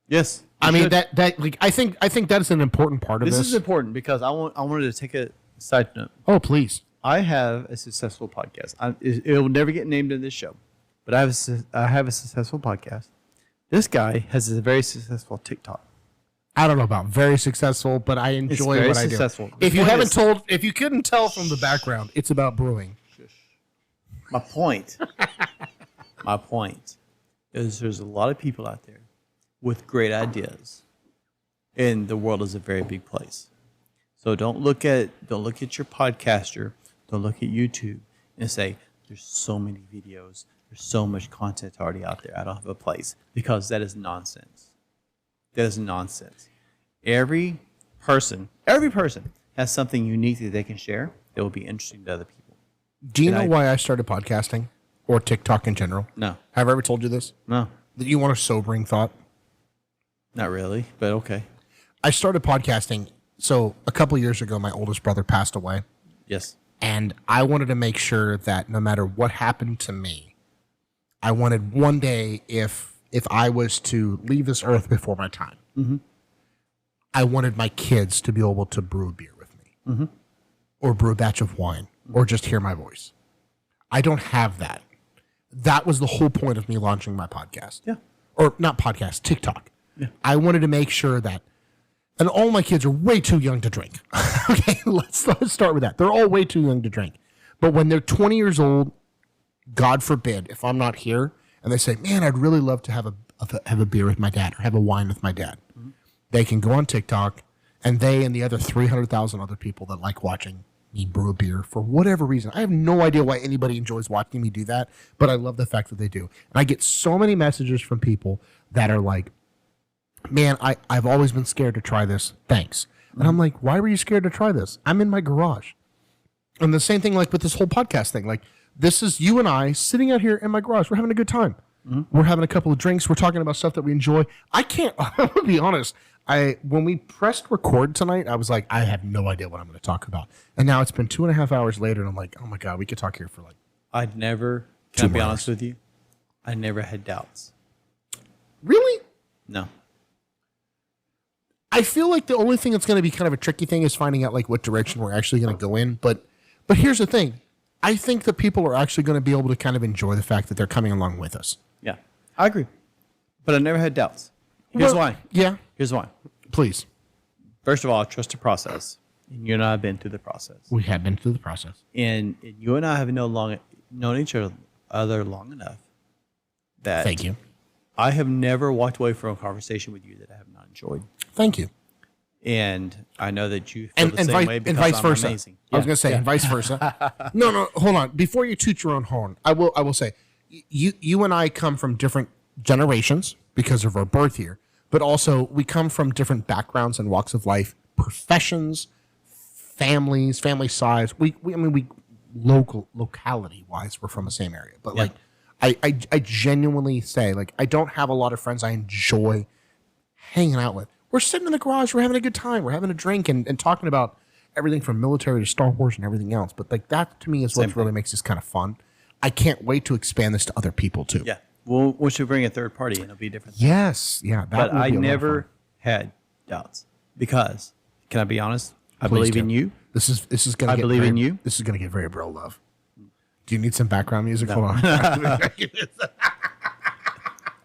[SPEAKER 1] Yes,
[SPEAKER 2] I mean that like I think that is an important part of this.
[SPEAKER 1] This is important because I wanted to take a side note.
[SPEAKER 2] Oh, please!
[SPEAKER 1] I have a successful podcast. It will never get named in this show, but I have a successful podcast. This guy has a very successful TikTok.
[SPEAKER 2] I don't know about very successful, but I enjoy what I do. If you couldn't tell from the background, it's about brewing.
[SPEAKER 1] My point is there's a lot of people out there with great ideas, and the world is a very big place. So don't look at your podcaster, don't look at YouTube and say there's so many videos, there's so much content already out there. I don't have a place, because that is nonsense. That is nonsense. Every person has something unique that they can share that will be interesting to other people.
[SPEAKER 2] Do you know why I started podcasting or TikTok in general?
[SPEAKER 1] No.
[SPEAKER 2] Have I ever told you this?
[SPEAKER 1] No.
[SPEAKER 2] That you want a sobering thought?
[SPEAKER 1] Not really, but okay.
[SPEAKER 2] I started podcasting. So a couple of years ago, my oldest brother passed away.
[SPEAKER 1] Yes.
[SPEAKER 2] And I wanted to make sure that no matter what happened to me, I wanted one day, if I was to leave this earth before my time, I wanted my kids to be able to brew a beer with me or brew a batch of wine or just hear my voice. I don't have that. That was the whole point of me launching my podcast.
[SPEAKER 1] Yeah.
[SPEAKER 2] Or not podcast, TikTok.
[SPEAKER 1] Yeah.
[SPEAKER 2] I wanted to make sure that, and all my kids are way too young to drink. Okay, let's start with that. They're all way too young to drink. But when they're 20 years old, God forbid, if I'm not here, and they say, man, I'd really love to have a beer with my dad or have a wine with my dad. They can go on TikTok, and they and the other 300,000 other people that like watching me brew a beer for whatever reason. I have no idea why anybody enjoys watching me do that, but I love the fact that they do. And I get so many messages from people that are like, man, I've always been scared to try this. Thanks. And I'm like, why were you scared to try this? I'm in my garage. And the same thing like with this whole podcast thing. Like, this is you and I sitting out here in my garage. We're having a good time. We're having a couple of drinks. We're talking about stuff that we enjoy. I'm going to be honest. When we pressed record tonight, I was like, I have no idea what I'm going to talk about. And now it's been 2.5 hours later, and I'm like, oh my God, we could talk here for like.
[SPEAKER 1] Can I be honest with you? I never had doubts.
[SPEAKER 2] Really?
[SPEAKER 1] No.
[SPEAKER 2] I feel like the only thing that's going to be kind of a tricky thing is finding out like what direction we're actually going to go in. But here's the thing. I think that people are actually going to be able to kind of enjoy the fact that they're coming along with us.
[SPEAKER 1] Yeah, I agree. But I never had doubts. Here's why.
[SPEAKER 2] Yeah.
[SPEAKER 1] Here's why.
[SPEAKER 2] Please.
[SPEAKER 1] First of all, I trust the process. And you and I have been through the process.
[SPEAKER 2] We have been through the process.
[SPEAKER 1] And you and I have known each other long enough that
[SPEAKER 2] Thank you.
[SPEAKER 1] I have never walked away from a conversation with you that I have not enjoyed.
[SPEAKER 2] Thank you.
[SPEAKER 1] And I know that you feel the same way because
[SPEAKER 2] and vice
[SPEAKER 1] I'm
[SPEAKER 2] versa.
[SPEAKER 1] amazing.
[SPEAKER 2] I was going to say, and vice versa. No, hold on. Before you toot your own horn, I will say, you and I come from different generations because of our birth here, but also we come from different backgrounds and walks of life, professions, families, family size. We locality wise, we're from the same area, but like, I genuinely say, like, I don't have a lot of friends I enjoy hanging out with. We're sitting in the garage. We're having a good time. We're having a drink and talking about everything from military to Star Wars and everything else. But like that to me is what really makes this kind of fun. I can't wait to expand this to other people too.
[SPEAKER 1] Yeah. Well, once you bring a third party in, it'll be different.
[SPEAKER 2] Yes, yeah. That
[SPEAKER 1] But
[SPEAKER 2] would
[SPEAKER 1] I
[SPEAKER 2] be a lot of
[SPEAKER 1] never
[SPEAKER 2] fun.
[SPEAKER 1] had doubts because, can I be honest? I
[SPEAKER 2] Please
[SPEAKER 1] believe
[SPEAKER 2] do.
[SPEAKER 1] in you.
[SPEAKER 2] This is gonna.
[SPEAKER 1] I believe in you.
[SPEAKER 2] This is gonna get very bro love. Do you need some background music? Hold on.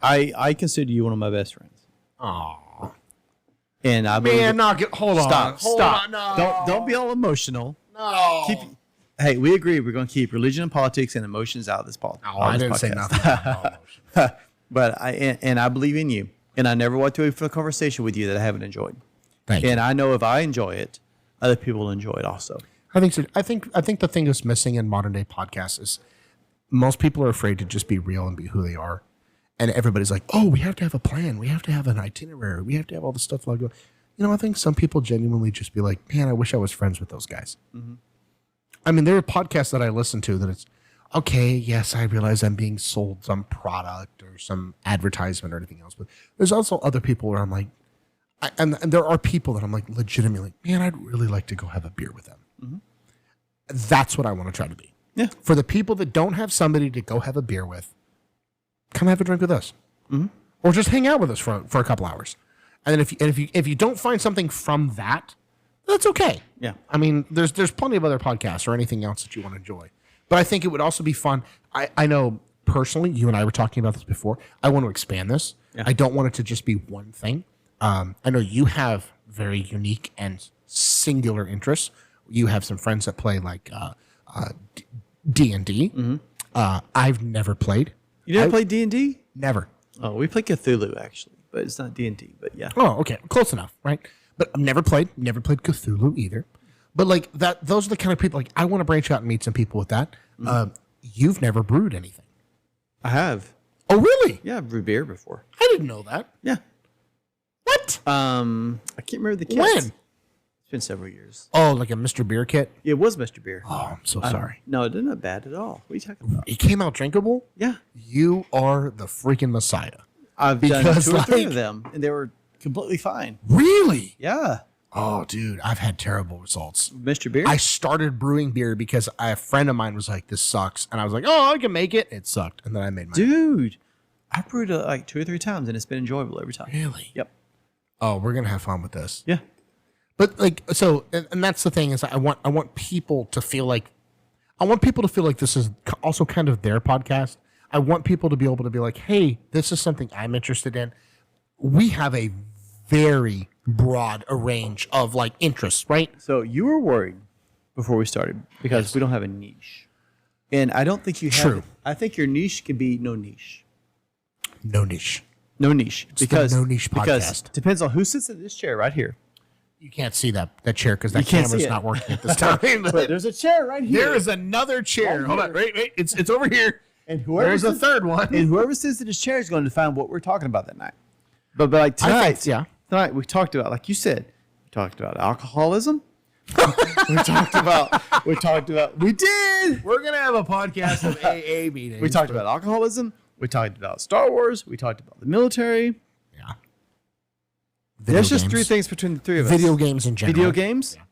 [SPEAKER 1] I consider you one of my best friends.
[SPEAKER 2] Aw.
[SPEAKER 1] And I believe
[SPEAKER 2] Man, hold on.
[SPEAKER 1] stop.
[SPEAKER 2] Hold
[SPEAKER 1] Stop.
[SPEAKER 2] on, no.
[SPEAKER 1] Don't be all emotional.
[SPEAKER 2] No.
[SPEAKER 1] Hey, we agree. We're going to keep religion and politics and emotions out of this podcast.
[SPEAKER 2] Oh, I didn't say nothing about emotion.
[SPEAKER 1] But I believe in you, and I never walked away from a conversation with you that I haven't enjoyed.
[SPEAKER 2] Thank you.
[SPEAKER 1] And I know if I enjoy it, other people will enjoy it also.
[SPEAKER 2] I think so. I think the thing that's missing in modern day podcasts is most people are afraid to just be real and be who they are. And everybody's like, oh, we have to have a plan. We have to have an itinerary. We have to have all this stuff like that. You know, I think some people genuinely just be like, man, I wish I was friends with those guys. Mm-hmm. I mean, there are podcasts that I listen to that it's, okay, yes, I realize I'm being sold some product or some advertisement or anything else. But there's also other people where I'm like, and there are people that I'm like, legitimately, man, I'd really like to go have a beer with them. Mm-hmm. That's what I want to try to be.
[SPEAKER 1] Yeah.
[SPEAKER 2] For the people that don't have somebody to go have a beer with, come have a drink with us, or just hang out with us for a couple hours. And then if you don't find something from that, that's okay.
[SPEAKER 1] Yeah.
[SPEAKER 2] I mean, there's plenty of other podcasts or anything else that you want to enjoy. But I think it would also be fun. I know personally, you and I were talking about this before. I want to expand this. Yeah. I don't want it to just be one thing. I know you have very unique and singular interests. You have some friends that play like D&D. Mm-hmm. I've never played.
[SPEAKER 1] You never played D&D?
[SPEAKER 2] Never.
[SPEAKER 1] Oh, we play Cthulhu actually, but it's not D&D. But yeah.
[SPEAKER 2] Oh, okay, close enough, right? But I've never played Cthulhu either. But like that, those are the kind of people. Like I want to branch out and meet some people with that. Mm-hmm. You've never brewed anything.
[SPEAKER 1] I have.
[SPEAKER 2] Oh, really?
[SPEAKER 1] Yeah, I've brewed beer before.
[SPEAKER 2] I didn't know that.
[SPEAKER 1] Yeah.
[SPEAKER 2] What?
[SPEAKER 1] I can't remember the kits.
[SPEAKER 2] When?
[SPEAKER 1] It's been several years.
[SPEAKER 2] Oh, like a Mr. Beer kit?
[SPEAKER 1] It was Mr. Beer.
[SPEAKER 2] Oh, I'm so sorry.
[SPEAKER 1] No, it isn't bad at all. What are you talking about?
[SPEAKER 2] It came out drinkable?
[SPEAKER 1] Yeah.
[SPEAKER 2] You are the freaking Messiah.
[SPEAKER 1] I've done 2 or 3 of them, and they were completely fine.
[SPEAKER 2] Really?
[SPEAKER 1] Yeah.
[SPEAKER 2] Oh, dude, I've had terrible results.
[SPEAKER 1] Mr. Beer?
[SPEAKER 2] I started brewing beer because a friend of mine was like, this sucks. And I was like, oh, I can make it. It sucked. And then I made mine.
[SPEAKER 1] Dude, I brewed it like 2 or 3 times, and it's been enjoyable every time.
[SPEAKER 2] Really?
[SPEAKER 1] Yep.
[SPEAKER 2] Oh, we're going to have fun with this.
[SPEAKER 1] Yeah.
[SPEAKER 2] But like, so, and that's the thing is I want people to feel like, this is also kind of their podcast. I want people to be able to be like, hey, this is something I'm interested in. We have a very broad range of like interests, right?
[SPEAKER 1] So you were worried before we started because we don't have a niche. And I don't think you have.
[SPEAKER 2] True.
[SPEAKER 1] I think your niche can be no niche.
[SPEAKER 2] No niche.
[SPEAKER 1] No niche.
[SPEAKER 2] It's the No Niche
[SPEAKER 1] Because
[SPEAKER 2] Podcast.
[SPEAKER 1] it depends on who sits in this chair right here.
[SPEAKER 2] You can't see that chair because that
[SPEAKER 1] You can't
[SPEAKER 2] camera's
[SPEAKER 1] see it.
[SPEAKER 2] not working at this time.
[SPEAKER 1] But there's a chair right here.
[SPEAKER 2] There is another chair.
[SPEAKER 1] Right
[SPEAKER 2] Hold
[SPEAKER 1] here.
[SPEAKER 2] on. Wait. It's over here.
[SPEAKER 1] And whoever
[SPEAKER 2] There's a
[SPEAKER 1] sits-
[SPEAKER 2] third one.
[SPEAKER 1] And whoever sits in this chair is going to define what we're talking about that night. But like
[SPEAKER 2] I
[SPEAKER 1] tonight,
[SPEAKER 2] think- yeah.
[SPEAKER 1] tonight we talked about, like you said, we talked about alcoholism. we talked about, we did.
[SPEAKER 2] We're going to have a podcast of AA meetings.
[SPEAKER 1] We talked about alcoholism. We talked about Star Wars. We talked about the military.
[SPEAKER 2] Yeah.
[SPEAKER 1] There's just 3 things between the 3 of us.
[SPEAKER 2] Video games in general.
[SPEAKER 1] Video games.
[SPEAKER 2] Yeah.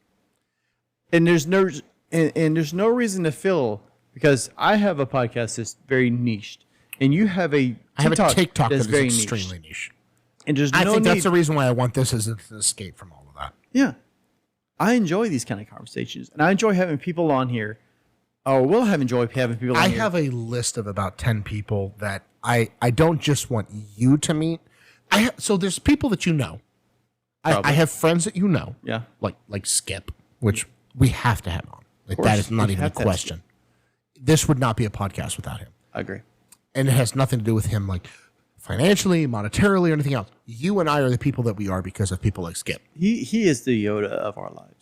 [SPEAKER 1] And there's no reason to feel, because I have a podcast that's very niched, and you have a
[SPEAKER 2] I have a TikTok
[SPEAKER 1] that's
[SPEAKER 2] that
[SPEAKER 1] very
[SPEAKER 2] is
[SPEAKER 1] niched.
[SPEAKER 2] extremely niche.
[SPEAKER 1] And there's
[SPEAKER 2] I
[SPEAKER 1] no
[SPEAKER 2] think
[SPEAKER 1] need.
[SPEAKER 2] that's the reason why I want this as an escape from all of that.
[SPEAKER 1] Yeah. I enjoy these kind of conversations, and I enjoy having people on here. Or will have enjoyed having people on
[SPEAKER 2] I
[SPEAKER 1] here.
[SPEAKER 2] have a list of about 10 people that I don't just want you to meet. So there's people that you know. I have friends that you know.
[SPEAKER 1] Yeah.
[SPEAKER 2] Like Skip, which we have to have on. Like
[SPEAKER 1] course,
[SPEAKER 2] that is not
[SPEAKER 1] we
[SPEAKER 2] even a
[SPEAKER 1] have to have
[SPEAKER 2] question. This would not be a podcast without him.
[SPEAKER 1] I agree.
[SPEAKER 2] And it has nothing to do with him like financially, monetarily, or anything else. You and I are the people that we are because of people like Skip.
[SPEAKER 1] He is the Yoda of our lives.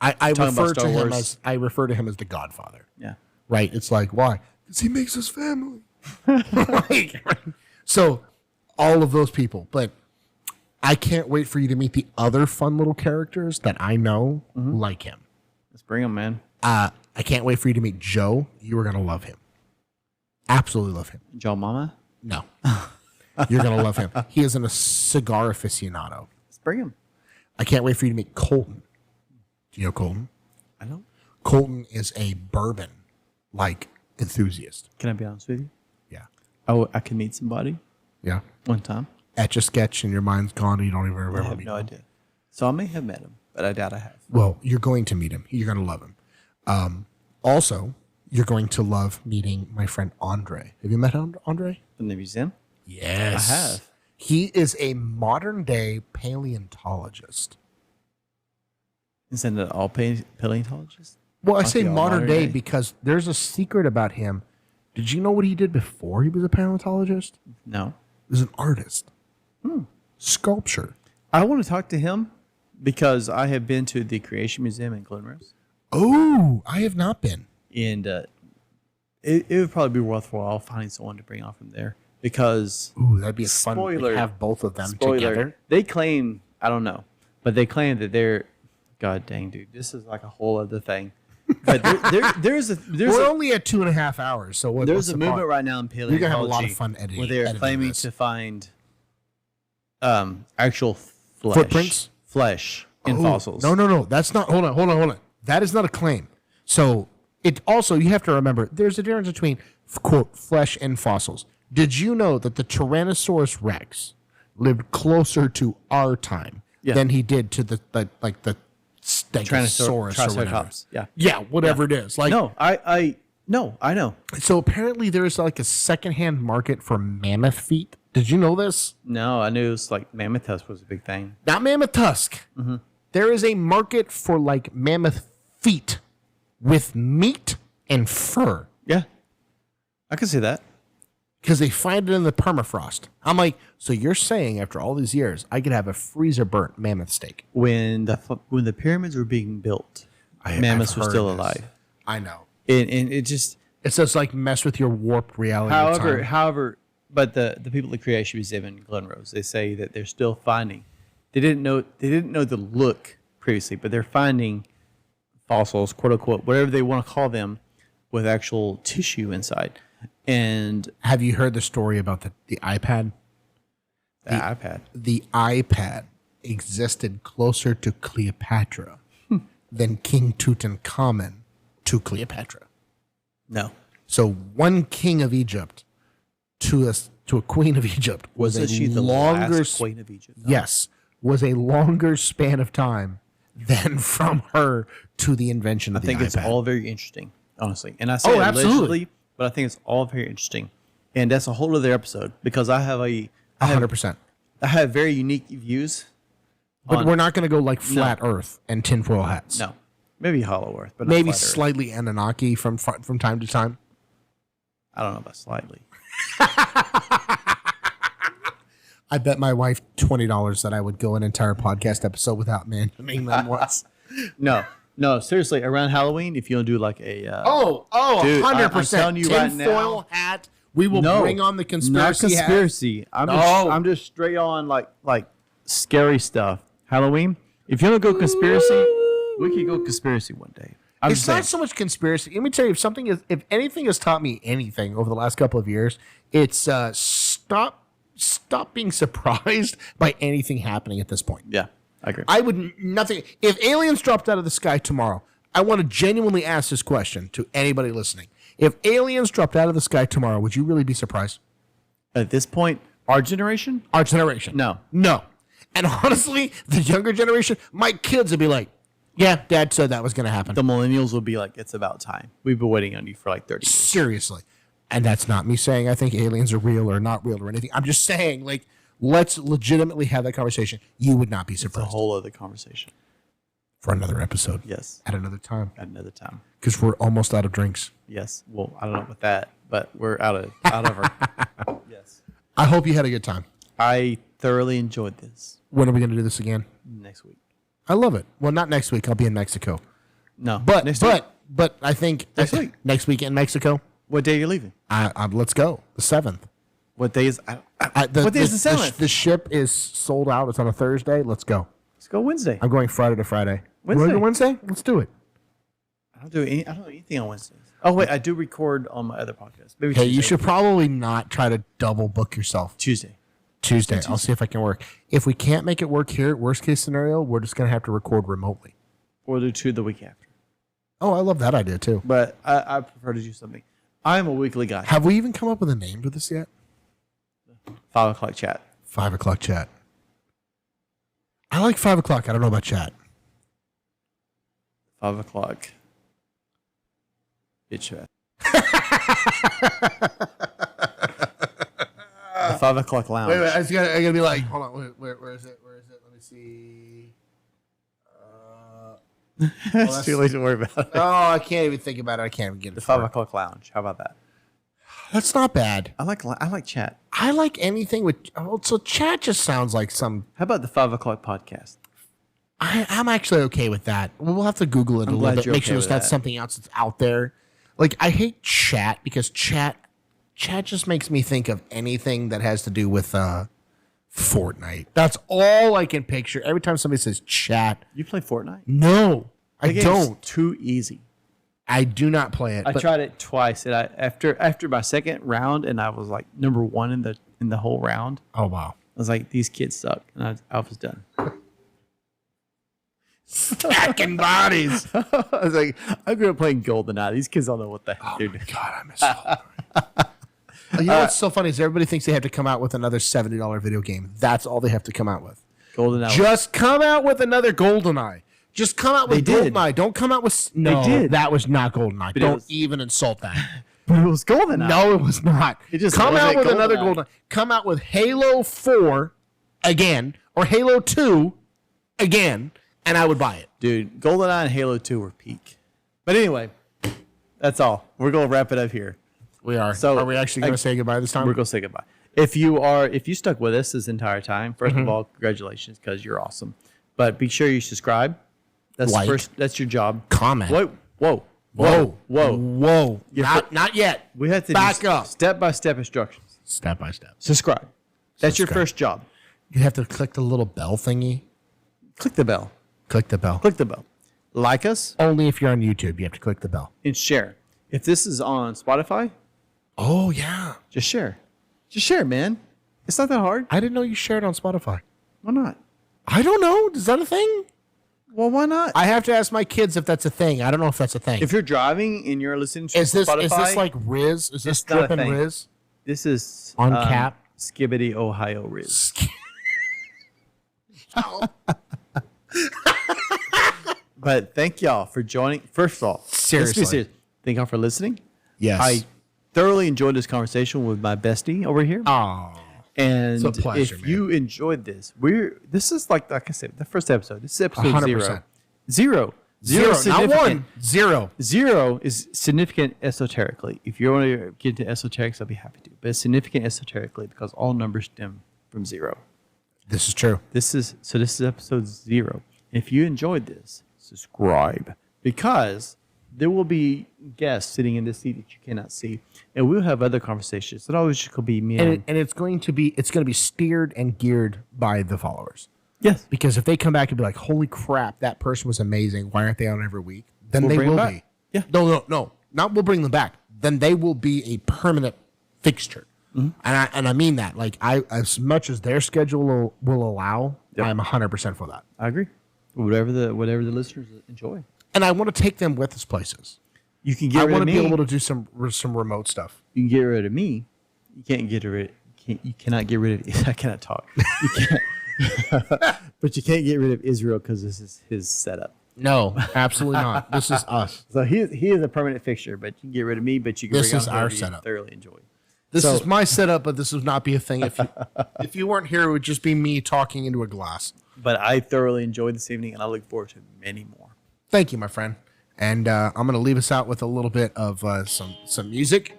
[SPEAKER 2] I
[SPEAKER 1] Talking about
[SPEAKER 2] refer to
[SPEAKER 1] Star
[SPEAKER 2] him
[SPEAKER 1] Wars.
[SPEAKER 2] as the Godfather.
[SPEAKER 1] Yeah.
[SPEAKER 2] Right? It's like, why? Because he makes us family. Right? So all of those people. But I can't wait for you to meet the other fun little characters that I know like him.
[SPEAKER 1] Let's bring him, man.
[SPEAKER 2] I can't wait for you to meet Joe. You are going to love him. Absolutely love him.
[SPEAKER 1] Joe Mama.
[SPEAKER 2] No. You're going to love him. He is a cigar aficionado.
[SPEAKER 1] Let's bring him.
[SPEAKER 2] I can't wait for you to meet Colton. Do you know Colton?
[SPEAKER 1] I don't.
[SPEAKER 2] Colton is a bourbon like enthusiast.
[SPEAKER 1] Can I be honest with you?
[SPEAKER 2] Yeah.
[SPEAKER 1] I can meet somebody
[SPEAKER 2] Yeah.
[SPEAKER 1] one time.
[SPEAKER 2] Etch a sketch and your mind's gone and you don't even
[SPEAKER 1] I
[SPEAKER 2] remember
[SPEAKER 1] have
[SPEAKER 2] meeting
[SPEAKER 1] no
[SPEAKER 2] him.
[SPEAKER 1] idea. So I may have met him, but I doubt I have.
[SPEAKER 2] Well, you're going to meet him. You're going to love him. Also, you're going to love meeting my friend Andre. Have you met Andre?
[SPEAKER 1] In the museum?
[SPEAKER 2] Yes.
[SPEAKER 1] I have.
[SPEAKER 2] He is a modern day paleontologist.
[SPEAKER 1] Isn't it all paleontologists?
[SPEAKER 2] Well, I
[SPEAKER 1] Aren't
[SPEAKER 2] say
[SPEAKER 1] they all
[SPEAKER 2] modern day because there's a secret about him. Did you know what he did before he was a paleontologist?
[SPEAKER 1] No.
[SPEAKER 2] He was an artist. Sculpture.
[SPEAKER 1] I want to talk to him because I have been to the Creation Museum in Glen Rose.
[SPEAKER 2] Oh, I have not been.
[SPEAKER 1] And it would probably be worthwhile finding someone to bring on from there because
[SPEAKER 2] Ooh, that'd be fun
[SPEAKER 1] Spoiler.
[SPEAKER 2] to have both of them together.
[SPEAKER 1] they claim, I don't know, but they claim that they're, God dang, dude, this is like a whole other thing. But there's
[SPEAKER 2] We're only at 2.5 hours, so what's
[SPEAKER 1] there's
[SPEAKER 2] the
[SPEAKER 1] a movement
[SPEAKER 2] problem?
[SPEAKER 1] right now in paleontology.
[SPEAKER 2] You're gonna have a lot of fun editing.
[SPEAKER 1] where they're
[SPEAKER 2] editing
[SPEAKER 1] claiming
[SPEAKER 2] this.
[SPEAKER 1] to find actual
[SPEAKER 2] Footprints?
[SPEAKER 1] flesh in
[SPEAKER 2] Oh,
[SPEAKER 1] fossils.
[SPEAKER 2] No. That's not. Hold on. That is not a claim. So it also you have to remember there's a difference between quote flesh and fossils. Did you know that the Tyrannosaurus Rex lived closer to our time than he did to the Stegosaurus or whatever?
[SPEAKER 1] Triceratops. Yeah.
[SPEAKER 2] Yeah, whatever it is. Like
[SPEAKER 1] No, I know.
[SPEAKER 2] so apparently there's like a secondhand market for mammoth feet. Did you know this?
[SPEAKER 1] No, I knew it was like mammoth tusk was a big thing.
[SPEAKER 2] Not mammoth tusk.
[SPEAKER 1] Mm-hmm.
[SPEAKER 2] There is a market for like mammoth feet with meat and fur
[SPEAKER 1] Yeah, I can see that.
[SPEAKER 2] because they find it in the permafrost. I'm like, so you're saying after all these years, I could have a freezer burnt mammoth steak?
[SPEAKER 1] When the pyramids were being built, mammoths
[SPEAKER 2] I've
[SPEAKER 1] were
[SPEAKER 2] heard
[SPEAKER 1] still
[SPEAKER 2] this.
[SPEAKER 1] alive,
[SPEAKER 2] I know.
[SPEAKER 1] and it just
[SPEAKER 2] It's just like mess with your warped reality. of time.
[SPEAKER 1] however, but the people at Creation Museum in Glen Rose, they say that they're still finding. They didn't know the look previously, but they're finding fossils, quote unquote, whatever they want to call them, with actual tissue inside. And
[SPEAKER 2] Have you heard the story about the iPad?
[SPEAKER 1] the iPad.
[SPEAKER 2] The iPad existed closer to Cleopatra than King Tutankhamun to Cleopatra.
[SPEAKER 1] No,
[SPEAKER 2] So one king of Egypt to a queen of Egypt was
[SPEAKER 1] wasn't
[SPEAKER 2] a
[SPEAKER 1] she the
[SPEAKER 2] longer
[SPEAKER 1] last queen of Egypt? No.
[SPEAKER 2] yes was a longer span of time than from her to the invention of
[SPEAKER 1] I think
[SPEAKER 2] the
[SPEAKER 1] it's
[SPEAKER 2] iPad.
[SPEAKER 1] all very interesting, honestly. And I say
[SPEAKER 2] absolutely.
[SPEAKER 1] allegedly, but I think it's all very interesting. And that's a whole other episode because I have
[SPEAKER 2] 100%.
[SPEAKER 1] I have very unique views.
[SPEAKER 2] But we're not going to go like flat Earth and tinfoil hats.
[SPEAKER 1] No, maybe Hollow Earth, but not
[SPEAKER 2] Maybe
[SPEAKER 1] flat Earth.
[SPEAKER 2] slightly Anunnaki from time to time.
[SPEAKER 1] I don't know about slightly.
[SPEAKER 2] I bet my wife $20 that I would go an entire podcast episode without mentioning them once.
[SPEAKER 1] No, seriously. Around Halloween, if you want to do like a
[SPEAKER 2] Dude,
[SPEAKER 1] Dude,
[SPEAKER 2] 100%.
[SPEAKER 1] I'm telling you right
[SPEAKER 2] tinfoil
[SPEAKER 1] now.
[SPEAKER 2] hat. We will bring on the
[SPEAKER 1] not
[SPEAKER 2] conspiracy hat.
[SPEAKER 1] conspiracy. I'm just straight on like scary stuff. Halloween. If you want to go conspiracy, we could go conspiracy one day. I'm
[SPEAKER 2] It's
[SPEAKER 1] just
[SPEAKER 2] not
[SPEAKER 1] saying.
[SPEAKER 2] so much conspiracy. Let me tell you, if anything has taught me anything over the last couple of years, it's stop being surprised by anything happening at this point.
[SPEAKER 1] Yeah, I agree.
[SPEAKER 2] I would nothing. If aliens dropped out of the sky tomorrow, I want to genuinely ask this question to anybody listening. If aliens dropped out of the sky tomorrow, would you really be surprised?
[SPEAKER 1] At this point, our generation,
[SPEAKER 2] Our generation.
[SPEAKER 1] no.
[SPEAKER 2] And honestly, the younger generation, my kids would be like, yeah, Dad said that was going to happen.
[SPEAKER 1] The millennials will be like, it's about time. We've been waiting on you for like 30 years.
[SPEAKER 2] Seriously. And that's not me saying I think aliens are real or not real or anything. I'm just saying, like, let's legitimately have that conversation. You would not be
[SPEAKER 1] It's a
[SPEAKER 2] surprised.
[SPEAKER 1] whole other conversation.
[SPEAKER 2] For another episode.
[SPEAKER 1] Yes,
[SPEAKER 2] At another time.
[SPEAKER 1] at another time.
[SPEAKER 2] Because we're almost out of drinks.
[SPEAKER 1] Yes. Well, I don't know about that, but we're out of her. Yes.
[SPEAKER 2] I hope you had a good time.
[SPEAKER 1] I thoroughly enjoyed this.
[SPEAKER 2] When are we going to do this again?
[SPEAKER 1] Next week.
[SPEAKER 2] I love it. Well, not next week. I'll be in Mexico.
[SPEAKER 1] No.
[SPEAKER 2] But
[SPEAKER 1] next week.
[SPEAKER 2] but I think
[SPEAKER 1] Next week.
[SPEAKER 2] Next week in Mexico.
[SPEAKER 1] What day are you leaving?
[SPEAKER 2] Let's go. The 7th.
[SPEAKER 1] What day is?
[SPEAKER 2] What
[SPEAKER 1] day is the 7th?
[SPEAKER 2] The ship is sold out. It's on a Thursday. Let's go.
[SPEAKER 1] Let's go Wednesday.
[SPEAKER 2] I'm going Friday to Friday.
[SPEAKER 1] Wednesday.
[SPEAKER 2] You wanna go Wednesday? Let's do it.
[SPEAKER 1] I don't do anything on Wednesdays. Oh wait, I do record on my other podcast. Maybe
[SPEAKER 2] Hey,
[SPEAKER 1] Tuesday.
[SPEAKER 2] you should probably not try to double book yourself.
[SPEAKER 1] Tuesday.
[SPEAKER 2] Tuesday. I'll see if I can work. If we can't make it work here, worst case scenario, we're just going to have to record remotely.
[SPEAKER 1] Or do two the week after.
[SPEAKER 2] Oh, I love that idea too.
[SPEAKER 1] But I prefer to do something. I'm a weekly guy.
[SPEAKER 2] Have we even come up with a name for this yet?
[SPEAKER 1] 5 o'clock chat.
[SPEAKER 2] 5 o'clock chat. I like 5 o'clock. I don't know about chat.
[SPEAKER 1] 5 o'clock. Bitch chat. The 5 o'clock lounge.
[SPEAKER 2] Wait, I gotta be like, hold on, where is it? Where is it? Let me see.
[SPEAKER 1] It's too late to worry about it.
[SPEAKER 2] Oh, I can't even think about it. I can't even get it.
[SPEAKER 1] The 5 o'clock lounge. How about that?
[SPEAKER 2] That's not bad.
[SPEAKER 1] I like chat.
[SPEAKER 2] I like anything with. Oh, so chat just sounds like some.
[SPEAKER 1] How about the 5 o'clock podcast?
[SPEAKER 2] I'm actually okay with that. We'll have to Google it a little bit. Make sure there's not something else that's out there. Like I hate chat because chat just makes me think of anything that has to do with Fortnite. That's all I can picture. Every time somebody says chat.
[SPEAKER 1] You play Fortnite?
[SPEAKER 2] No, I don't.
[SPEAKER 1] Too easy.
[SPEAKER 2] I do not play it.
[SPEAKER 1] I tried it twice, and after my second round, and I was like number 1 in the whole round.
[SPEAKER 2] Oh wow!
[SPEAKER 1] I was like, these kids suck, and I was done.
[SPEAKER 2] Stacking bodies.
[SPEAKER 1] I was like, I grew up playing GoldenEye. These kids don't know what the heck they're doing.
[SPEAKER 2] God, I miss it. You know what's so funny is everybody thinks they have to come out with another $70 video game. That's all they have to come out with.
[SPEAKER 1] GoldenEye.
[SPEAKER 2] Just come out with another GoldenEye. Just come out with GoldenEye. Don't come out with... No,
[SPEAKER 1] they did.
[SPEAKER 2] That was not GoldenEye. Don't even insult that.
[SPEAKER 1] But it was GoldenEye.
[SPEAKER 2] No, it was not.
[SPEAKER 1] It just
[SPEAKER 2] come out with
[SPEAKER 1] GoldenEye.
[SPEAKER 2] another GoldenEye. Come out with Halo 4 again or Halo 2 again, and I would buy it.
[SPEAKER 1] Dude, GoldenEye and Halo 2 were peak. But anyway, that's all. We're going to wrap it up here.
[SPEAKER 2] We are.
[SPEAKER 1] So,
[SPEAKER 2] are we actually going to say goodbye this time?
[SPEAKER 1] We're going to say goodbye. If you stuck with us this entire time, first of all, congratulations because you're awesome. But be sure you subscribe. That's
[SPEAKER 2] Like.
[SPEAKER 1] That's your job.
[SPEAKER 2] Comment.
[SPEAKER 1] Whoa.
[SPEAKER 2] Not yet.
[SPEAKER 1] We have to
[SPEAKER 2] back
[SPEAKER 1] do
[SPEAKER 2] up.
[SPEAKER 1] Step-by-step instructions.
[SPEAKER 2] Step by step.
[SPEAKER 1] Subscribe. That's your
[SPEAKER 2] Subscribe.
[SPEAKER 1] first job.
[SPEAKER 2] You have to click the little bell thingy.
[SPEAKER 1] Click the bell.
[SPEAKER 2] Click the bell.
[SPEAKER 1] Click the bell. Like us
[SPEAKER 2] Only if you're on YouTube, you have to click the bell.
[SPEAKER 1] and share. If this is on Spotify,
[SPEAKER 2] Oh, yeah.
[SPEAKER 1] just share. Just share, man. It's not that hard.
[SPEAKER 2] I didn't know you shared on Spotify.
[SPEAKER 1] Why not?
[SPEAKER 2] I don't know. Is that a thing?
[SPEAKER 1] Well, why not?
[SPEAKER 2] I have to ask my kids if that's a thing. I don't know if that's a thing.
[SPEAKER 1] If you're driving and you're listening to Spotify,
[SPEAKER 2] is this like Riz? Is this
[SPEAKER 1] It's not a
[SPEAKER 2] dripping
[SPEAKER 1] thing.
[SPEAKER 2] Riz?
[SPEAKER 1] this is
[SPEAKER 2] On cap?
[SPEAKER 1] Skibbity Ohio Riz. But thank y'all for joining. First of all, let's
[SPEAKER 2] Seriously.
[SPEAKER 1] be serious. Thank y'all for listening.
[SPEAKER 2] Yes.
[SPEAKER 1] I thoroughly enjoyed this conversation with my bestie over here.
[SPEAKER 2] Oh.
[SPEAKER 1] And
[SPEAKER 2] It's a pleasure,
[SPEAKER 1] if you enjoyed this, this is like I said, the first episode. This is episode
[SPEAKER 2] 100%.
[SPEAKER 1] Zero.
[SPEAKER 2] Zero. Not
[SPEAKER 1] significant.
[SPEAKER 2] one. Zero.
[SPEAKER 1] Zero is significant esoterically. If you want to get into esoterics, I'll be happy to. But it's significant esoterically because all numbers stem from zero.
[SPEAKER 2] This is true.
[SPEAKER 1] This is episode 0. If you enjoyed this, subscribe because there will be guests sitting in this seat that you cannot see, and we'll have other conversations. It always just could be me
[SPEAKER 2] And it's going to be steered and geared by the followers.
[SPEAKER 1] yes.
[SPEAKER 2] Because if they come back and be like, "Holy crap, that person was amazing. Why aren't they on every week?" Then
[SPEAKER 1] We'll
[SPEAKER 2] they
[SPEAKER 1] bring
[SPEAKER 2] will
[SPEAKER 1] them
[SPEAKER 2] be.
[SPEAKER 1] back. Yeah.
[SPEAKER 2] No. Not we'll bring them back. Then they will be a permanent fixture. And I mean that. Like as much as their schedule will allow,
[SPEAKER 1] Yep.
[SPEAKER 2] I'm 100% for that.
[SPEAKER 1] I agree. Whatever the listeners enjoy,
[SPEAKER 2] And I want to take them with us places.
[SPEAKER 1] you can get
[SPEAKER 2] I
[SPEAKER 1] rid
[SPEAKER 2] want
[SPEAKER 1] of
[SPEAKER 2] to
[SPEAKER 1] me.
[SPEAKER 2] be able to do some remote stuff.
[SPEAKER 1] You can get rid of me. You can't get rid. You cannot get rid of. I cannot talk. You can't. But you can't get rid of Israel because this is his setup.
[SPEAKER 2] No, absolutely not. This is us.
[SPEAKER 1] So he is a permanent fixture. But you can get rid of me. But you can
[SPEAKER 2] This
[SPEAKER 1] bring
[SPEAKER 2] is
[SPEAKER 1] on
[SPEAKER 2] our
[SPEAKER 1] whoever you
[SPEAKER 2] setup.
[SPEAKER 1] thoroughly enjoy.
[SPEAKER 2] This
[SPEAKER 1] So-
[SPEAKER 2] is my setup, but this would not be a thing if you weren't here. It would just be me talking into a glass.
[SPEAKER 1] But I thoroughly enjoyed this evening, and I look forward to many more.
[SPEAKER 2] Thank you, my friend. And I'm going to leave us out with a little bit of some music.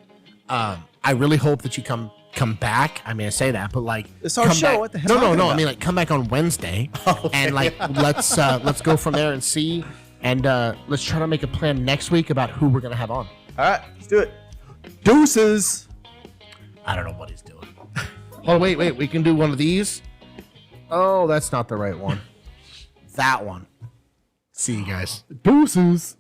[SPEAKER 2] I really hope that you come back. I mean, I say that, but like
[SPEAKER 1] It's our
[SPEAKER 2] come
[SPEAKER 1] show.
[SPEAKER 2] back-
[SPEAKER 1] What the hell are you
[SPEAKER 2] No.
[SPEAKER 1] talking
[SPEAKER 2] I
[SPEAKER 1] about?
[SPEAKER 2] mean, like come back on Wednesday, and like let's go from there and see, and let's try to make a plan next week about who we're going to have on.
[SPEAKER 1] All right, let's do it. Deuces.
[SPEAKER 2] I don't know what he's doing. Oh wait, we can do one of these. Oh, that's not the right one. That one. See you guys.
[SPEAKER 1] Deuces.